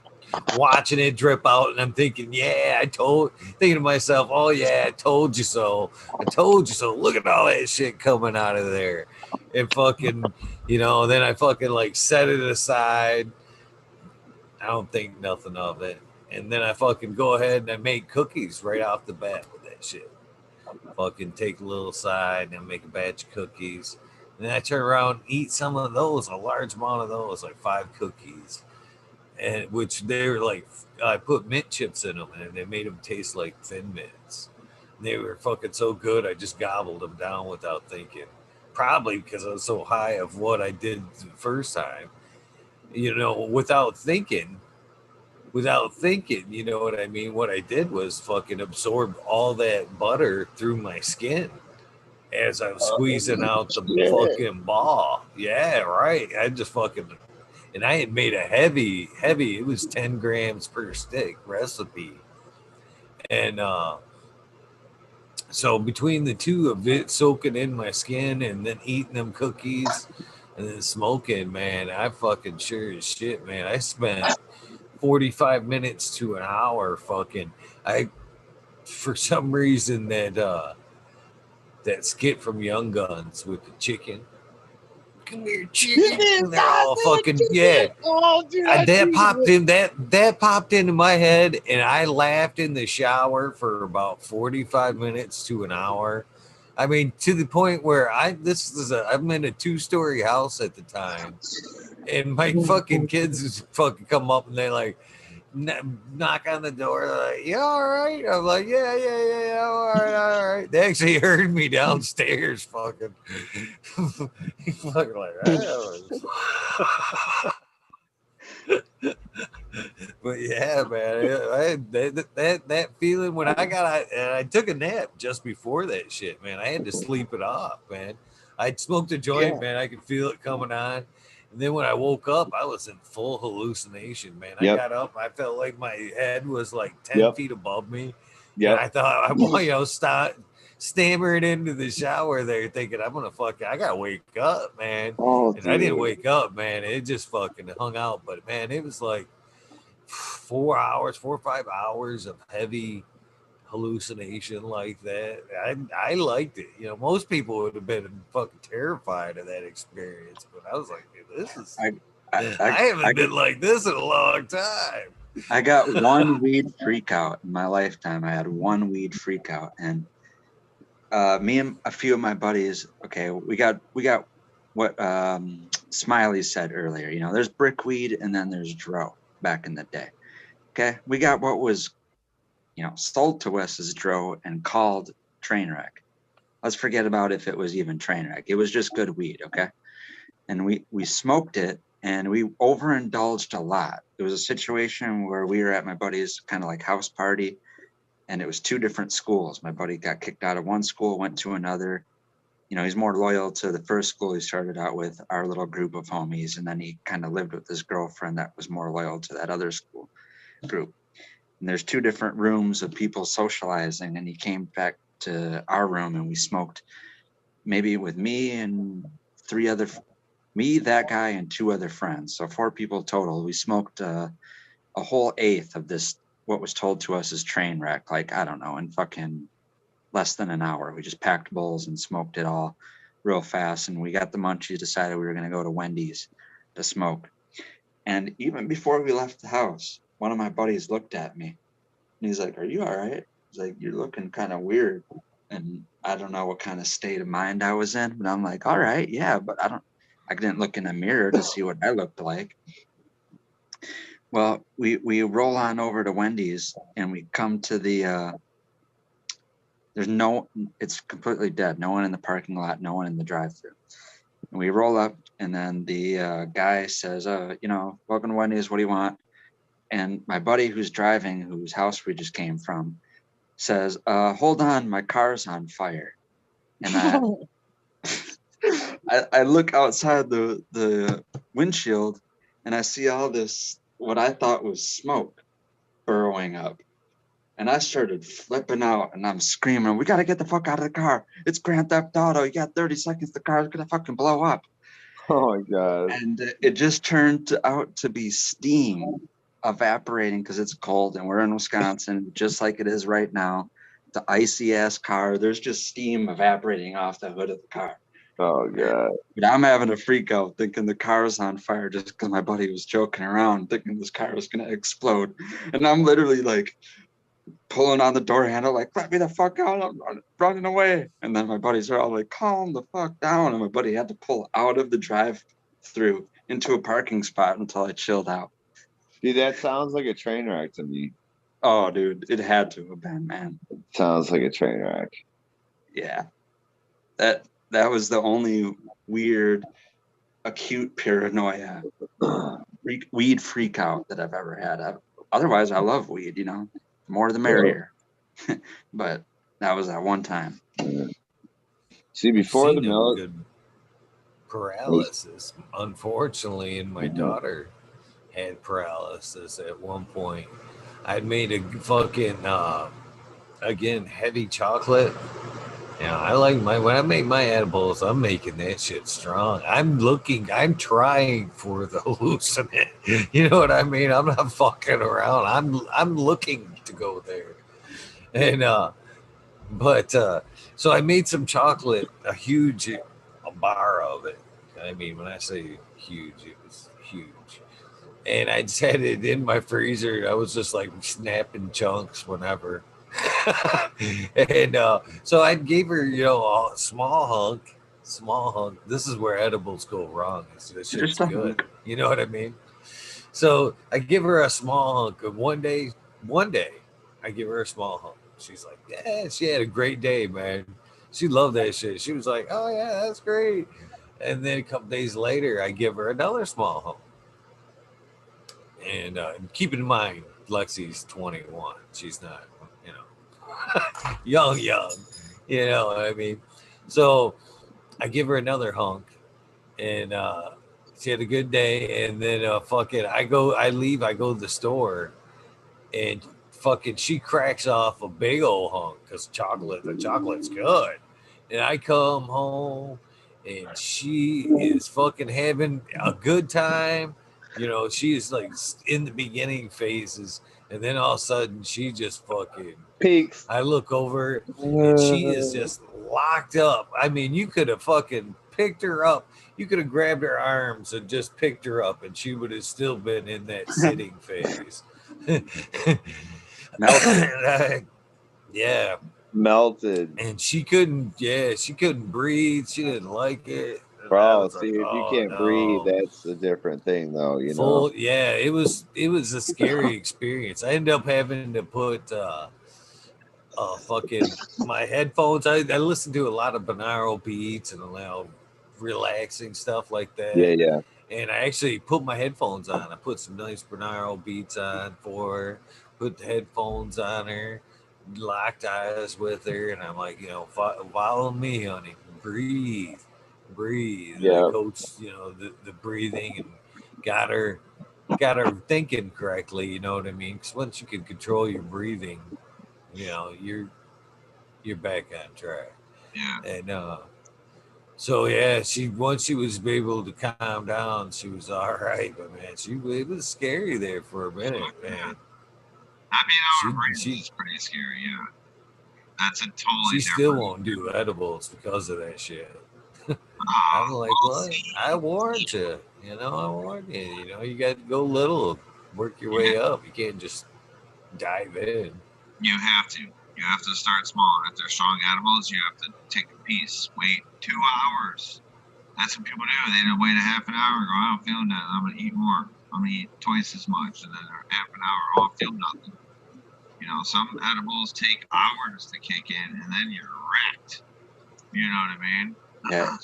Speaker 1: watching it drip out, and I'm thinking, thinking to myself, oh yeah, I told you so. Look at all that shit coming out of there. And fucking, then I fucking like set it aside. I don't think nothing of it. And then I fucking go ahead and I make cookies right off the bat with that shit. Fucking take a little side and I make a batch of cookies. And then I turn around and eat some of those, a large amount of those, like 5 cookies. And which they were like, I put mint chips in them and they made them taste like Thin Mints. And they were fucking so good, I just gobbled them down without thinking. Probably because I was so high of what I did the first time, without thinking. You know what I mean? What I did was fucking absorb all that butter through my skin as I was squeezing out the fucking ball. Yeah, right. I just fucking. And I had made a heavy, it was 10 grams per stick recipe. And so between the two of it soaking in my skin and then eating them cookies and then smoking, man, I fucking sure as shit, man. I spent 45 minutes to an hour fucking. For some reason, that skit from Young Guns with the chicken. Come here, chicken. And they're all fucking
Speaker 2: Oh, dude,
Speaker 1: that popped into my head, and I laughed in the shower for about 45 minutes to an hour. I mean, to the point where I'm in a 2-story house at the time, and my fucking kids just fucking come up and they like knock on the door. They're like, "You all right?" I'm like, "Yeah, all right." They actually heard me downstairs, fucking, fucking like, but yeah, man, I had that feeling when I got out, and I took a nap just before that shit, man. I had to sleep it off, man. I smoked a joint, man. I could feel it coming on. And then when I woke up, I was in full hallucination, man. I got up, I felt like my head was like 10 feet above me. Yeah, I thought I stammering into the shower there, thinking I gotta wake up, man. And I didn't wake up, man. It just fucking hung out. But man, it was like 4 or 5 hours of heavy hallucination like that. I liked it. Most people would have been fucking terrified of that experience, but I was like, this is I haven't been like this in a long time.
Speaker 4: I got one weed freak out in my lifetime. I had one weed freak out, and me and a few of my buddies, okay, we got what Smiley said earlier. There's brickweed and then there's dro back in the day. Okay, we got what was sold to us as dro and called Trainwreck. Let's forget about if it was even Trainwreck. It was just good weed, okay? And we smoked it and we overindulged a lot. It was a situation where we were at my buddy's kind of like house party, and it was 2 different schools. My buddy got kicked out of one school, went to another, you know, he's more loyal to the first school he started out with, our little group of homies. And then he kind of lived with his girlfriend that was more loyal to that other school group. And there's 2 different rooms of people socializing. And he came back to our room and we smoked, maybe with me and 3 other, me, that guy, and 2 other friends. So 4 people total. We smoked a whole eighth of this, what was told to us as train wreck. Like, I don't know, in fucking less than an hour. We just packed bowls and smoked it all real fast. And we got the munchies, decided we were going to go to Wendy's to smoke. And even before we left the house, one of my buddies looked at me and he's like, "Are you all right?" He's like, "You're looking kind of weird." And I don't know what kind of state of mind I was in, but I'm like, "All right, yeah," but I didn't look in a mirror to see what I looked like. Well, we roll on over to Wendy's and we come to the, it's completely dead. No one in the parking lot, no one in the drive-thru. And we roll up and then the guy says, you know, "Welcome to Wendy's, what do you want?" And my buddy who's driving, whose house we just came from, says, "Hold on, my car's on fire." And I look outside the windshield and I see all this, what I thought was smoke burrowing up. And I started flipping out and I'm screaming, "We got to get the fuck out of the car. It's Grand Theft Auto. You got 30 seconds. The car's going to fucking blow up."
Speaker 5: Oh my God.
Speaker 4: And it just turned out to be steam evaporating because it's cold and we're in Wisconsin, just like it is right now. The icy ass car, there's just steam evaporating off the hood of the car.
Speaker 5: Oh God.
Speaker 4: But I'm having a freak out thinking the car's on fire just because my buddy was joking around thinking this car was going to explode. And I'm literally like pulling on the door handle, like, "Let me the fuck out, I'm running away." And then my buddies are all like, "Calm the fuck down." And my buddy had to pull out of the drive-through into a parking spot until I chilled out.
Speaker 5: Dude, that sounds like a train wreck to me.
Speaker 4: Oh, dude, it had to have been, man.
Speaker 5: Sounds like a train wreck.
Speaker 4: Yeah. That was the only weird, acute paranoia, weed freak out that I've ever had. Otherwise, I love weed, you know, the more the merrier. But that was that one time.
Speaker 5: See, before the milk,
Speaker 1: good paralysis, unfortunately, and my daughter had paralysis at one point. I'd made a fucking again heavy chocolate. Yeah, I like when I make my edibles, I'm making that shit strong. I'm trying for the hallucinant. You know what I mean? I'm not fucking around. I'm looking to go there. And so I made some chocolate, a bar of it. I mean, when I say huge, it was huge. And I just had it in my freezer. I was just like snapping chunks whenever. And so I gave her, you know, a small hunk. This is where edibles go wrong. This shit's good. You know what I mean? So I give her a small hunk. And one day, I give her a small hunk. She's like, "Yeah," she had a great day, man. She loved that shit. She was like, "Oh yeah, that's great." And then a couple days later, I give her another small hunk. And keep in mind, Lexi's 21. She's not, you know, young, you know what I mean? So I give her another hunk and she had a good day. And then I leave, I go to the store and fucking she cracks off a big old hunk because the chocolate's good. And I come home and she is fucking having a good time. You know, she is like in the beginning phases, and then all of a sudden she just fucking
Speaker 5: peaks.
Speaker 1: I look over and she is just locked up. I mean, you could have fucking picked her up. You could have grabbed her arms and just picked her up, and she would have still been in that sitting phase. Yeah.
Speaker 5: Melted.
Speaker 1: And she couldn't breathe. She didn't like it.
Speaker 5: Bro, see, if you can't breathe, that's a different thing, though. You know.
Speaker 1: Yeah, it was a scary experience. I ended up having to put fucking my headphones. I listen to a lot of binaural beats and a lot of relaxing stuff like that.
Speaker 5: Yeah.
Speaker 1: And I actually put my headphones on. I put some nice binaural beats on for her. Put the headphones on her. Locked eyes with her, and I'm like, you know, follow me, honey. breathe.
Speaker 5: Yeah.
Speaker 1: The coach, the breathing, and got her thinking correctly. You know what I mean? Because once you can control your breathing, you're back on track.
Speaker 5: Yeah.
Speaker 1: And so yeah, once she was able to calm down, she was all right. But man, it was scary there for a minute, man.
Speaker 5: I mean, our
Speaker 1: She
Speaker 5: is pretty scary. Yeah. That's a totally
Speaker 1: she
Speaker 5: different.
Speaker 1: still won't do edibles because of that shit. I'm like, what? I warned you. I warned you. You got to go little, work your way up. You can't just dive in.
Speaker 5: You have to. You have to start small. If they're strong edibles, you have to take a piece. Wait 2 hours. That's what people do. They don't wait a half an hour and go, I don't feel nothing. I'm going to eat more. I'm going to eat twice as much. And then half an hour, I don't feel nothing. Some edibles take hours to kick in, and then you're wrecked. You know what I mean?
Speaker 4: Yeah,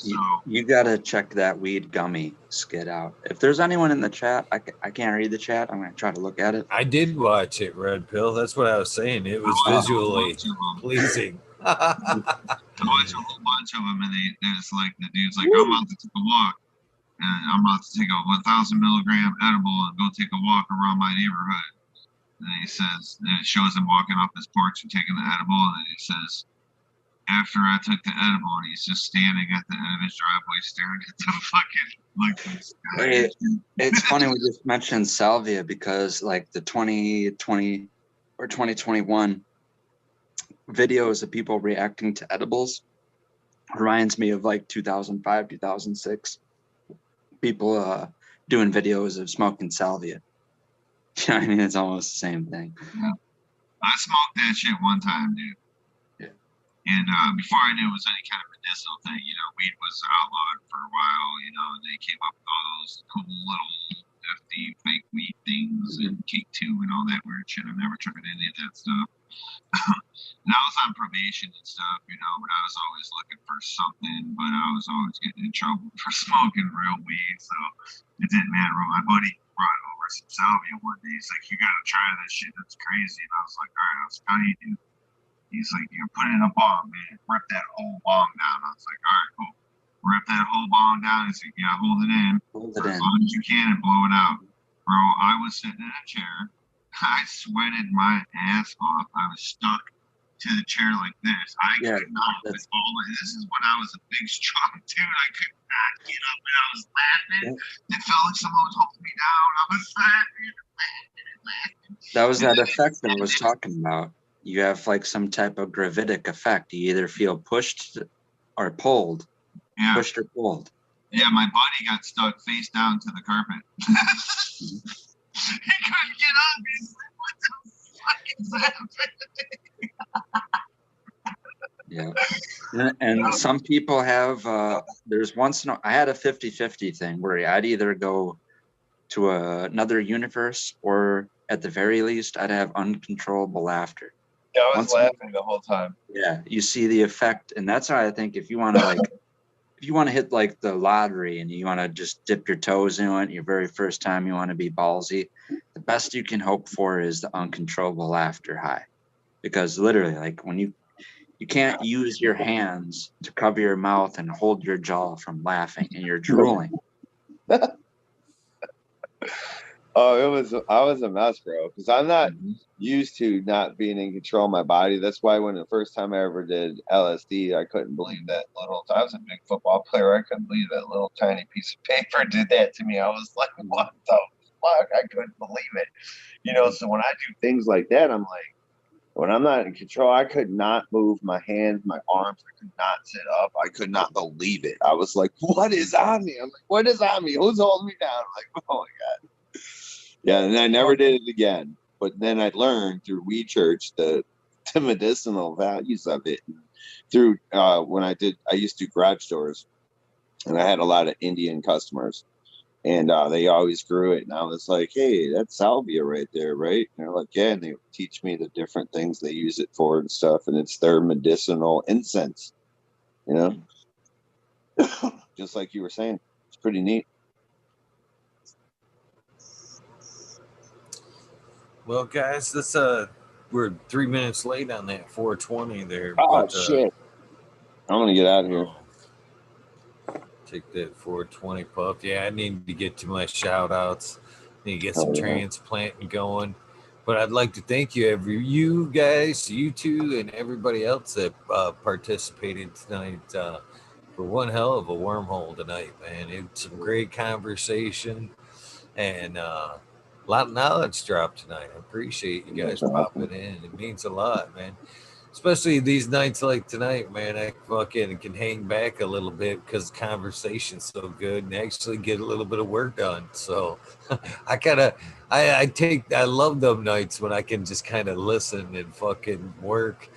Speaker 4: you gotta check that weed gummy skit out. If there's anyone in the chat, I can't read the chat. I'm gonna try to look at it.
Speaker 1: I did watch it, Red Pill. That's what I was saying. It was visually pleasing.
Speaker 5: I watched a whole bunch of them, and it's like the dude's like, I'm about to take a walk, and I'm about to take a 1,000 milligram edible and go take a walk around my neighborhood. And he says, and it shows him walking off his porch and taking the edible, and he says, after I took the edible, and he's just standing at the end of his driveway staring at the fucking
Speaker 4: It's funny we just mentioned salvia because like the 2020 or 2021 videos of people reacting to edibles reminds me of like 2005, 2006 people doing videos of smoking salvia. I mean, it's almost the same thing.
Speaker 5: Yeah. I smoked that shit one time, dude. And before I knew it was any kind of medicinal thing, weed was outlawed for a while, and they came up with all those cool little nifty fake weed things and cake too and all that weird shit. I've never tried any of that stuff. And I was on probation and stuff, but I was always looking for something, but I was always getting in trouble for smoking real weed, so it didn't matter. My buddy brought over some salvia one day. He's like, you gotta try this shit, that's crazy. And I was like, all right, how do you do? He's like, you put it in a bong, man. Rip that whole bong down. I was like, all right, cool. Rip that whole bong down. He's like, yeah, hold it in as long as you can and blow it out. Bro, I was sitting in a chair. I sweated my ass off. I was stuck to the chair like this. I could not. This is when I was a big, strong dude. I could not get up, and I was laughing. It felt like someone was holding me down. I was laughing and laughing and laughing.
Speaker 4: That was that effect I was talking about. You have like some type of gravitic effect. You either feel pushed or pulled.
Speaker 5: Yeah.
Speaker 4: Pushed or pulled.
Speaker 5: Yeah, my buddy got stuck face down to the carpet. He couldn't get up. He's like, what the fuck is happening?
Speaker 4: Yeah. And some people have, there's I had a 50-50 thing where I'd either go to another universe or at the very least, I'd have uncontrollable laughter.
Speaker 5: Yeah, I was laughing the whole time.
Speaker 4: Yeah, you see the effect. And that's why I think if you want to hit like the lottery and you want to just dip your toes in it, your very first time you want to be ballsy, the best you can hope for is the uncontrollable laughter high. Because literally, like when you can't use your hands to cover your mouth and hold your jaw from laughing and you're drooling.
Speaker 5: Oh, I was a mess, bro, because I'm not used to not being in control of my body. That's why when the first time I ever did LSD, I couldn't believe that I was a big football player. I couldn't believe that little tiny piece of paper did that to me. I was like, what the fuck? I couldn't believe it. So when I do things like that, I'm like, when I'm not in control, I could not move my hands, my arms. I could not sit up. I could not believe it. I was like, what is on me? I'm like, what is on me? Who's holding me down? I'm like, oh my God. Yeah, and I never did it again. But then I learned through Weed Church the medicinal values of it. Through when I used to do garage doors, and I had a lot of Indian customers, and they always grew it. And I was like, hey, that's salvia right there, right? And they're like, yeah. And they would teach me the different things they use it for and stuff. And it's their medicinal incense, just like you were saying. It's pretty neat.
Speaker 1: Well, guys, we're 3 minutes late on that 420 there.
Speaker 5: Oh, shit. I'm going to get out of here.
Speaker 1: Take that 420 puff. Yeah, I need to get to my shout outs. Need to get some
Speaker 5: Oh, yeah.
Speaker 1: transplanting going. But I'd like to thank you guys, you two, and everybody else that participated tonight for one hell of a wormhole tonight, man. It's some great conversation and a lot of knowledge dropped tonight. I appreciate you guys
Speaker 5: That's awesome.
Speaker 1: popping in. It means a lot, man. Especially these nights like tonight, man. I fucking can hang back a little bit because the conversation's so good and actually get a little bit of work done. So I kind of, I love them nights when I can just kind of listen and fucking work.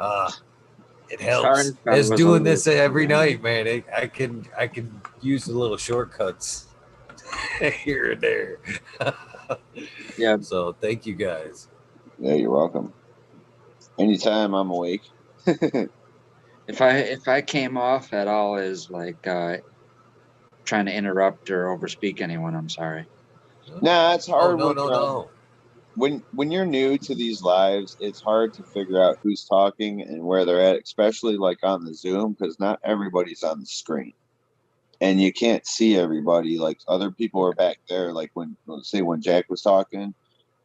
Speaker 1: It
Speaker 4: Sorry
Speaker 1: helps.
Speaker 4: if I
Speaker 1: As
Speaker 4: was a
Speaker 1: doing
Speaker 4: little
Speaker 1: this every
Speaker 4: too long.
Speaker 1: night, man. I can use the little shortcuts here and there.
Speaker 4: Yeah,
Speaker 1: So thank you guys.
Speaker 5: Yeah, you're welcome. Anytime I'm awake.
Speaker 4: if I came off at all as like trying to interrupt or overspeak anyone, I'm sorry.
Speaker 5: Nah, it's
Speaker 1: Oh
Speaker 5: hard
Speaker 1: no no no.
Speaker 5: when you're new to these lives, it's hard to figure out who's talking and where they're at, especially like on the Zoom, because not everybody's on the screen. And you can't see everybody. Like other people are back there, like when let's say when Jack was talking,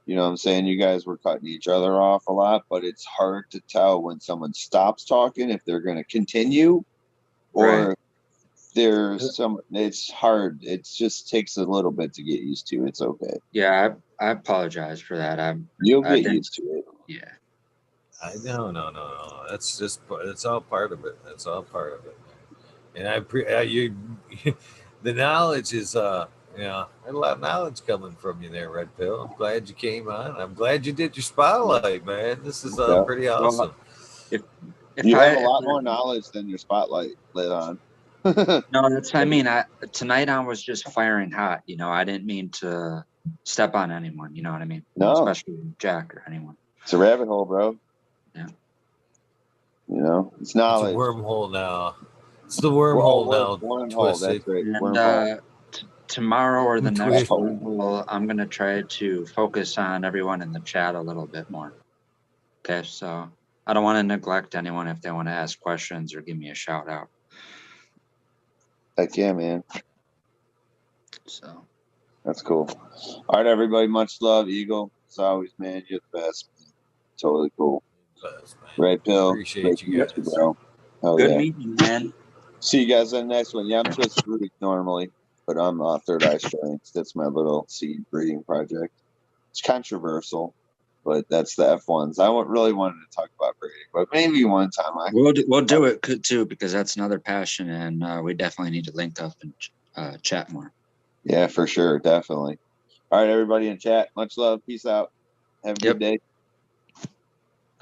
Speaker 5: you know what I'm saying? You guys were cutting each other off a lot, but it's hard to tell when someone stops talking if they're gonna continue or
Speaker 4: Right.
Speaker 5: there's some it's hard. It just takes a little bit to get used to. It's okay.
Speaker 4: Yeah, I apologize for that.
Speaker 5: You'll
Speaker 4: I
Speaker 5: get
Speaker 4: didn't.
Speaker 5: used to it.
Speaker 4: Yeah.
Speaker 1: No. That's just it's all part of it. That's all part of it. And you the knowledge is a lot of knowledge coming from you there, Red Pill. I'm glad you came on. I'm glad you did your spotlight, man. This is
Speaker 5: Yeah.
Speaker 1: pretty awesome.
Speaker 4: Well, if
Speaker 5: You have a
Speaker 4: if
Speaker 5: lot more knowledge than your spotlight lit on.
Speaker 4: no, that's I mean, tonight I was just firing hot. You know, I didn't mean to step on anyone. You know what I mean?
Speaker 5: No,
Speaker 4: Especially Jack or anyone.
Speaker 5: it's a rabbit hole, bro.
Speaker 4: Yeah.
Speaker 5: You know, it's
Speaker 1: It's a
Speaker 5: knowledge.
Speaker 1: wormhole now. It's the wormhole now.
Speaker 5: Wormhole.
Speaker 1: Twisted.
Speaker 5: That's right.
Speaker 4: And
Speaker 5: Wormhole.
Speaker 4: tomorrow or the next
Speaker 1: Twisted.
Speaker 4: wormhole, I'm gonna try to focus on everyone in the chat a little bit more. Okay, so I don't want to neglect anyone if they want to ask questions or give me a shout out.
Speaker 5: Heck yeah, man.
Speaker 4: So
Speaker 5: That's cool. All right, everybody. Much love, Eagle. As always, man. You're the best. Totally cool.
Speaker 1: Best, man.
Speaker 5: Red Pill.
Speaker 1: Appreciate you
Speaker 5: Great to meet
Speaker 1: guys.
Speaker 5: bro. Oh,
Speaker 4: good
Speaker 5: yeah.
Speaker 4: meeting you, man.
Speaker 5: See you guys on the next one. Yeah, I'm Twisted Root normally, but I'm Third Eye Strength. That's my little seed breeding project. It's controversial, but that's the F1s. I really wanted to talk about breeding, but maybe one time
Speaker 4: We'll do it too because that's another passion, and we definitely need to link up and chat more.
Speaker 5: Yeah, for sure, definitely. All right, everybody in chat. Much love. Peace out. Have a good day.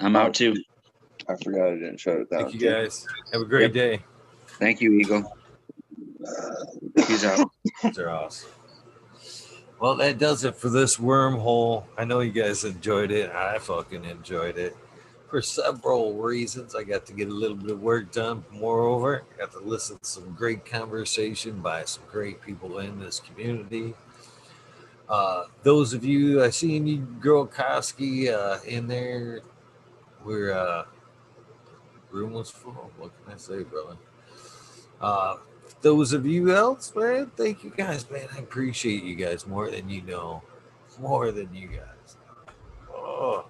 Speaker 4: I'm out too.
Speaker 5: I forgot I didn't shut it down.
Speaker 1: Thank you guys. Have a great day.
Speaker 4: Thank you, Eagle. Peace out.
Speaker 1: These are awesome. Well, that does it for this wormhole. I know you guys enjoyed it. I fucking enjoyed it for several reasons. I got to get a little bit of work done. Moreover, I got to listen to some great conversation by some great people in this community. Those of you, I seen you, Girl Koski, in there. We're room was full. What can I say, brother? Those of you else, man, thank you guys, man. I appreciate you guys more than you know. More than you guys know. Oh,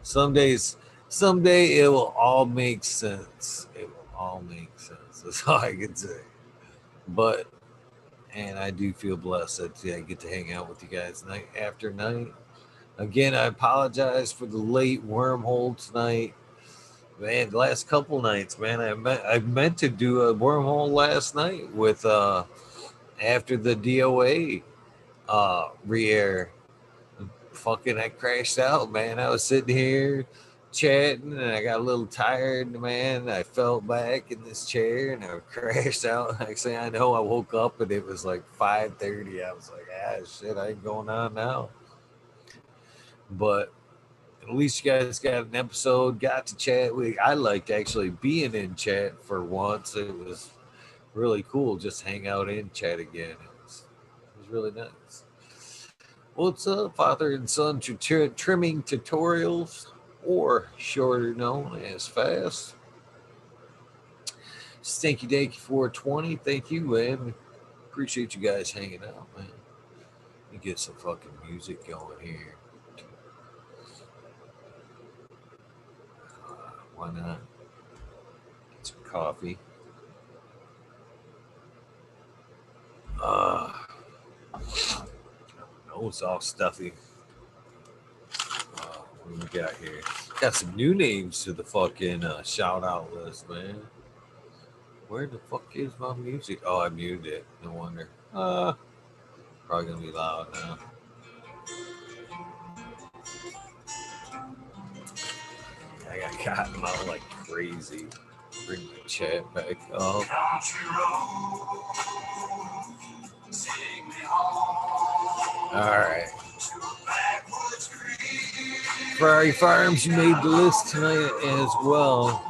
Speaker 1: someday it will all make sense. It will all make sense. That's all I can say. But, and I do feel blessed that I get to hang out with you guys night after night. Again, I apologize for the late wormhole tonight. Man, the last couple nights, man, I meant to do a wormhole last night with after the DOA re-air. Fucking I crashed out, man. I was sitting here chatting and I got a little tired, man. I fell back in this chair and I crashed out. Like say I know I woke up and it was like 5:30. I was like, shit, I ain't going on now. But at least you guys got an episode, got to chat. I liked actually being in chat for once. It was really cool just hang out in chat again. It was really nice. What's up, father and son trimming tutorials, or shorter known as fast? Stinky Danky 420. Thank you, man. Appreciate you guys hanging out, man. Let me get some fucking music going here. Why not? Get some coffee. Nose all stuffy. What do we got here? Got some new names to the fucking shout out list, man. Where the fuck is my music? Oh, I muted it. No wonder. Probably gonna be loud now. I got cotton mouth like crazy. Bring the chat back up. Alright. Ferrari Farms, you made the list tonight as well.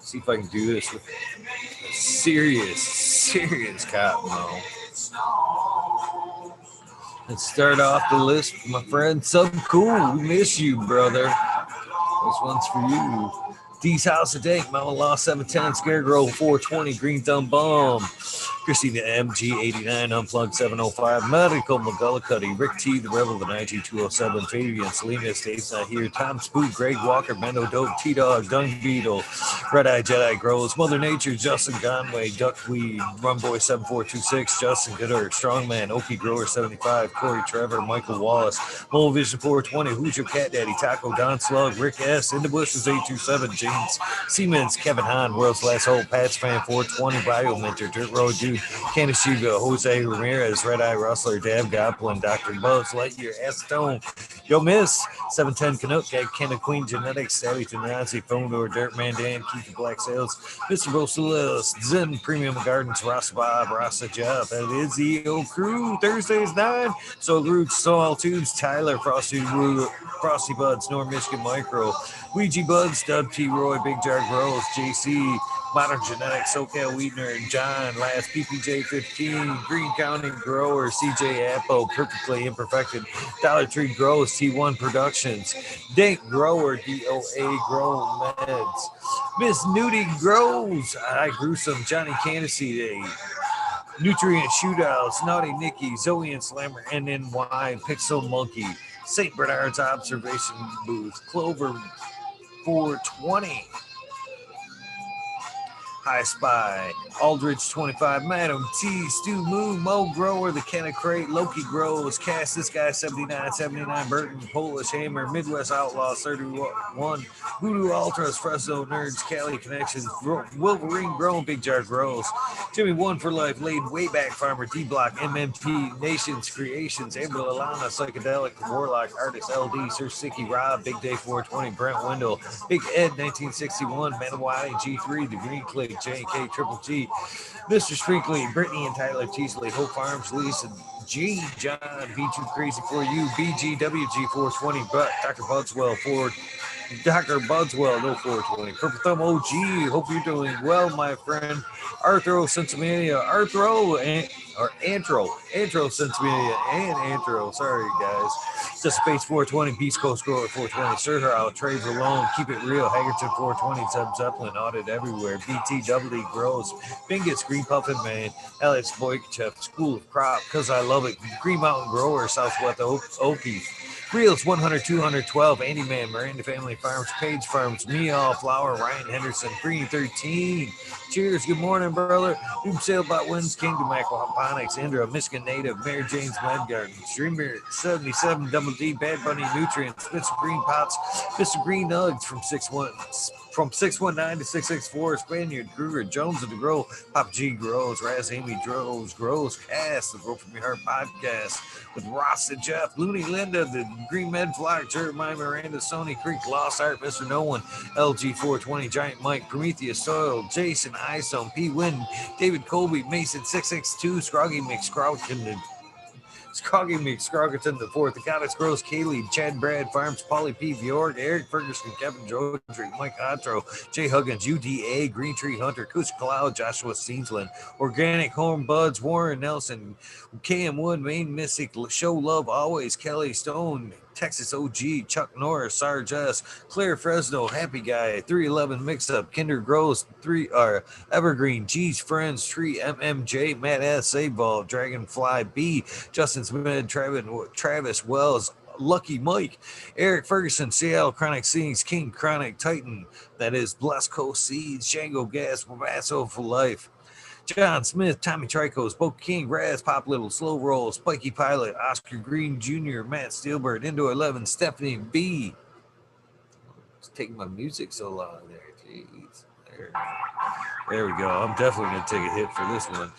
Speaker 1: See if I can do this with a serious cotton mouth. Let's start off the list with my friend Sub Cool. We miss you, brother. This one's for you. D's House of Dank, Mountain Law 710, Scarecrow 420, Green Thumb Bomb, Christina MG89, Unplugged 705, Medical McGullicuddy, Rick T, The Rebel, the 19207, Fabian, Selena, State's Not Here, Tom Spook, Greg Walker, Mendo Dope, T-Dog, Dung Beetle, Red Eye Jedi Grows, Mother Nature, Justin Conway, Duckweed, Runboy 7426, Justin Gooder, Strongman, Okie Grower 75, Corey Trevor, Michael Wallace, Mole Vision 420, Who's Your Cat Daddy, Taco Don Slug, Rick S, In the Bushes 827, James Siemens, Kevin Hahn, World's Last Hope, Pats Fan 420, Bio Mentor, Dirt Road Dude, Kanashiga, Jose Ramirez, Red Eye Rustler, Dab Goblin, Dr. Buzz, Lightyear, S-Stone, Yo Miss, 710 Canuck, Kenna Queen Genetics, Savvy Tanazi, Phonor, Dirt Man Dan, Keith the Black Sales, Mr. Rosalis, Zen Premium Gardens, Rasta Bob, Rasta Jeff, that is the EO Crew, Thursdays 9, So Roots, Soil Tubes, Tyler, Frosty Buds, North Michigan Micro, Ouija Buds, Dub T. Roy, Big Jar Grows, JC, Modern Genetics, SoCal Weedner, and John, Last PPJ 15, Green County Grower, CJ Apple, Perfectly Imperfected, Dollar Tree Grows, T1 Productions, Dank Grower, DOA Grow Meds, Miss Nudie Grows, I Grew Some, Johnny Candice, Nutrient Shootouts, Naughty Nikki, Zoe and Slammer, NNY, Pixel Monkey, St. Bernard's Observation Booth, Clover 420, High Spy, Aldridge 25, Madam T, Stu Moon, Mo Grower, The Canna Crate, Loki Grows, Cast This Guy 79, Burton, Polish Hammer, Midwest Outlaws 31, Voodoo Ultras, Fresno Nerds, Cali Connections, Wolverine Grown, Big Jar Grows, Jimmy One for Life, Laid Wayback Farmer, D Block, MMP, Nations Creations, Amber Lalana, Psychedelic, Warlock, Artist LD, Sir Sicky Rob, Big Day 420, Brent Wendell, Big Ed 1961, Manawati G3, The Green Click, J&K, Triple G, Mr. Sprinkly, Brittany and Tyler Teasley, Hope Farms, Lisa G, John, B2 Crazy For You, BGWG 420, Dr. Budswell, Dr. Budswell, no 420, Purple Thumb OG, hope you're doing well, my friend. Arthro Sensimania, Antro Sensimania, and Antro, sorry guys. Just Space 420, Beast Coast Grower 420, Sir Hurl, Trades Alone, Keep It Real, Hagerton 420, Zeb Zeppelin, Audit Everywhere, BTW Grows, Bingus, Green Puffin Man, Alex Boykachev, School of Crop, Cause I Love It, Green Mountain Grower, Southwest Okie, Reels 100, 212, Andy Man, Miranda Family Farms, Page Farms, Meow, Flower, Ryan Henderson, Green 13. Cheers, good morning, brother. Doom Sailbot Winds, Kingdom Aquaponics, Indra, Michigan Native, Mary Jane's Med Garden, Streamer 77, Double D, Bad Bunny Nutrients, Mr. Green Pots, Mr. Green Nugs from 619 to 664, Spaniard, Kruger, Jones of the Grow, Pop G Grows, Raz Amy Grows, Cast, the Grow From Your Heart podcast with Ross and Jeff, Looney Linda, the Green Med Flock, Jeremiah Miranda, Sony Creek, Lost Art, Mr. No One, LG 420, Giant Mike, Prometheus Soil, Jason Isome, P Win, David Colby, Mason 662, Scroggy McScroggerton the fourth, the Goddess Grows, Kaylee, Chad Brad Farms, Polly P. Bjork, Eric Ferguson, Kevin Jodry, Mike Otro, Jay Huggins, UDA, Green Tree Hunter, Kush Cloud, Joshua Steensland, Organic Home Buds, Warren Nelson, KM Wood, Main Mystic, Show Love Always, Kelly Stone, Texas OG, Chuck Norris, Sarge S, Claire Fresno, Happy Guy, 311 Mix Up, Kinder Gross, Evergreen, G's Friends, Tree MMJ, Matt S, Ball, Dragonfly B, Justin Smith, Travis Wells, Lucky Mike, Eric Ferguson, CL Chronic Seeds, King Chronic Titan, that is Blessed Coast Seeds, Django Gas, Basso for Life, John Smith, Tommy Tricos, Bo King, Raz, Pop Little, Slow Roll, Spiky Pilot, Oscar Green Jr., Matt Steelbird, Indo 11, Stephanie B. It's taking my music so long there. Jeez. There we go. I'm definitely going to take a hit for this one.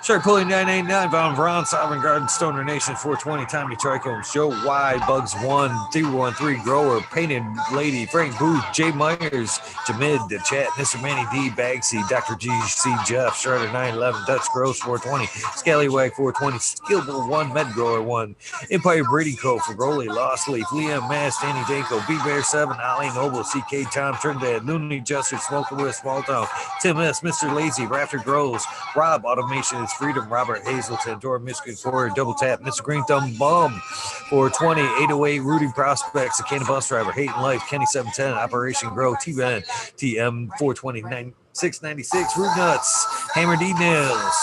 Speaker 1: Shark Pulling 989, Von Braun, Sovereign Garden, Stoner Nation 420, Tommy Trichomes, Joe Y, Bugs 1, 313, Grower, Painted Lady, Frank Booth, Jay Myers, Jamid, The Chat, Mr. Manny D, Bagsy, Dr. GC, Jeff, Shredder 911, Dutch Gross 420, Scallywag 420, Skillable 1, Med Grower 1, Empire Breeding Co. for Broly, Lost Leaf, Liam Mass, Danny Danko, B Bear 7, Ali Noble, CK Tom Trinidad, Looney Jester, Smoker with Small Town, Tim S, Mr. Lazy, Rafter Grows, Rob, Automation is Freedom, Robert Hazelton, Dora Michigan Corey, Double Tap, Mr. Green Thumb Bum, 420, 808, Rudy Prospects, the Canna Bus Driver, Hating Life, Kenny 710, Operation Grow, T-Ben, TM 420, 696, Root Nuts, Hammer D Nails,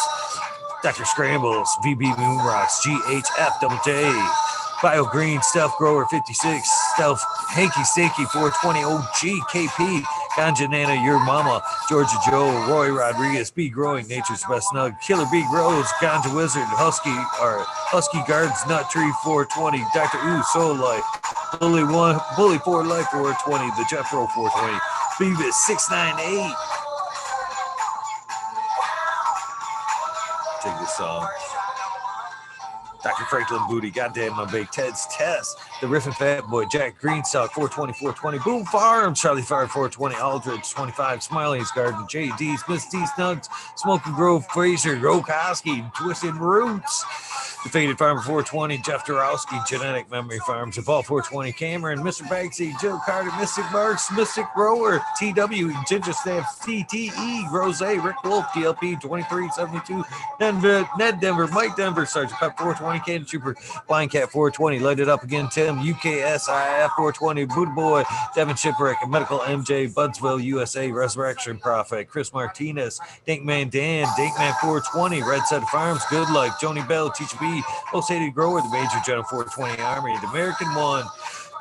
Speaker 1: Dr. Scrambles, VB Moonrocks, GHF Double J, Bio Green, Stealth Grower 56, Stealth Hanky Stanky 420, OG KP, Ganja Nana, Your Mama, Georgia Joe, Roy Rodriguez, B Growing, Nature's Best Nug, Killer B Grows, Ganja Wizard, Husky Guards, Nut Tree 420, Dr. Ooh, Soul Life, Bully 4 Life 420, the Jeff Row 420, Beavis 698. Take this song. Dr. Franklin Booty, Goddamn My Big Ted's Test, The Riffin' Fat Boy, Jack Greenstalk, 420, 420, Boom Farm, Charlie Fire, 420, Aldridge, 25, Smiley's Garden, JD's, Miss D Snugs, Smoking Grove, Fraser, Grokoski, Twisted Roots, The Faded Farmer, 420, Jeff Dorowski, Genetic Memory Farms, Evolve 420, Cameron, Mr. Bagsy, Joe Carter, Mystic Marks, Mystic Grower, TW, Ginger Staff, TTE, Rose, Rick Wolf, DLP, 2372, Ned Denver, Mike Denver, Sergeant Pep, 420, Candy Trooper, Blind Cat 420, Light It Up Again, Tim, UKSIF 420, Buddha Boy, Devin Shipwreck, Medical MJ, Budsville, USA, Resurrection Prophet, Chris Martinez, Dinkman Dan, Dinkman 420, Red Set Farms, Good Life, Joni Bell, Teacher B, Most Hated Grower, the Major General 420 Army, the American One,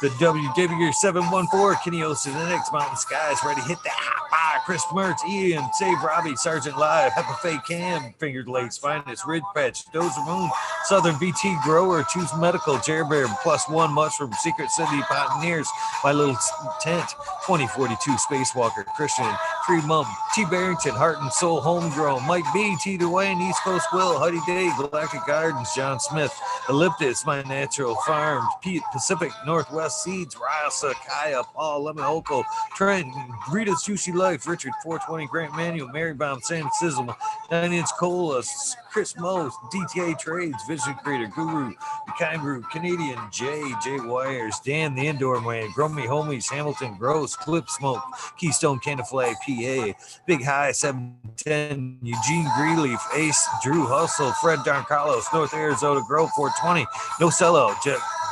Speaker 1: the WW 714, Kenny Oceanics, Mountain Skies, Ready Hit That, Chris Mertz, Ian, Save Robbie, Sergeant Live, Peppa Faye Cam, Fingered Lakes, Finest, Ridge Patch, Dozer Moon, Southern BT Grower, Choose Medical, Jer Bear, Plus One Mushroom, Secret City Pioneers, My Little Tent, 2042 Spacewalker, Christian, Free Mum, T. Barrington, Heart and Soul, Homegrown, Mike B, T. Dwayne, East Coast Will, Huddy Day, Galactic Gardens, John Smith, Elliptis, My Natural Farms, Pacific Northwest Seeds, Rasa, Kaya, Paul, Lemon Oko, Trent, Rita's Juicy Life, Richard 420, Grant Manuel, Mary Baum, Sam Sizzle, 9 Inch Cola, Chris Moe, DTA Trades, Vision Creator, Guru, The Kind Group, Canadian, Jay Wires, Dan the Indoor Man, Grummy Homies, Hamilton Gross, Clip Smoke, Keystone Canada Flag, PA, Big High 710, Eugene Greenleaf, Ace, Drew Hustle, Fred Don Carlos, North Arizona Grove 420, No Sellout,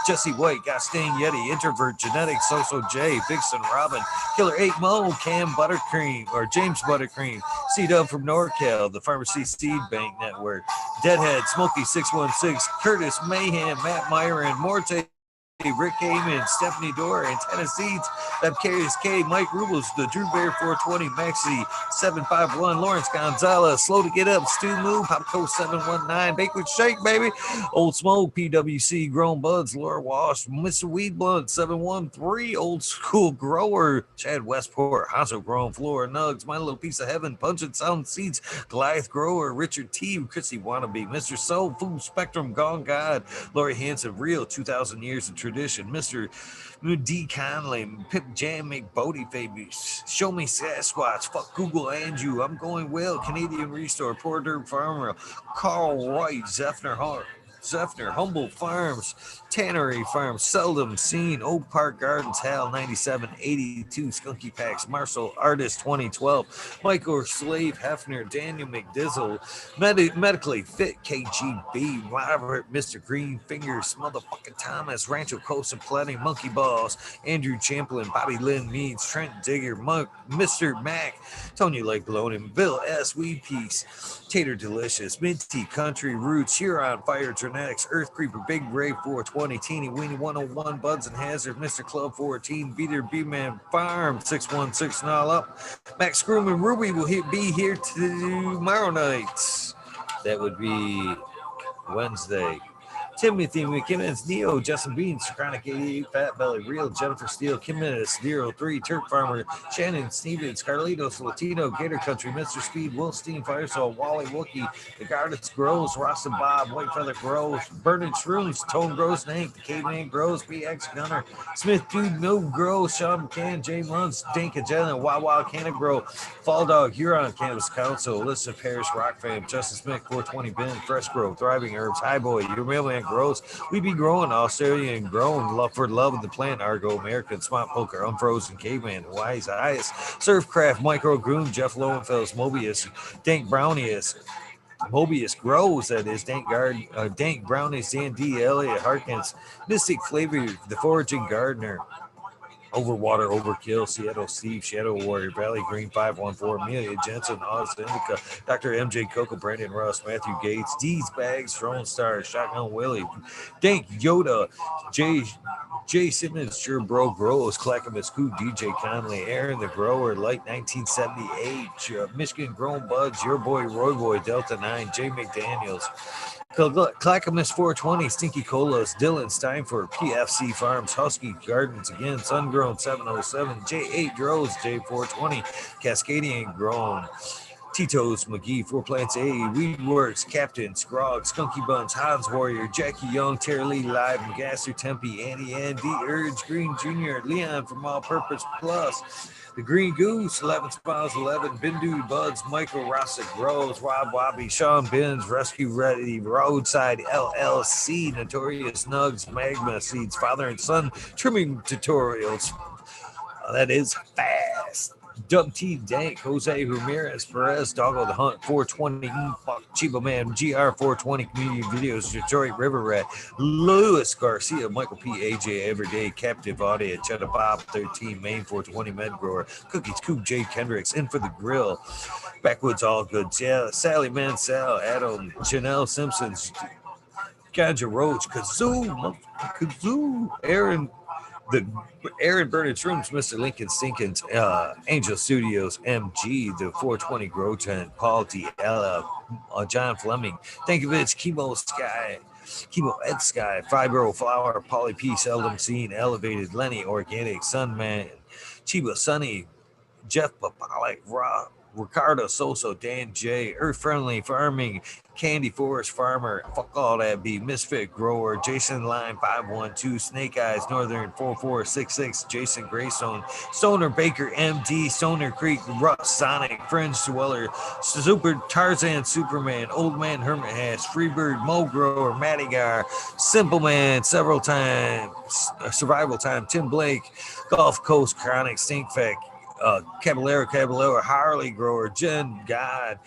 Speaker 1: Jesse White, Gastain Yeti, Introvert, Genetics, Soso J, Vixen Robin, Killer 8 Mo, Cam Buttercream, or James Buttercream, C-Dub from NorCal, the Pharmacy Seed Bank Network, Deadhead, Smokey 616, Curtis Mayhem, Matt Myron, Morte, Rick Heyman, Stephanie Dore, Antenna Seeds, Bapcarious K, Mike Rubles, the Drew Bear 420, Maxi 751, Lawrence Gonzalez, Slow to Get Up, Stu Moo, Popco 719, Bakewood Shake, baby, Old Smoke, PWC, Grown Buds, Laura Walsh, Mr. Weed Blunt 713, Old School Grower, Chad Westport, Hanzo Grown, Flora Nugs, My Little Piece of Heaven, Pungent Sound Seeds, Goliath Grower, Richard T, Chrissy Wannabe, Mr. Soul Food Spectrum, Gone God, Lori Hanson, Real 2,000 Years of Tradition, Mr. D. Conley, Pip Jam, McBodie, Babies, Show Me Sasquatch, Fuck Google and You, I'm Going Well, Canadian Restore, Poor Dirt Farmer, Carl Wright, Zephyr Hart, Zeffner, Humboldt Farms, Tannery Farms, Seldom Seen, Oak Park Gardens, Hal 9782, Skunky Packs, Marshall Artist 2012, Michael Slave, Hefner, Daniel McDizzle, Medically Fit, KGB, Robert, Mr. Green Fingers, Motherfucking Thomas, Rancho Costa Plenty, Monkey Balls, Andrew Champlin, Bobby Lynn Means, Trent Digger, Mr. Mac, Tony Lake Baloney, Bill S. Weed Piece, Tater Delicious, Minty, Country Roots, Huron, Fire Genetics, Earth Creeper, Big Ray 420, Teeny Weenie 101, Buds and Hazard, Mr. Club 14, Beater, B-Man Farm 616 and all up. Max Groom and Ruby will be here tomorrow night. That would be Wednesday. Timothy McKimmons, Neo, Justin Beans, Chronic 88, Fat Belly, Real, Jennifer Steele, Kim Minnis, 03, Turk Farmer, Shannon Stevens, Carlitos, Latino, Gator Country, Mr. Speed, Willstein, Firesaw, Wally Wookie, The Gardens Grows, Rasta Bob, White Feather Grows, Burning Shrooms, Tone Grows, Hank, The Caveman Grows, BX Gunner, Smith Dude, No Grows, Sean McCann, Jay Munz, Dank Agenda, Wawa Canna Grow, Fall Dog, Huron, Cannabis Council, Listen Paris, Rock Fam, Justin Smith, 420 Ben, Fresh Grow, Thriving Herbs, High Boy, Your Mailman Grows. We be growing Australian grown love for love of the plant, Argo American, Smart Poker, Unfrozen Caveman, Wise Eyes, Surfcraft, Micro Groom, Jeff Lowenfels, Mobius, Dank Brownius, Mobius Grows, that is, Dank Brownies, Dan D, Elliot Harkins, Mystic Flavor, The Foraging Gardener, Overwater, Overkill, Seattle Steve, Shadow Warrior, Valley Green 514, Amelia Jensen, Oz Indica, Dr. MJ Coco, Brandon Russ, Matthew Gates, D's Bags, Throne Star, Shotgun Willie, Dank Yoda, Jay Simmons, Sure Bro Grows, Clackamas Coot, DJ Conley, Aaron the Grower, Light 1978, Michigan Grown Buds, Your Boy Roy Boy, Delta 9, Jay McDaniels, Clackamas 420, Stinky Colas, Dylan Steinford, PFC Farms, Husky Gardens again, Sungrown 707, J8 Droz, J420, Cascadian Grown, Tito's McGee, Four Plants A, Weedworks, Captain, Scrog, Skunky Buns, Hans Warrior, Jackie Young, Terry Lee Live, McGasser, Tempe, Andy Andy, Urge, Green Jr., Leon from All Purpose Plus, The Green Goose, 11 Smiles 11, Bindu Buds, Michael Rossick Grows, Rob Wobby, Sean Bins, Rescue Ready, Roadside LLC, Notorious Nugs, Magma Seeds, Father and Son, Trimming Tutorials. That is fast. Dub T Dank, Jose Ramirez, Perez, Doggo the Hunt, 420, Chiba Man, GR 420 Community Videos, Detroit River Rat, Louis Garcia, Michael P. AJ Everyday, Captive Audio, Cheddar Bob 13, Main 420 Med Grower, Cookies Coop, Jay Kendricks, In for the Grill, Backwoods All Good, Sally Mansell, Adam, Janelle Simpsons, Ganja Roach, Kazoo, Aaron Bernard Shrooms, Mr. Lincoln Stinkins, Angel Studios, MG, the 420 Grow Tent, Paul D. Ella, John Fleming, Tankovich, Chemo Ed Sky, Fibro Flower, Polly P. Seldom Seen, Elevated, Lenny, Organic, Sunman, Chiba Sunny, Jeff Papalik, Ricardo Soso, Dan J, Earth Friendly Farming, Candy Forest Farmer, Fuck All That Be, Misfit Grower, Jason Line 512, Snake Eyes, Northern 4466, Jason Greystone, Stoner Baker MD, Stoner Creek, Russ Sonic, Fringe Dweller, Super Tarzan Superman, Old Man Hermit Hash, Freebird, Mo Grower, Matty Gar, Simple Man, Several Times, Survival Time, Tim Blake, Gulf Coast Chronic, Stinkfact, Caballero, Harley Grower, Jen God,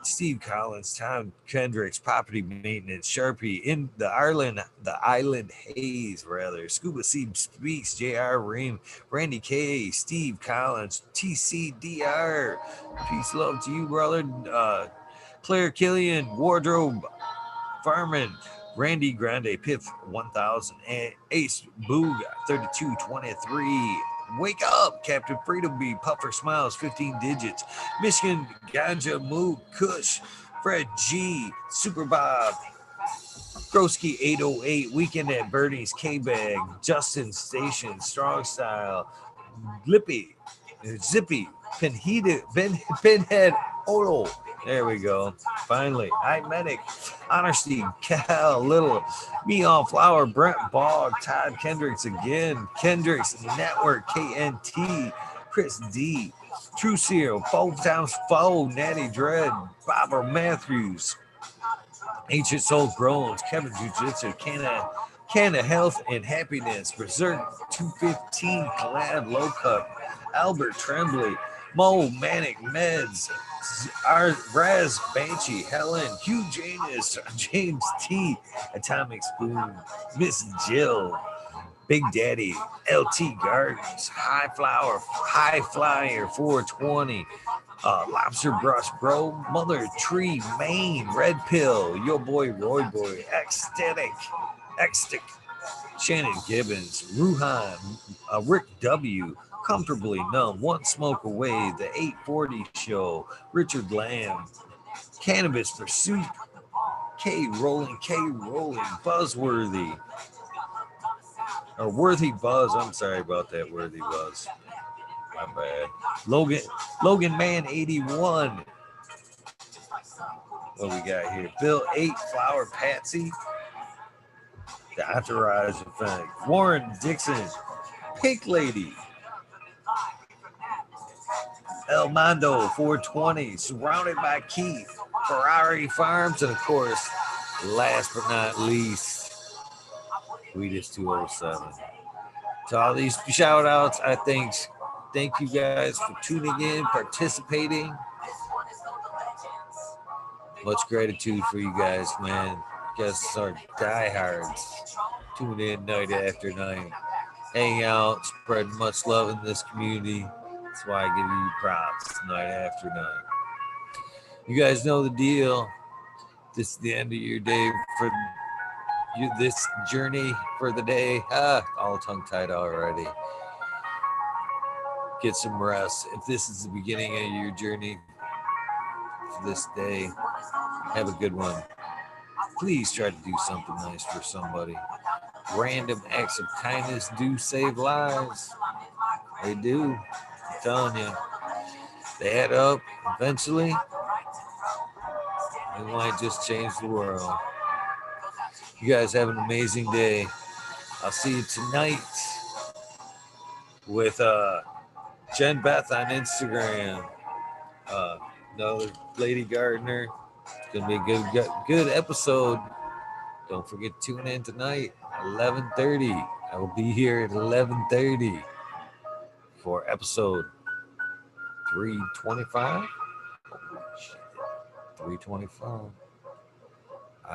Speaker 1: Steve Collins, Tom Kendricks, Property Maintenance, Sharpie, in the Island Haze, rather, Scuba Seed Speaks, J.R. Ream, Randy K, Steve Collins, TCDR, peace, love to you, brother, Claire Killian, Wardrobe, Farman, Randy Grande, Piff 1000, Ace Boog 3223. Wake up, Captain Freedom Bee, Puffer Smiles, 15 digits, Michigan Ganja Moog, Kush, Fred G, Super Bob, Grosky 808, Weekend at Bernie's, K-Bag, Justin Station, Strong Style, Lippy, Zippy, Pinhead, Olo. There we go. Finally, iMedic, Honesty, Cal, Little, Me on Flower, Brent Bog, Todd Kendricks again, Kendricks Network, KNT, Chris D, True Seal, 4 times Foe, Natty Dread, Barbara Matthews, Ancient Soul Groans, Kevin Jiu-Jitsu, Canna Health and Happiness, Berserk 215, Collab Low Cup, Albert Tremblay, Mo Manic Meds, Raz Banshee, Helen, Hugh Janus, James T, Atomic Spoon, Miss Jill, Big Daddy, LT Gardens, High Flyer 420, Lobster Brush Bro, Mother Tree, Maine, Red Pill, Your Boy Roy Boy, Ecstatic, Shannon Gibbons, Ruhan, Rick W, Comfortably Numb, One Smoke Away, The 840 Show, Richard Lamb, Cannabis for Soup, K Rolling, Buzzworthy, or Worthy Buzz. I'm sorry about that, Worthy Buzz. My bad. Logan Man 81. What we got here? Bill 8, Flower Patsy, The Entourage Effect, Warren Dixon, Pink Lady, El Mondo 420, Surrounded by Keith, Ferrari Farms, and of course, last but not least, Weedus 207. To all these shout outs, thank you guys for tuning in, participating. Much gratitude for you guys, man. You guys are diehards. Tune in night after night. Hang out, spread much love in this community. That's why I give you props night after night. You guys know the deal. This is the end of your day for you, this journey for the day. All tongue-tied already. Get some rest. If this is the beginning of your journey for this day, have a good one. Please try to do something nice for somebody. Random acts of kindness do save lives. They do. I'm telling you. They add up eventually. They might just change the world. You guys have an amazing day. I'll see you tonight with Jen Beth on Instagram. Another Lady Gardner. It's gonna be a good episode. Don't forget to tune in tonight, 11:30. I will be here at 11:30 for episode 325. 325.